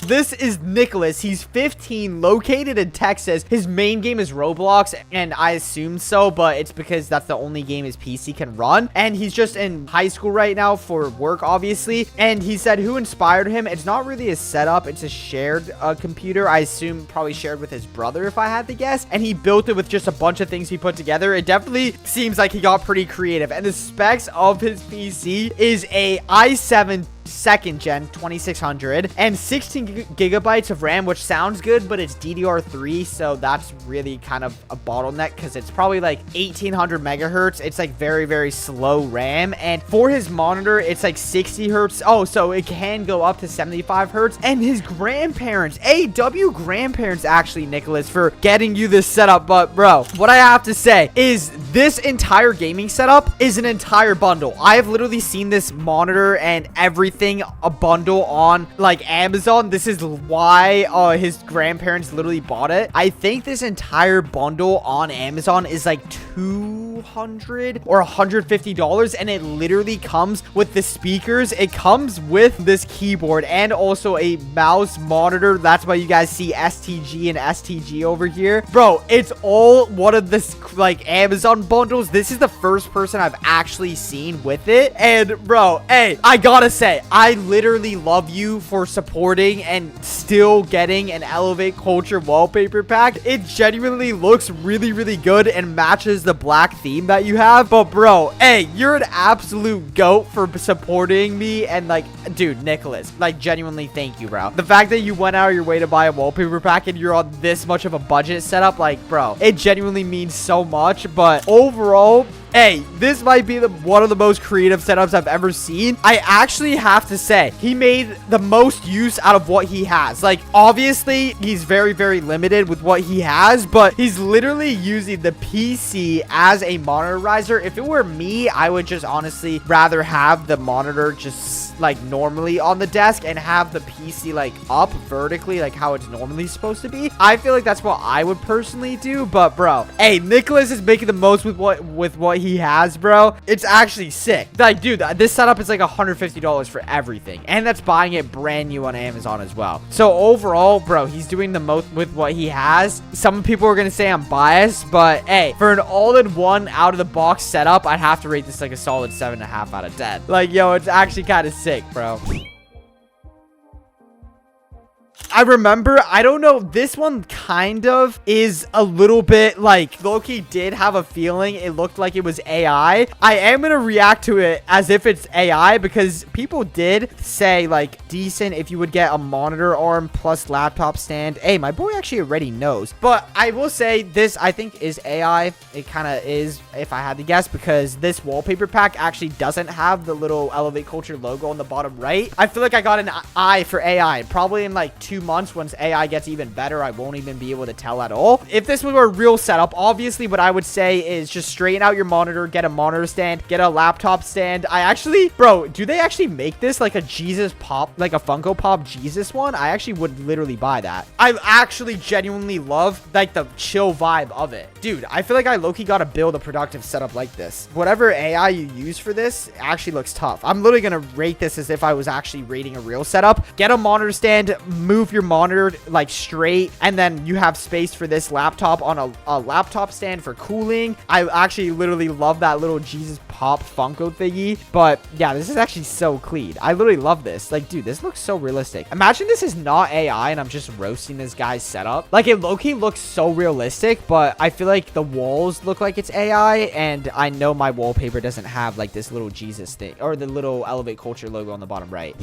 This is Nicholas. He's 15, located in Texas. His main game is Roblox, and I assume so, but it's because that's the only game his PC can run. And he's just in high school right now for work, obviously. And he said who inspired him. It's not really a setup. It's a shared computer. I assume probably shared with his brother, if I had to guess. And he built it with just a bunch of things he put together. It definitely seems like he got pretty creative. And the specs of his PC is a i7 second gen 2600 and 16 gigabytes of RAM, which sounds good, but it's DDR3, so that's really kind of a bottleneck, because it's probably like 1800 megahertz. It's like very slow RAM. And for his monitor, it's like 60 hertz. Oh, so it can go up to 75 hertz. And his grandparents, grandparents, actually, Nicholas, for getting you this setup. But bro, what I have to say is this entire gaming setup is an entire bundle. I have literally seen this monitor and everything a bundle on like Amazon. This is why his grandparents literally bought it. I think this entire bundle on Amazon is like $200 or $150, and it literally comes with the speakers. It comes with this keyboard and also a mouse monitor. That's why you guys see STG and STG over here. Bro, it's all one of this like Amazon bundles. This is the first person I've actually seen with it. And bro, hey, I gotta say, I literally love you for supporting and still getting an Elevate Culture wallpaper pack. It genuinely looks really good and matches the black theme that you have. But bro, hey, you're an absolute goat for supporting me. And like, dude, Nicholas, like genuinely thank you, bro. The fact that you went out of your way to buy a wallpaper pack and you're on this much of a budget setup, like bro, it genuinely means so much. But overall, Hey, this might be one of the most creative setups I've ever seen. I actually have to say, he made the most use out of what he has. Like, obviously, he's very, very limited with what he has, but he's literally using the PC as a monitor riser. If it were me, I would just honestly rather have the monitor just like normally on the desk and have the PC like up vertically, like how it's normally supposed to be. I feel like that's what I would personally do. But bro, hey, Nicholas is making the most with what he has, bro. It's actually sick. Like, dude, this setup is like $150 for everything, and that's buying it brand new on Amazon as well. So overall, bro, he's doing the most with what he has. Some people are gonna say I'm biased, but hey, for an all-in-one out-of-the-box setup, I'd have to rate this like a solid 7.5 out of 10. Like, yo, it's actually kind of sick, bro. I remember, I don't know, this one kind of is a little bit like, Loki did have a feeling it looked like it was AI. I am going to react to it as if it's AI because people did say like decent if you would get a monitor arm plus laptop stand. Hey, my boy actually already knows. But I will say this, I think is AI. It kind of is if I had to guess because this wallpaper pack actually doesn't have the little Elevate Culture logo on the bottom right. I feel like I got an eye for AI. Probably in like 2 months once AI gets even better, I won't even be able to tell at all. If this were a real setup, obviously what I would say is just straighten out your monitor, get a monitor stand, get a laptop stand. I actually, bro, do they actually make this like a Jesus Pop, like a Funko Pop Jesus one? I actually would literally buy that. I actually genuinely love like the chill vibe of it. Dude, I feel like I low-key gotta build a productive setup like this. Whatever AI you use for this actually looks tough. I'm literally gonna rate this as if I was actually rating a real setup. Get a monitor stand, move your monitor like straight, and then you have space for this laptop on a laptop stand for cooling. I actually literally love that little Jesus Pop Funko thingy. But yeah, this is actually so clean. I literally love this. Like, dude, this looks so realistic. Imagine this is not AI and I'm just roasting this guy's setup. Like, it low-key looks so realistic, but I feel like the walls look like it's AI, and I know my wallpaper doesn't have like this little Jesus thing or the little Elevate Culture logo on the bottom right.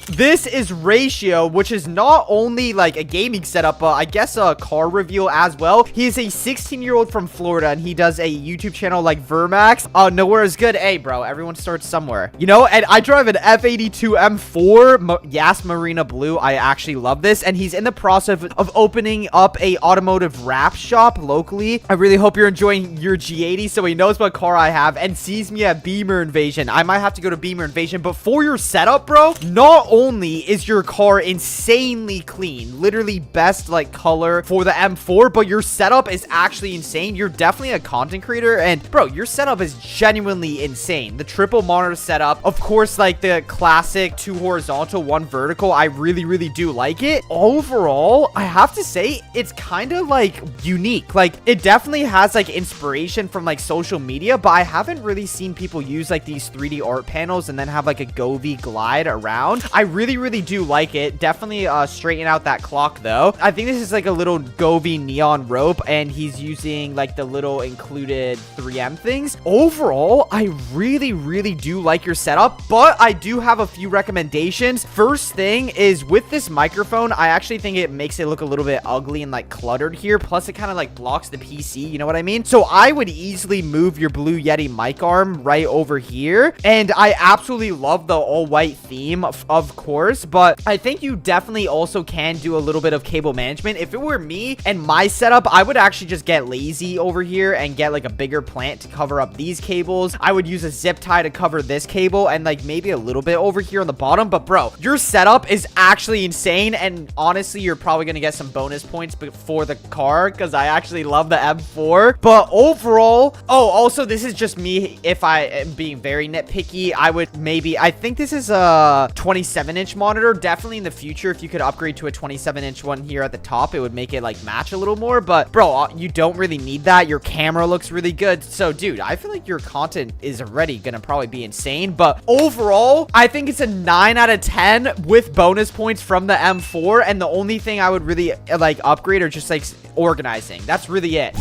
This is Ratio, which is not only like a gaming setup, but I guess a car reveal as well. He is a 16-year-old from Florida, and he does a YouTube channel like Vermax. Nowhere is good. Hey, bro, everyone starts somewhere, you know? And I drive an F82 M4 Yas Marina Blue. I actually love this, and he's in the process of opening up a automotive wrap shop locally. I really hope you're enjoying your G80, so he knows what car I have and sees me at Beamer Invasion. I might have to go to Beamer Invasion, but for your setup, bro, not only is your car insanely clean, literally best like color for the M4, but your setup is actually insane. You're definitely a content creator, and bro, your setup is genuinely insane. The triple monitor setup, of course, like the classic 2 horizontal 1 vertical, I really do like it. Overall, I have to say it's kind of like unique. Like, it definitely has like inspiration from like social media, but I haven't really seen people use like these 3D art panels and then have like a Govee glide around. I really do like it. Definitely straighten out that clock though. I think this is like a little Govee neon rope, and he's using like the little included 3M things. Overall, I really do like your setup, but I do have a few recommendations. First thing is with this microphone, I actually think it makes it look a little bit ugly and like cluttered here. Plus it kind of like blocks the PC, you know what I mean? So I would easily move your Blue Yeti mic arm right over here. And I absolutely love the all white theme, of course, but I think you definitely also can do a little bit of cable management. If it were me and my setup, I would actually just get lazy over here and get like a bigger plant to cover up these cables. I would use a zip tie to cover this cable and like maybe a little bit over here on the bottom. But bro, your setup is actually insane, and honestly, you're probably gonna get some bonus points for the car because I actually love the M4. But overall, oh, also this is just me. If I am being very nitpicky, I think this is a 27-inch monitor. Definitely in the future, if you could upgrade to a 27-inch one here at the top, it would make it like match a little more. But bro, you don't really need that. Your camera looks really good. So dude, I feel like your content is already gonna probably be insane. But overall, I think it's a 9 out of 10 with bonus points from the M4. And the only thing I would really like upgrade or just like organizing. That's really it.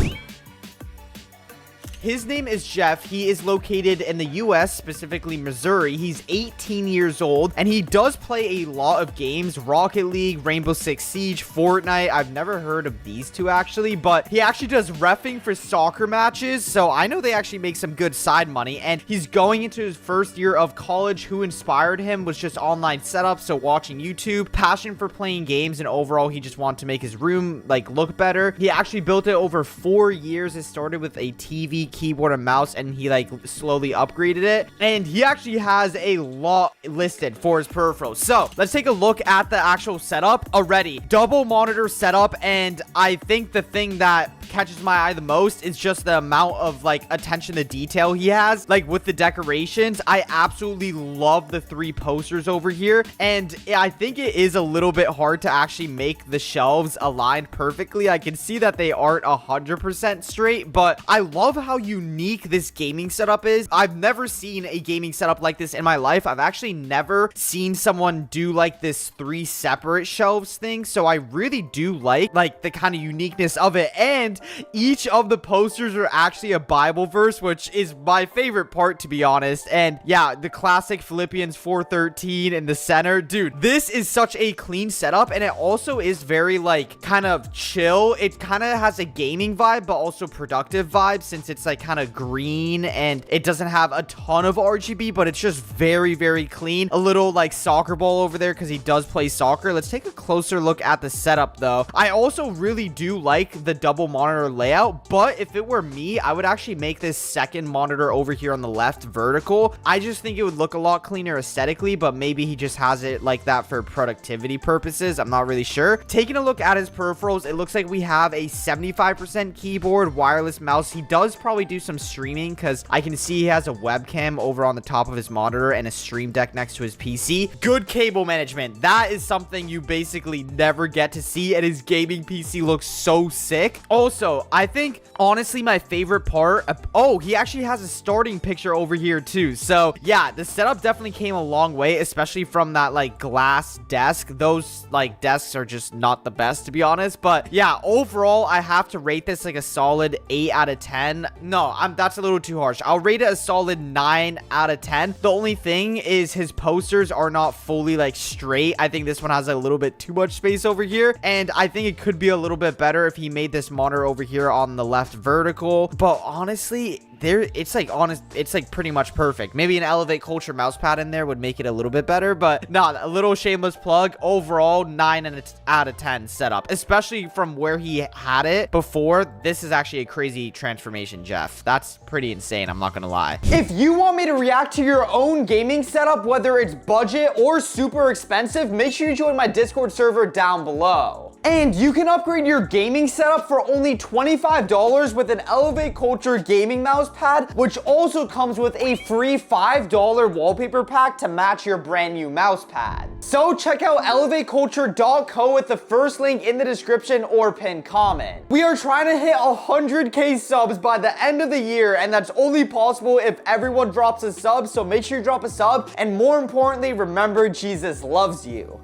his name is Jeff. He is located in the US, specifically Missouri. He's 18 years old, and he does play a lot of games: Rocket League, Rainbow Six Siege, Fortnite. I've never heard of these two actually, but he actually does reffing for soccer matches, so I know they actually make some good side money. And he's going into his first year of college. Who inspired him was just online setup, so watching YouTube, passion for playing games, and overall he just wanted to make his room like look better. He actually built it over 4 years. It started with a TV, keyboard, and mouse, and he like slowly upgraded it, and he actually has a lot listed for his peripherals. So let's take a look at the actual setup. Already double monitor setup, and I think the thing that catches my eye the most is just the amount of like attention to detail he has, like with the decorations. I absolutely love the 3 posters over here, and I think it is a little bit hard to actually make the shelves aligned perfectly. I can see that they aren't 100% straight, but I love how unique this gaming setup is. I've never seen a gaming setup like this in my life. I've actually never seen someone do like this 3 separate shelves thing, so I really do like the kind of uniqueness of it. And each of the posters are actually a Bible verse, which is my favorite part, to be honest. And yeah, the classic Philippians 4:13 in the center. Dude, this is such a clean setup, and it also is very like kind of chill. It kind of has a gaming vibe, but also productive vibe, since it's like kind of green and it doesn't have a ton of RGB, but it's just very, very clean. A little like soccer ball over there because he does play soccer. Let's take a closer look at the setup though. I also really do like the double monitor layout, but if it were me, I would actually make this second monitor over here on the left vertical. I just think it would look a lot cleaner aesthetically, but maybe he just has it like that for productivity purposes. I'm not really sure. Taking a look at his peripherals, it looks like we have a 75% keyboard, wireless mouse. He does probably do some streaming because I can see he has a webcam over on the top of his monitor and a stream deck next to his PC. Good cable management. That is something you basically never get to see, and his gaming PC looks so sick. Also, I think honestly my favorite part oh, he actually has a starting picture over here too. So yeah, the setup definitely came a long way, especially from that like glass desk. Those like desks are just not the best, to be honest. But yeah, overall I have to rate this like a solid 8 out of 10. No, that's a little too harsh. I'll rate it a solid 9 out of 10. The only thing is his posters are not fully like straight. I think this one has a little bit too much space over here, and I think it could be a little bit better if he made this monitor over here on the left vertical. But honestly, it's like pretty much perfect. Maybe an Elevate Culture mousepad in there would make it a little bit better, but no, a little shameless plug. Overall, 9 out of 10 setup, especially from where he had it before. This is actually a crazy transformation, Jeff. That's pretty insane, I'm not gonna lie. If you want me to react to your own gaming setup, whether it's budget or super expensive, make sure you join my Discord server down below. And you can upgrade your gaming setup for only $25 with an Elevate Culture gaming mouse pad, which also comes with a free $5 wallpaper pack to match your brand new mouse pad. So check out elevateculture.co with the first link in the description or pinned comment. We are trying to hit 100K subs by the end of the year, and that's only possible if everyone drops a sub, so make sure you drop a sub, and more importantly, remember Jesus loves you.